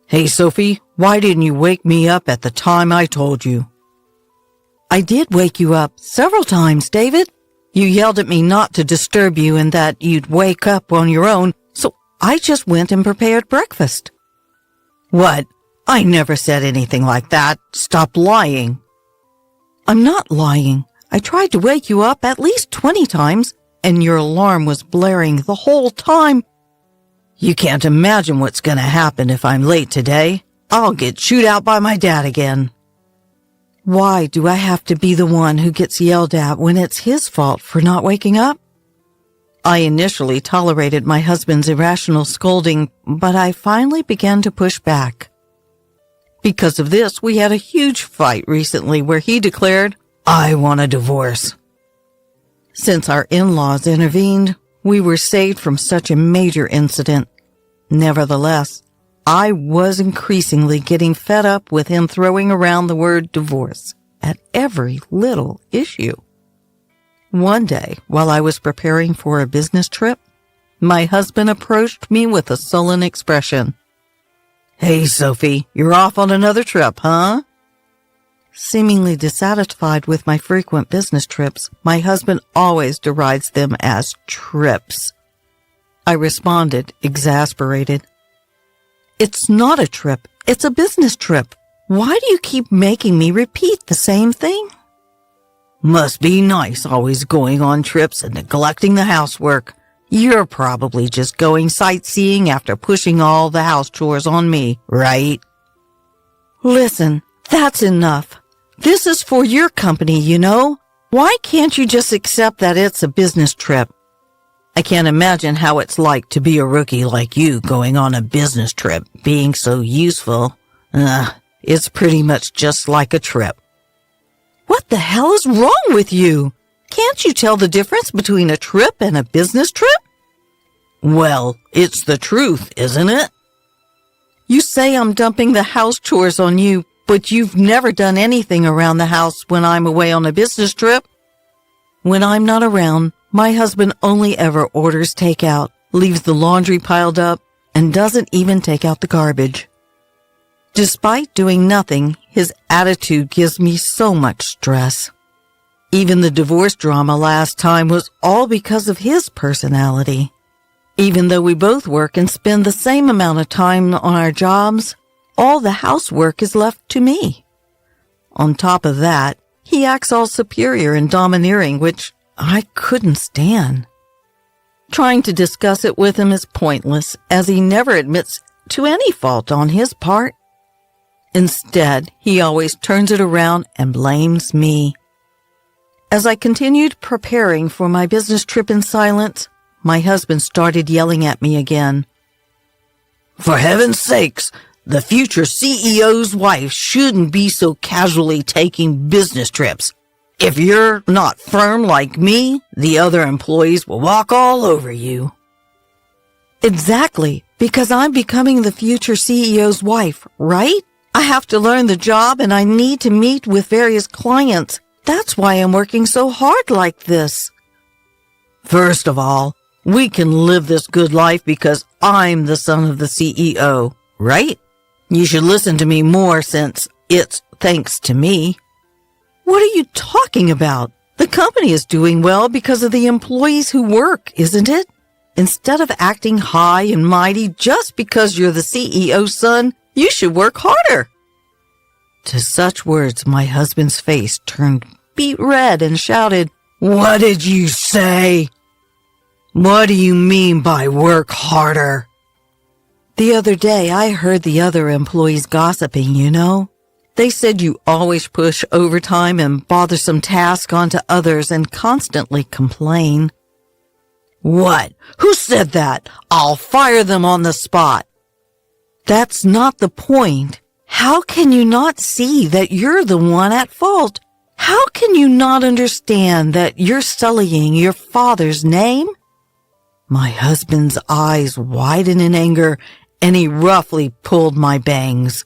Hey, Sophie, why didn't you wake me up at the time I told you? I did wake you up several times, David. You yelled at me not to disturb you and that you'd wake up on your own, so I just went and prepared breakfast. What? I never said anything like that. Stop lying. I'm not lying. I tried to wake you up at least 20 times, and your alarm was blaring the whole time. You can't imagine what's going to happen if I'm late today. I'll get chewed out by my dad again. Why do I have to be the one who gets yelled at when it's his fault for not waking up? I initially tolerated my husband's irrational scolding, but I finally began to push back. Because of this, we had a huge fight recently where he declared, I want a divorce. Since our in-laws intervened, we were saved from such a major incident. Nevertheless, I was increasingly getting fed up with him throwing around the word divorce at every little issue. One day, while I was preparing for a business trip, my husband approached me with a sullen expression. Hey, Sophie, you're off on another trip, huh? Seemingly dissatisfied with my frequent business trips, my husband always derides them as trips. I responded, exasperated. It's not a trip. It's a business trip. Why do you keep making me repeat the same thing? Must be nice always going on trips and neglecting the housework. You're probably just going sightseeing after pushing all the house chores on me, right? Listen, that's enough. This is for your company, you know. Why can't you just accept that it's a business trip? I can't imagine how it's like to be a rookie like you going on a business trip, being so useful. It's pretty much just like a trip. What the hell is wrong with you? Can't you tell the difference between a trip and a business trip? Well, it's the truth, isn't it? You say I'm dumping the house chores on you, but you've never done anything around the house when I'm away on a business trip. When I'm not around, my husband only ever orders takeout, leaves the laundry piled up, and doesn't even take out the garbage. Despite doing nothing, his attitude gives me so much stress. Even the divorce drama last time was all because of his personality. Even though we both work and spend the same amount of time on our jobs, all the housework is left to me. On top of that, he acts all superior and domineering, which I couldn't stand. Trying to discuss it with him is pointless, as he never admits to any fault on his part. Instead, he always turns it around and blames me. As I continued preparing for my business trip in silence, my husband started yelling at me again. For heaven's sakes, the future CEO's wife shouldn't be so casually taking business trips. If you're not firm like me, the other employees will walk all over you. Exactly, because I'm becoming the future CEO's wife, right? I have to learn the job and I need to meet with various clients. That's why I'm working so hard like this. First of all, we can live this good life because I'm the son of the CEO, right? You should listen to me more since it's thanks to me. What are you talking about? The company is doing well because of the employees who work, isn't it? Instead of acting high and mighty just because you're the CEO's son, you should work harder. To such words, my husband's face turned beet red and shouted, What did you say? What do you mean by work harder? The other day, I heard the other employees gossiping, you know. They said you always push overtime and bothersome tasks onto others and constantly complain. What? Who said that? I'll fire them on the spot. That's not the point. How can you not see that you're the one at fault? How can you not understand that you're sullying your father's name? My husband's eyes widened in anger, and he roughly pulled my bangs.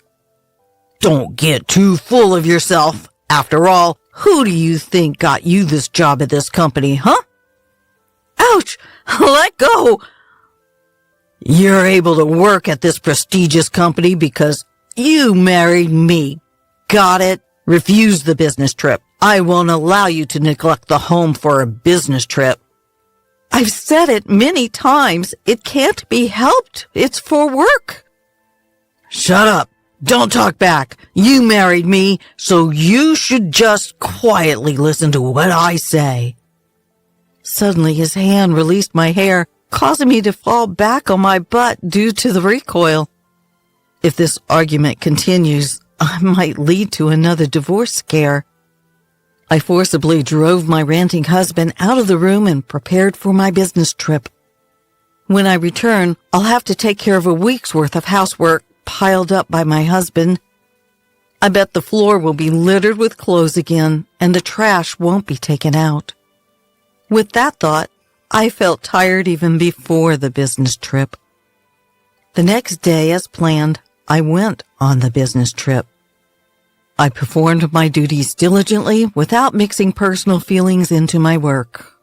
Don't get too full of yourself. After all, who do you think got you this job at this company, huh? Ouch! Let go! You're able to work at this prestigious company because you married me. Got it? Refuse the business trip. I won't allow you to neglect the home for a business trip. I've said it many times. It can't be helped. It's for work. Shut up. Don't talk back. You married me, so you should just quietly listen to what I say. Suddenly, his hand released my hair, causing me to fall back on my butt due to the recoil. If this argument continues, I might lead to another divorce scare. I forcibly drove my ranting husband out of the room and prepared for my business trip. When I return, I'll have to take care of a week's worth of housework piled up by my husband. I bet the floor will be littered with clothes again, and the trash won't be taken out. With that thought, I felt tired even before the business trip. The next day, as planned, I went on the business trip. I performed my duties diligently without mixing personal feelings into my work.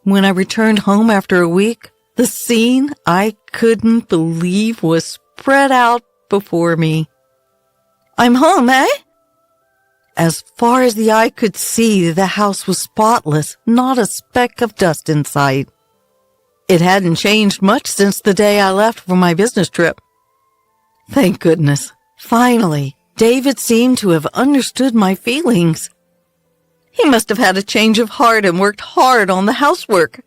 When I returned home after a week, the scene I couldn't believe was spread out before me. I'm home, eh? As far as the eye could see, the house was spotless, not a speck of dust in sight. It hadn't changed much since the day I left for my business trip. Thank goodness. Finally, David seemed to have understood my feelings. He must have had a change of heart and worked hard on the housework.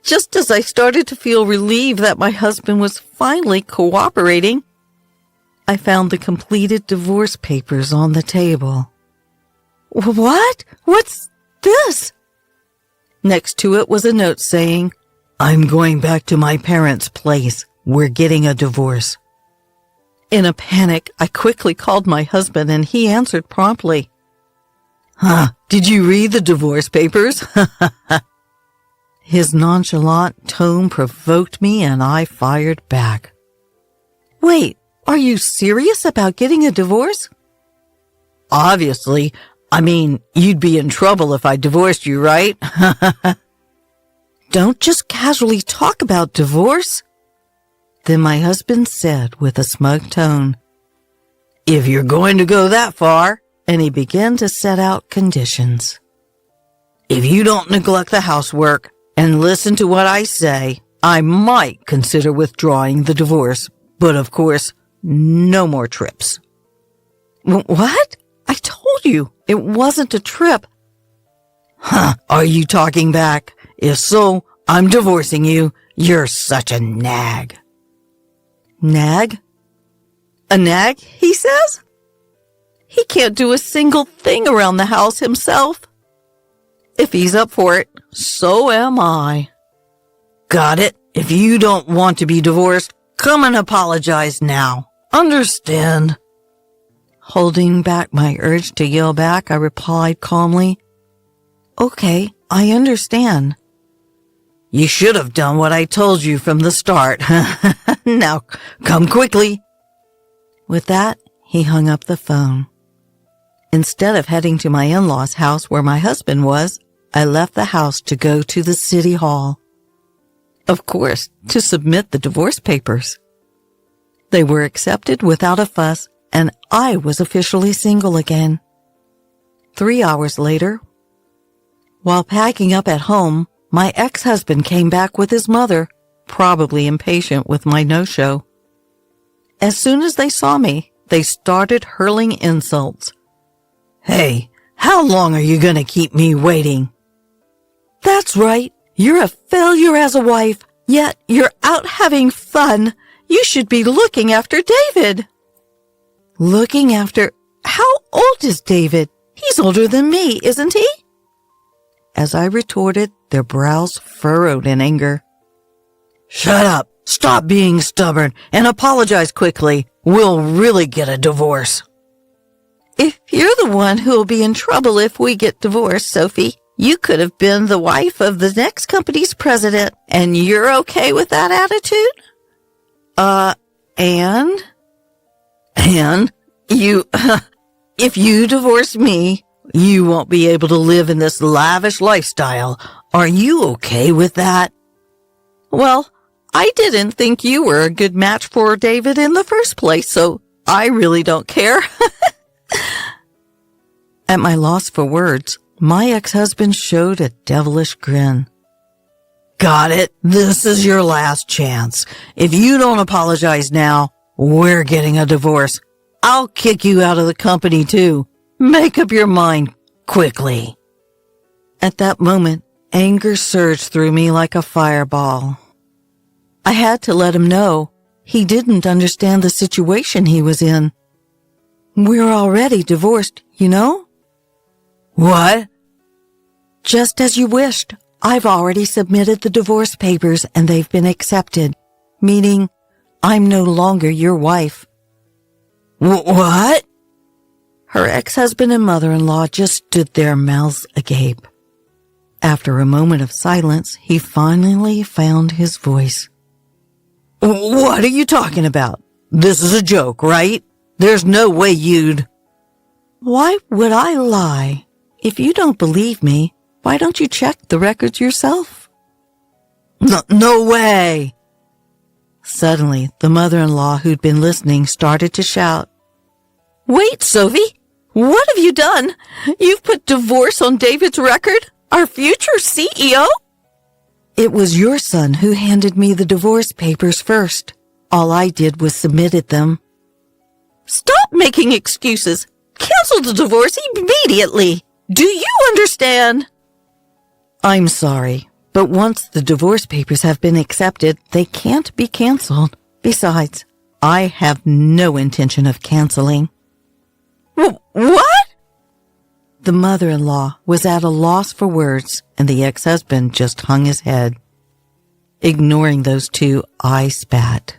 Just as I started to feel relieved that my husband was finally cooperating, I found the completed divorce papers on the table. What? What's this? Next to it was a note saying, I'm going back to my parents' place. We're getting a divorce. In a panic, I quickly called my husband and he answered promptly. Did you read the divorce papers? His nonchalant tone provoked me and I fired back. Wait, are you serious about getting a divorce? Obviously. I mean, you'd be in trouble if I divorced you, right? Don't just casually talk about divorce. Then my husband said with a smug tone, If you're going to go that far, and he began to set out conditions. If you don't neglect the housework and listen to what I say, I might consider withdrawing the divorce, but of course, no more trips. What? I told you, it wasn't a trip. Huh, are you talking back? If so, I'm divorcing you. You're such a nag. Nag? A nag, he says? He can't do a single thing around the house himself. If he's up for it, so am I. Got it? If you don't want to be divorced, come and apologize now. Understand? Holding back my urge to yell back, I replied calmly, Okay, I understand. You should have done what I told you from the start. Now, come quickly. With that, he hung up the phone. Instead of heading to my in-laws' house where my husband was, I left the house to go to the city hall. Of course, to submit the divorce papers. They were accepted without a fuss, and I was officially single again. 3 hours later, while packing up at home, my ex-husband came back with his mother, probably impatient with my no-show. As soon as they saw me, they started hurling insults. Hey, how long are you going to keep me waiting? That's right. You're a failure as a wife, yet you're out having fun. You should be looking after David. Looking after... How old is David? He's older than me, isn't he? As I retorted, their brows furrowed in anger. Shut up, stop being stubborn, and apologize quickly. We'll really get a divorce. If you're the one who'll be in trouble if we get divorced, Sophie, you could have been the wife of the next company's president, and you're okay with that attitude? Anne? Anne, if you divorce me, you won't be able to live in this lavish lifestyle. Are you okay with that? Well, I didn't think you were a good match for David in the first place, so I really don't care. At my loss for words, my ex-husband showed a devilish grin. Got it. This is your last chance. If you don't apologize now, we're getting a divorce. I'll kick you out of the company too. Make up your mind quickly. At that moment, anger surged through me like a fireball. I had to let him know he didn't understand the situation he was in. We're already divorced, you know? What? Just as you wished. I've already submitted the divorce papers and they've been accepted, meaning I'm no longer your wife. What? Her ex-husband and mother-in-law just stood there, mouths agape. After a moment of silence, he finally found his voice. What are you talking about? This is a joke, right? There's no way you'd... Why would I lie? If you don't believe me, why don't you check the records yourself? No way! Suddenly, the mother-in-law who'd been listening started to shout. Wait, Sophie! What have you done? You've put divorce on David's record? Our future CEO? It was your son who handed me the divorce papers first. All I did was submitted them. Stop making excuses. Cancel the divorce immediately. Do you understand? I'm sorry, but once the divorce papers have been accepted, they can't be canceled. Besides, I have no intention of canceling. What? The mother-in-law was at a loss for words, and the ex-husband just hung his head. Ignoring those two, I spat.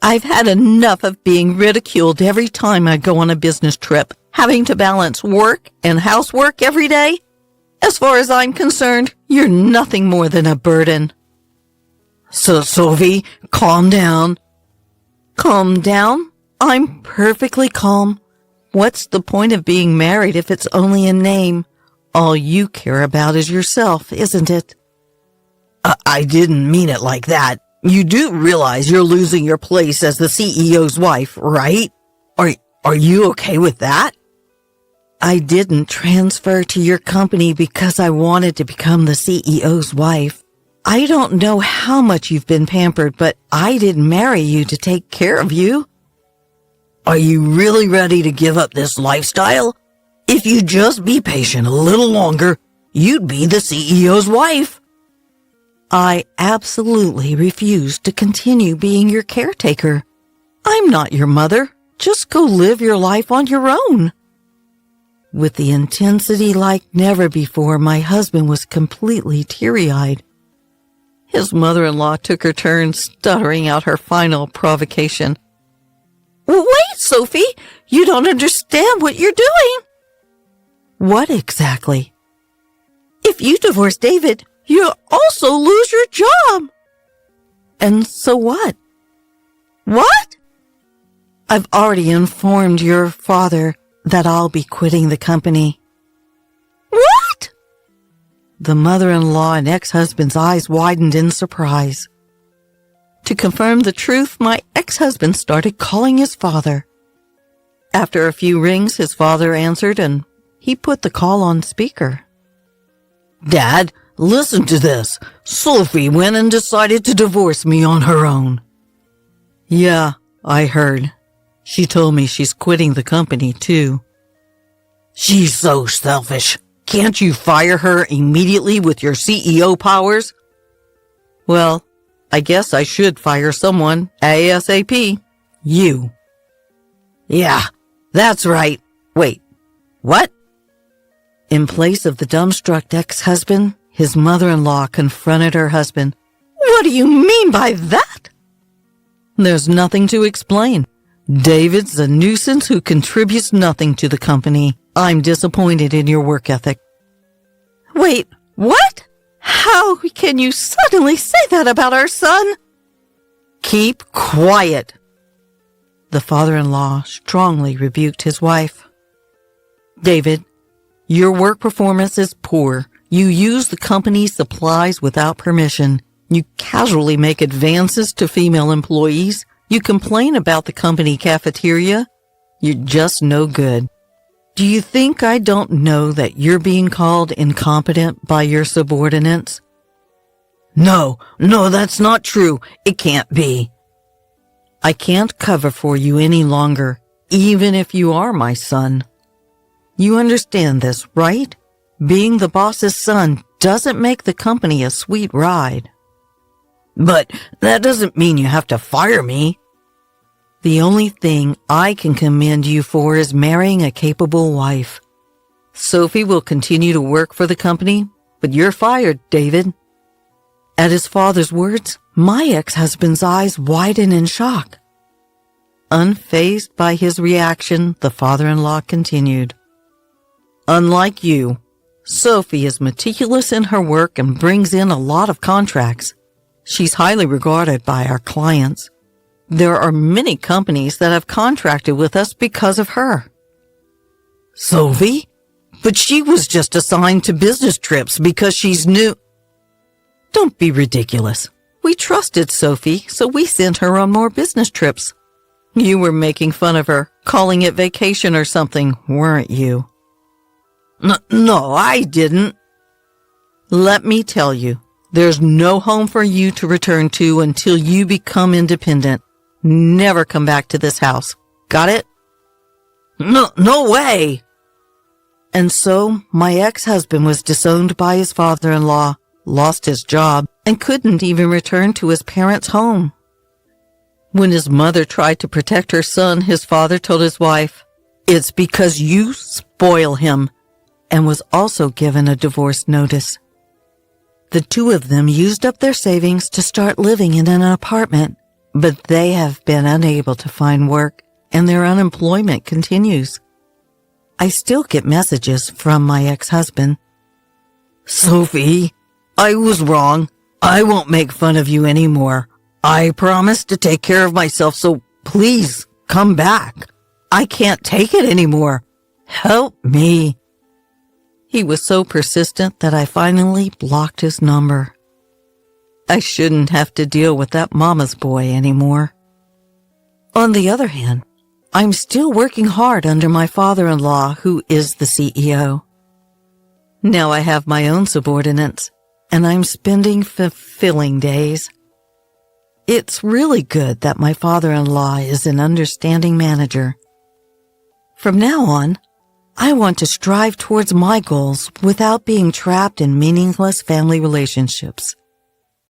I've had enough of being ridiculed every time I go on a business trip, having to balance work and housework every day. As far as I'm concerned, you're nothing more than a burden. So, Sophie, calm down. Calm down? I'm perfectly calm. What's the point of being married if it's only a name? All you care about is yourself, isn't it? I didn't mean it like that. You do realize you're losing your place as the CEO's wife, right? Are you okay with that? I didn't transfer to your company because I wanted to become the CEO's wife. I don't know how much you've been pampered, but I didn't marry you to take care of you. Are you really ready to give up this lifestyle? If you'd just be patient a little longer, you'd be the CEO's wife. I absolutely refuse to continue being your caretaker. I'm not your mother. Just go live your life on your own. With the intensity like never before, my husband was completely teary-eyed. His mother-in-law took her turn, stuttering out her final provocation. Wait, Sophie, you don't understand what you're doing. What exactly? If you divorce David, you'll also lose your job. And so what? What? I've already informed your father that I'll be quitting the company. What? The mother-in-law and ex-husband's eyes widened in surprise. To confirm the truth, my ex-husband started calling his father. After a few rings, his father answered and he put the call on speaker. Dad, listen to this. Sophie went and decided to divorce me on her own. Yeah, I heard. She told me she's quitting the company, too. She's so selfish. Can't you fire her immediately with your CEO powers? Well, I guess I should fire someone ASAP. You. Yeah, that's right. Wait, what? In place of the dumbstruck ex-husband, his mother-in-law confronted her husband. What do you mean by that? There's nothing to explain. David's a nuisance who contributes nothing to the company. I'm disappointed in your work ethic. Wait, what? How can you suddenly say that about our son? Keep quiet. The father-in-law strongly rebuked his wife. David, your work performance is poor. You use the company's supplies without permission. You casually make advances to female employees. You complain about the company cafeteria. You're just no good. Do you think I don't know that you're being called incompetent by your subordinates? No, that's not true. It can't be. I can't cover for you any longer, even if you are my son. You understand this, right? Being the boss's son doesn't make the company a sweet ride. But that doesn't mean you have to fire me. The only thing I can commend you for is marrying a capable wife. Sophie will continue to work for the company, but you're fired, David. At his father's words, my ex-husband's eyes widened in shock. Unfazed by his reaction, the father-in-law continued. Unlike you, Sophie is meticulous in her work and brings in a lot of contracts. She's highly regarded by our clients. There are many companies that have contracted with us because of her. Sophie? But she was just assigned to business trips because she's new. Don't be ridiculous. We trusted Sophie, so we sent her on more business trips. You were making fun of her, calling it vacation or something, weren't you? No, I didn't. Let me tell you, there's no home for you to return to until you become independent. Never come back to this house. Got it? No way! And so, my ex-husband was disowned by his father-in-law, lost his job, and couldn't even return to his parents' home. When his mother tried to protect her son, his father told his wife, "It's because you spoil him," and was also given a divorce notice. The two of them used up their savings to start living in an apartment, but they have been unable to find work, and their unemployment continues. I still get messages from my ex-husband. Sophie, I was wrong. I won't make fun of you anymore. I promise to take care of myself, so please come back. I can't take it anymore. Help me. He was so persistent that I finally blocked his number. I shouldn't have to deal with that mama's boy anymore. On the other hand, I'm still working hard under my father-in-law, who is the CEO. Now I have my own subordinates, and I'm spending fulfilling days. It's really good that my father-in-law is an understanding manager. From now on, I want to strive towards my goals without being trapped in meaningless family relationships.